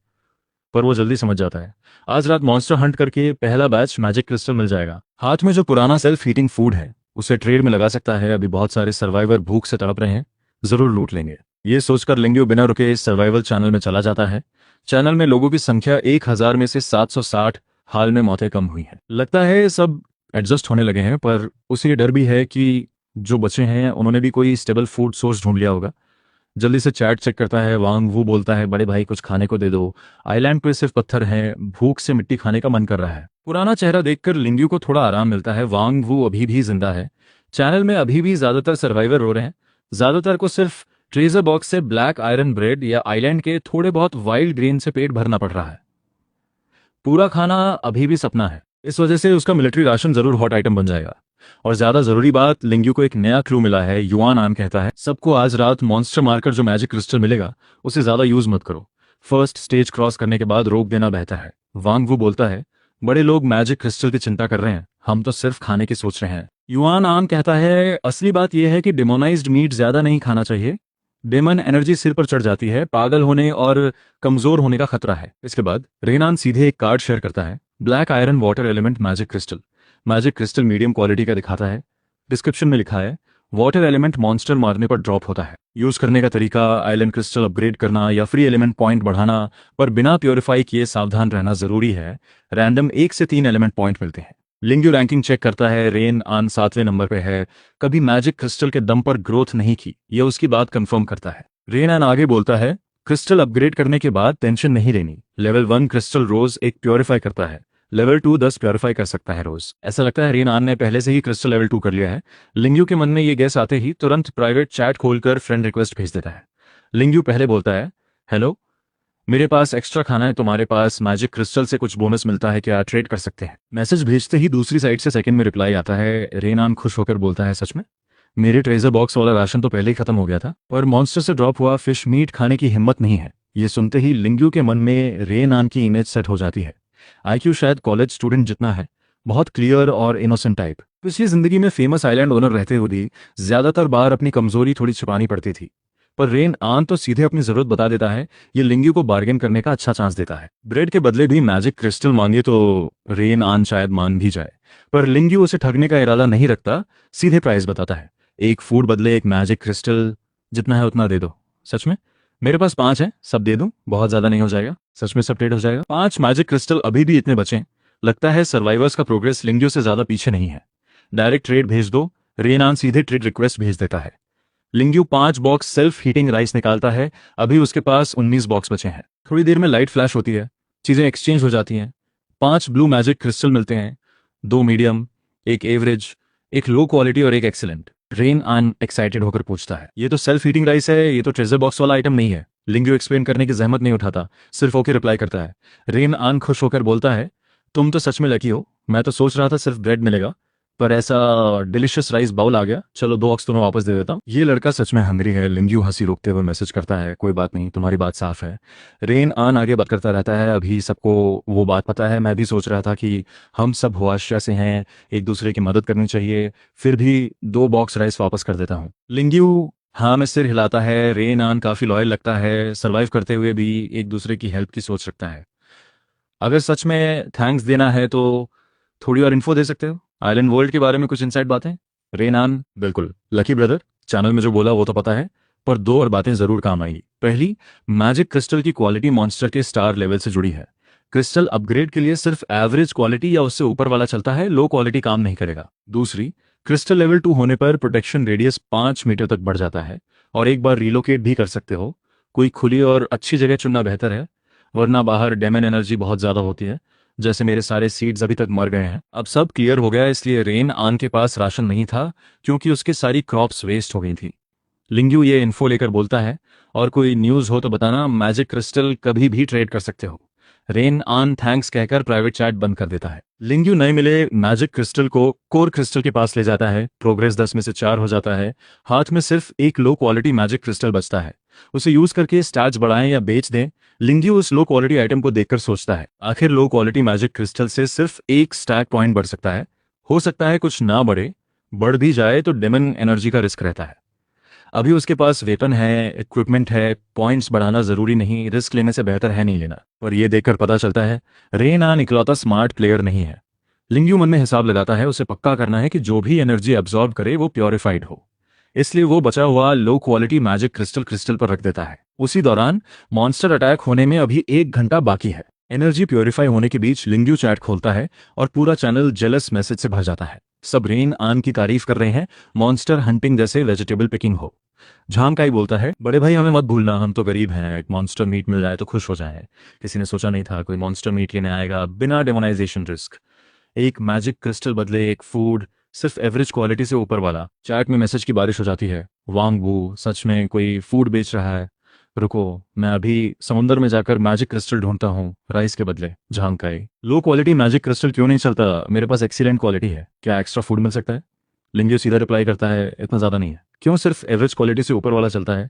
पर वो जल्दी समझ जाता है। आज रात मॉन्स्टर हंट करके पहला बैच मैजिक क्रिस्टल मिल जाएगा। हाथ में जो पुराना सेल्फ हीटिंग फूड है उसे ट्रेड में लगा सकता है। अभी बहुत सारे सर्वाइवर भूख से तड़प रहे हैं, जरूर लूट लेंगे। ये सोचकर लिंग यू बिना रुके इस सर्वाइवल चैनल में चला जाता है। चैनल में लोगों की संख्या 1000 में से 760। हाल में मौतें कम हुई हैं। लगता है सब एडजस्ट होने लगे हैं, पर उसे ये डर भी है कि जो बचे हैं उन्होंने भी कोई स्टेबल फूड सोर्स ढूंढ लिया होगा। जल्दी से चैट चेक करता है। वांग वू बोलता है, बड़े भाई कुछ खाने को दे दो, आइलैंड पे सिर्फ पत्थर हैं, भूख से मिट्टी खाने का मन कर रहा है। पुराना चेहरा देखकर लिंग यू को थोड़ा आराम मिलता है। वांग वू अभी भी जिंदा है। चैनल में अभी भी ज्यादातर सर्वाइवर रो रहे हैं। ज्यादातर को सिर्फ ट्रेजर बॉक्स से ब्लैक आयरन ब्रेड या आइलैंड के थोड़े बहुत वाइल्ड ग्रेन से पेट भरना पड़ रहा है। पूरा खाना अभी भी सपना है। इस वजह से उसका मिलिट्री राशन जरूर हॉट आइटम बन जाएगा। और ज्यादा जरूरी बात, लिंग यू को एक नया क्लू मिला है। युआन आन कहता है, सबको आज रात मॉन्स्टर मारकर जो मैजिक क्रिस्टल मिलेगा उसे ज्यादा यूज मत करो। फर्स्ट स्टेज क्रॉस करने के बाद रोक देना बेहतर है। वांग वू बोलता है, बड़े लोग मैजिक क्रिस्टल की चिंता कर रहे हैं, हम तो सिर्फ खाने की सोच रहे हैं। युआन आन कहता है, असली बात यह है कि डिमोनाइज्ड मीट ज्यादा नहीं खाना चाहिए। डेमन एनर्जी सिर पर चढ़ जाती है, पागल होने और कमजोर होने का खतरा है। इसके बाद रेनान सीधे एक कार्ड शेयर करता है। Black iron water element magic crystal. Magic crystal medium quality का दिखाता है। डिस्क्रिप्शन में लिखा है, वाटर एलिमेंट मॉन्स्टर मारने पर ड्रॉप होता है। यूज करने का तरीका, आइलैंड क्रिस्टल अपग्रेड करना या फ्री एलिमेंट पॉइंट बढ़ाना, पर बिना प्योरीफाई किए सावधान रहना जरूरी है। रैंडम 1 से 3 एलिमेंट पॉइंट मिलते हैं। लिंग यू रैंकिंग चेक करता है। रेन आन 7वें नंबर पे है। कभी मैजिक क्रिस्टल के दम पर ग्रोथ नहीं की, यह उसकी बात कंफर्म करता है। रेन आन आगे बोलता है, क्रिस्टल अपग्रेड करने के बाद टेंशन नहीं लेनी। लेवल 1 क्रिस्टल रोज एक प्योरीफाई करता है। लेवल 2 10 प्योरीफाई कर सकता है रोज। ऐसा लगता है रेन आन ने पहले से ही क्रिस्टल लेवल 2 कर लिया है। लिंग यू के मन में ये गैस आते ही तुरंत प्राइवेट चैट खोलकर फ्रेंड रिक्वेस्ट भेज देता है। लिंग यू पहले बोलता है, हेलो, मेरे पास एक्स्ट्रा खाना है, तुम्हारे पास मैजिक क्रिस्टल से कुछ बोनस मिलता है क्या, ट्रेड कर सकते हैं। मैसेज भेजते ही दूसरी साइड से सेकंड में रिप्लाई आता है। रेनान खुश होकर बोलता है, सच में? मेरे ट्रेजर बॉक्स वाला राशन तो पहले ही खत्म हो गया था, पर मॉन्स्टर से ड्रॉप हुआ फिश मीट खाने की हिम्मत नहीं है। ये सुनते ही लिंग यू के मन में रेनान की इमेज सेट हो जाती है। IQ शायद कॉलेज स्टूडेंट जितना है, बहुत क्लियर और इनोसेंट टाइप। पिछली जिंदगी में फेमस आइलैंड ओनर रहते हुए भी ज्यादातर बार अपनी कमजोरी थोड़ी छुपानी पड़ती थी, पर रेन आन तो सीधे अपनी जरूरत बता देता है। ये लिंग यू को बार्गेन करने का अच्छा चांस देता है। ब्रेड के बदले भी मैजिक क्रिस्टल मांगे तो रेन आन शायद मान भी जाए, पर लिंग यू उसे ठगने का इरादा नहीं रखता। सीधे प्राइस बताता है, एक फूड बदले एक मैजिक क्रिस्टल, जितना है उतना दे दो। सच में? मेरे पास 5 है, सब दे दूं? बहुत ज्यादा नहीं हो जाएगा? सच में सब ट्रेड हो जाएगा? 5 मैजिक क्रिस्टल अभी भी इतने बचे। लगता है सर्वाइवर्स का प्रोग्रेस लिंगडियो से ज्यादा पीछे नहीं है। डायरेक्ट ट्रेड भेज दो। रेनान सीधे ट्रेड रिक्वेस्ट भेज देता है। लिंगयू 5 बॉक्स सेल्फ हीटिंग राइस निकालता है। अभी उसके पास 19 बॉक्स बचे हैं। थोड़ी देर में लाइट फ्लैश होती है, चीजें एक्सचेंज हो जाती हैं। 5 ब्लू मैजिक क्रिस्टल मिलते हैं, 2 मीडियम, एक एवरेज, एक लो क्वालिटी और एक एक्सीलेंट। रेन आन एक्साइटेड होकर पूछता है, ये तो सेल्फ हीटिंग राइस है, ये तो ट्रेजर बॉक्स वाला आइटम नहीं है। लिंगयू एक्सप्लेन करने की जहमत नहीं उठाता, सिर्फ ओके रिप्लाई करता है। रेन आन खुश होकर बोलता है, तुम तो सच में लकी हो। मैं तो सोच रहा था सिर्फ ब्रेड मिलेगा, पर ऐसा डिलिशियस राइस बाउल आ गया। चलो 2 ऑक्स तुम्हें वापस दे देता हूँ। ये लड़का सच में हंगरी है। लिंगयू हंसी रोकते हुए मैसेज करता है, कोई बात नहीं, तुम्हारी बात साफ है। रेन आन आगे बात करता रहता है, अभी सबको वो बात पता है। मैं भी सोच रहा था कि हम सब हुआशा से हैं, एक दूसरे की मदद करनी चाहिए। फिर भी 2 बॉक्स राइस वापस कर देता हूँ। लिंगयू हाँ में सिर हिलाता है। रेन आन काफी लॉयल लगता है, सर्वाइव करते हुए भी एक दूसरे की हेल्प की सोच रखता है। अगर सच में थैंक्स देना है तो थोड़ी और इन्फो दे सकते हो? आइलैंड वर्ल्ड के बारे में कुछ इनसाइड बातें? रेनान बिल्कुल लकी ब्रदर, चैनल में जो बोला वो तो पता है, पर 2 और बातें जरूर काम आएंगी। पहली, मैजिक क्रिस्टल की क्वालिटी मॉन्स्टर के स्टार लेवल से जुड़ी है। क्रिस्टल अपग्रेड के लिए सिर्फ एवरेज क्वालिटी या उससे ऊपर वाला चलता है, लो क्वालिटी काम नहीं करेगा। दूसरी, क्रिस्टल लेवल 2 होने पर प्रोटेक्शन रेडियस 5 मीटर तक बढ़ जाता है और एक बार रिलोकेट भी कर सकते हो। कोई खुली और अच्छी जगह चुनना बेहतर है, वरना बाहर डेमन एनर्जी बहुत ज्यादा होती है। जैसे मेरे सारे सीड्स अभी तक मर गए हैं। अब सब क्लियर हो गया, इसलिए रेन आन के पास राशन नहीं था क्योंकि उसकी सारी क्रॉप्स वेस्ट हो गई थी। लिंगयू ये इन्फो लेकर बोलता है, और कोई न्यूज़ हो तो बताना, मैजिक क्रिस्टल कभी भी ट्रेड कर सकते हो। रेन आन थैंक्स कहकर प्राइवेट चैट बंद कर देता है। लिंगयू नए मिले मैजिक क्रिस्टल को कोर क्रिस्टल के पास ले जाता है। प्रोग्रेस 10 में से 4 हो जाता है। हाथ में सिर्फ एक लो क्वालिटी मैजिक क्रिस्टल बचता है। उसे यूज करके स्टैट्स बढ़ाएं या बेच दें। लिंगयू उस लो क्वालिटी आइटम को देखकर सोचता है, आखिर लो क्वालिटी मैजिक क्रिस्टल से सिर्फ एक स्टैक पॉइंट बढ़ सकता है। हो सकता है कुछ ना बढ़े, बढ़ भी जाए तो डेमन एनर्जी का रिस्क रहता है। अभी उसके पास वेपन है, इक्विपमेंट है, पॉइंट्स बढ़ाना जरूरी नहीं, रिस्क लेने से बेहतर है नहीं लेना। पर यह देखकर पता चलता है रेन आन इकलौता स्मार्ट प्लेयर नहीं है। लिंगयू मन में हिसाब लगाता है, उसे पक्का करना है कि जो भी एनर्जी एब्जॉर्ब करे वो प्योरीफाइड हो। इसलिए वो बचा हुआ low quality magic crystal crystal पर रख देता है। उसी दौरान मॉन्स्टर अटैक होने में अभी 1 घंटा बाकी है। एनर्जी प्योरीफाई होने के बीच लिंगयू चैट खोलता है और पूरा चैनल जेलस मैसेज से भर जाता है। सब रेन आन की तारीफ कर रहे हैं, मॉन्स्टर हंटिंग जैसे वेजिटेबल पिकिंग हो। झांकाई बोलता है, बड़े भाई हमें मत भूलना, हम तो गरीब हैं, एक मॉन्स्टर मीट मिल जाए तो खुश हो जाए। किसी ने सोचा नहीं था कोई मॉन्स्टर मीट लेने आएगा बिना डेमोनाइजेशन रिस्क। एक मैजिक क्रिस्टल बदले एक फूड, सिर्फ एवरेज क्वालिटी से ऊपर वाला। चैट में मैसेज की बारिश हो जाती है। वांग वू, सच में कोई फूड बेच रहा है? रुको, मैं अभी समुंदर में जाकर मैजिक क्रिस्टल ढूंढता हूँ राइस के बदले। झांकाई, लो क्वालिटी मैजिक क्रिस्टल क्यों नहीं चलता? मेरे पास एक्सीलेंट क्वालिटी है, क्या एक्स्ट्रा फूड मिल सकता है? लिंगयू सीधा रिप्लाई करता है, इतना ज्यादा नहीं है। क्यों सिर्फ एवरेज क्वालिटी से ऊपर वाला चलता है?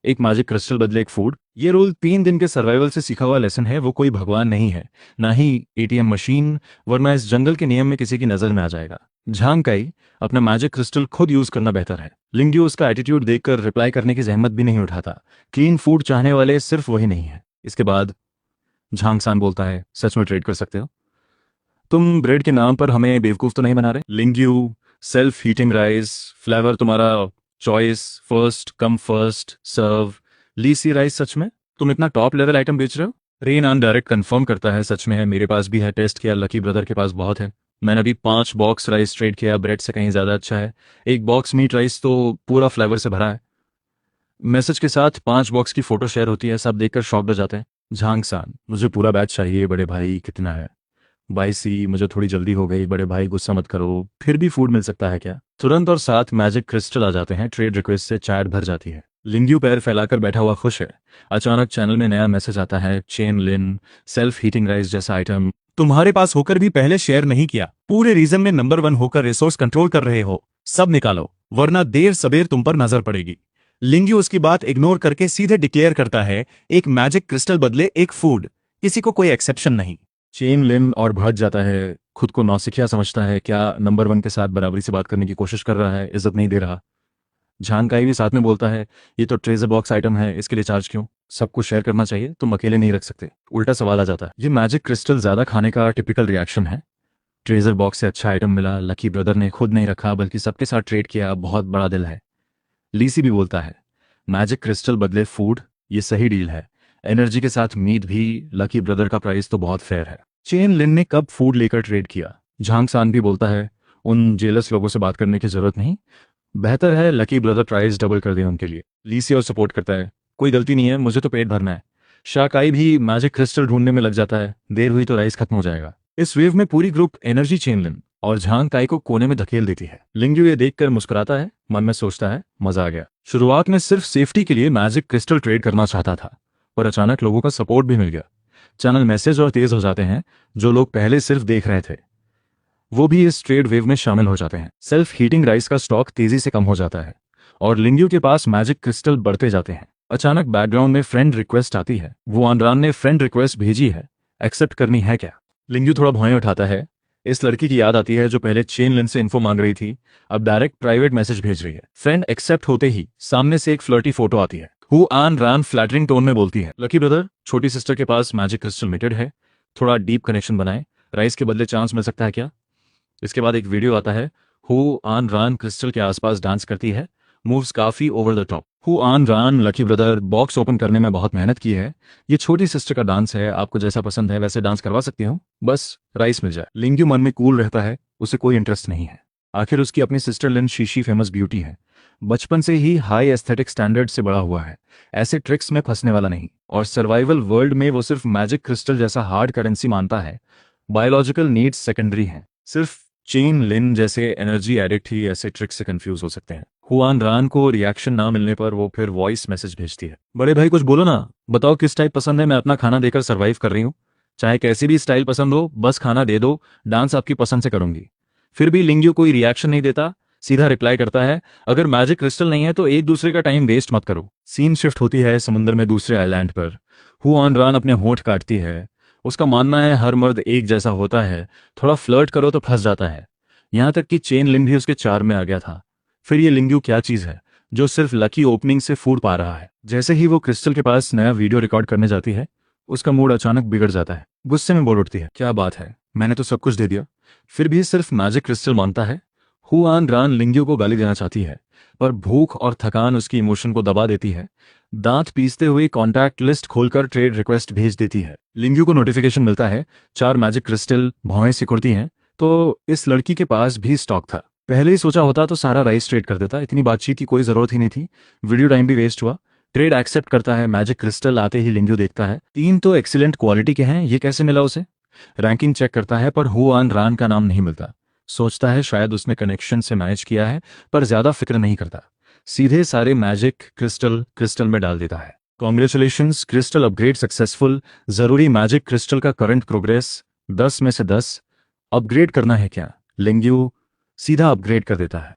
एक मैजिक क्रिस्टल बदले एक फूड। ये रूल 3 दिन के सर्वाइवल से सीखा हुआ लेसन है। वो कोई भगवान नहीं है, ना ही एटीएम मशीन, वरना इस जंगल के नियम में किसी की नजर में आ जाएगा। झांकाई, अपना मैजिक क्रिस्टल खुद यूज करना बेहतर है। लिंगयू उसका एटीट्यूड देखकर रिप्लाई करने की जहमत भी नहीं उठाता। क्लीन फूड चाहने वाले सिर्फ वही नहीं है। इसके बाद झांगसान बोलता है, सच में ट्रेड कर सकते हो? तुम ब्रेड के नाम पर हमें बेवकूफ तो नहीं बना रहे? लिंगयू, सेल्फ हीटिंग राइस, फ्लेवर तुम्हारा choice, first come first serve, लीसी राइस, सच में तुम इतना टॉप लेवल आइटम बेच रहे हो? रेन आन डायरेक्ट कंफर्म करता है, सच में है, मेरे पास भी है, टेस्ट किया, लकी ब्रदर के पास बहुत है। मैंने अभी 5 बॉक्स राइस ट्रेड किया, ब्रेड से कहीं ज्यादा अच्छा है। एक बॉक्स मीट राइस तो पूरा फ्लेवर से भरा है। मैसेज के साथ 5 बॉक्स की फोटो शेयर होती है, सब देखकर शॉक्ड हो जाते हैं। झांगसान, मुझे पूरा बैच चाहिए बड़े भाई, कितना है? 22 मुझे थोड़ी जल्दी हो गई बड़े भाई, गुस्सा मत करो, फिर भी फूड मिल सकता है क्या? तुरंत और साथ मैजिक क्रिस्टल आ जाते हैं। ट्रेड रिक्वेस्ट से चैट भर जाती है। लिंगयू पैर फैलाकर बैठा हुआ खुश है। अचानक चैनल में नया मैसेज आता है, चेन लिन, सेल्फ हीटिंग राइस जैसा आइटम तुम्हारे पास होकर भी पहले शेयर नहीं किया। पूरे रीजन में नंबर 1 होकर रिसोर्स कंट्रोल कर रहे हो, सब निकालो वरना देर सबेर तुम पर नजर पड़ेगी। लिंगयू उसकी बात इग्नोर करके सीधे डिक्लेयर करता है, एक मैजिक क्रिस्टल बदले एक फूड, किसी को कोई एक्सेप्शन नहीं। चेन लिन और भड़क जाता है, खुद को नौसिखिया समझता है, क्या नंबर 1 के साथ बराबरी से बात करने की कोशिश कर रहा है, इज्जत नहीं दे रहा। झांकाई भी साथ में बोलता है, ये तो ट्रेजर बॉक्स आइटम है, इसके लिए चार्ज क्यों? सबको शेयर करना चाहिए, तुम अकेले नहीं रख सकते। उल्टा सवाल आ जाता है। ये मैजिक क्रिस्टल ज्यादा खाने का टिपिकल रिएक्शन है। ट्रेजर बॉक्स से अच्छा आइटम मिला, लकी ब्रदर ने खुद नहीं रखा बल्कि सबके साथ ट्रेड किया, बहुत बड़ा दिल है। लीसी भी बोलता है, मैजिक क्रिस्टल बदले फूड, ये सही डील है। एनर्जी के साथ मीट भी, लकी ब्रदर का प्राइस तो बहुत फेयर है। चेन लिन ने कब फूड लेकर ट्रेड किया? झांग सान भी बोलता है उन जेलस लोगों से बात करने की जरूरत नहीं, बेहतर है लकी ब्रदर प्राइस डबल कर दें उनके लिए। लीसी और सपोर्ट करता है, कोई गलती नहीं है, मुझे तो पेट भरना है। शाकाई भी मैजिक क्रिस्टल ढूंढने में लग जाता है, देर हुई तो राइस खत्म हो जाएगा। इस वेव में पूरी ग्रुप एनर्जी चेन लिन और झांग काई को कोने में धकेल देती है। लिंग्यू ये देखकर मुस्कुराता है, मन में सोचता है मजा आ गया। शुरुआत में सिर्फ सेफ्टी के लिए मैजिक क्रिस्टल ट्रेड करना चाहता था, पर अचानक लोगों का सपोर्ट भी मिल गया। चैनल मैसेज और तेज हो जाते हैं, जो लोग पहले सिर्फ देख रहे थे वो भी इस ट्रेड वेव में शामिल हो जाते हैं। सेल्फ हीटिंग राइस का स्टॉक तेजी से कम हो जाता है और लिंग्यू के पास मैजिक क्रिस्टल बढ़ते जाते हैं। अचानक बैकग्राउंड में फ्रेंड रिक्वेस्ट आती है। वो अनरान ने फ्रेंड रिक्वेस्ट भेजी है, एक्सेप्ट करनी है क्या? लिंग्यू थोड़ा भौएं उठाता है। इस लड़की की याद आती है जो पहले चेन लिन से इन्फो मांग रही थी, अब डायरेक्ट प्राइवेट मैसेज भेज रही है। फ्रेंड एक्सेप्ट होते ही सामने से एक फ्लर्टी फोटो आती है। हु आन रान फ्लैटरिंग टोन में बोलती है, लकी ब्रदर, छोटी सिस्टर के पास मैजिक क्रिस्टल मिटेड है, थोड़ा डीप कनेक्शन बनाए, राइस के बदले चांस मिल सकता है क्या? इसके बाद एक वीडियो आता है। हु आन रान क्रिस्टल के आसपास डांस करती है, मूव्स काफी ओवर द टॉप। हु आन रान, लकी ब्रदर, बॉक्स ओपन करने में बहुत मेहनत की है, ये छोटी सिस्टर का डांस है, आपको जैसा पसंद है वैसे डांस करवा सकती हूँ, बस राइस मिल जाए। लिंग्यू मन में कूल रहता है, उसे कोई इंटरेस्ट नहीं है। आखिर उसकी अपनी सिस्टर लिन शीशी फेमस ब्यूटी है, बचपन से ही हाई एस्थेटिक स्टैंडर्ड से बड़ा हुआ है, ऐसे ट्रिक्स में फंसने वाला नहीं। और सर्वाइवल वर्ल्ड में वो सिर्फ मैजिक क्रिस्टल जैसा हार्ड करेंसी मानता है, बायोलॉजिकल नीड्स सेकेंडरी हैं। सिर्फ चेन लिन जैसे एनर्जी एडिक्ट ही ऐसे ट्रिक से कंफ्यूज हो सकते हैं। हुआन रान को रिएक्शन ना मिलने पर वो फिर वॉइस मैसेज भेजती है, बड़े भाई कुछ बोलो ना, बताओ किस टाइप पसंद है, मैं अपना खाना देकर सर्वाइव कर रही हूँ, चाहे कैसी भी स्टाइल पसंद हो, बस खाना दे दो, डांस आपकी पसंद से करूंगी। फिर भी लिंग्यू कोई रिएक्शन नहीं देता, सीधा रिप्लाई करता है, अगर मैजिक क्रिस्टल नहीं है तो एक दूसरे का टाइम वेस्ट मत करो। सीन शिफ्ट होती है समुद्र में दूसरे आइलैंड पर। हुआन रान अपने होंठ काटती है, उसका मानना है हर मर्द एक जैसा होता है, थोड़ा फ्लर्ट करो तो फंस जाता है। यहां तक कि चेन लिन भी उसके चार में आ गया था। फिर ये लिंग्यू क्या चीज है जो सिर्फ लकी ओपनिंग से फूड पा रहा है? जैसे ही वो क्रिस्टल के पास नया वीडियो रिकॉर्ड करने जाती है, उसका मूड अचानक बिगड़ जाता है। गुस्से में बोल उठती है, क्या बात है, मैंने तो सब कुछ दे दिया, फिर भी सिर्फ मैजिक क्रिस्टल मानता है। हुआन रान लिंग्यू को गाली देना चाहती है, पर भूख और थकान उसकी इमोशन को दबा देती है। दांत पीसते हुए कॉन्टैक्ट लिस्ट खोलकर ट्रेड रिक्वेस्ट भेज देती है। लिंग्यू को नोटिफिकेशन मिलता है, 4 मैजिक क्रिस्टल, भौएं सिकुड़ती हैं। तो इस लड़की के पास भी स्टॉक था। पहले ही सोचा होता तो सारा राइस ट्रेड कर देता, इतनी बातचीत की कोई जरूरत ही नहीं थी, वीडियो टाइम भी वेस्ट हुआ। ट्रेड एक्सेप्ट करता है। मैजिक क्रिस्टल आते ही लिंग्यू देखता है 3 तो एक्सीलेंट क्वालिटी के हैं, ये कैसे मिला उसे? रैंकिंग चेक करता है पर हुआन रान का नाम नहीं मिलता। सोचता है शायद उसने कनेक्शन से मैच किया है, पर ज्यादा फिक्र नहीं करता, सीधे सारे मैजिक क्रिस्टल में डाल देता है। Congratulations, crystal upgrade successful. जरूरी मैजिक क्रिस्टल का करंट प्रोग्रेस 10 में से 10। अपग्रेड करना है क्या? लिंग्यू सीधा अपग्रेड कर देता है।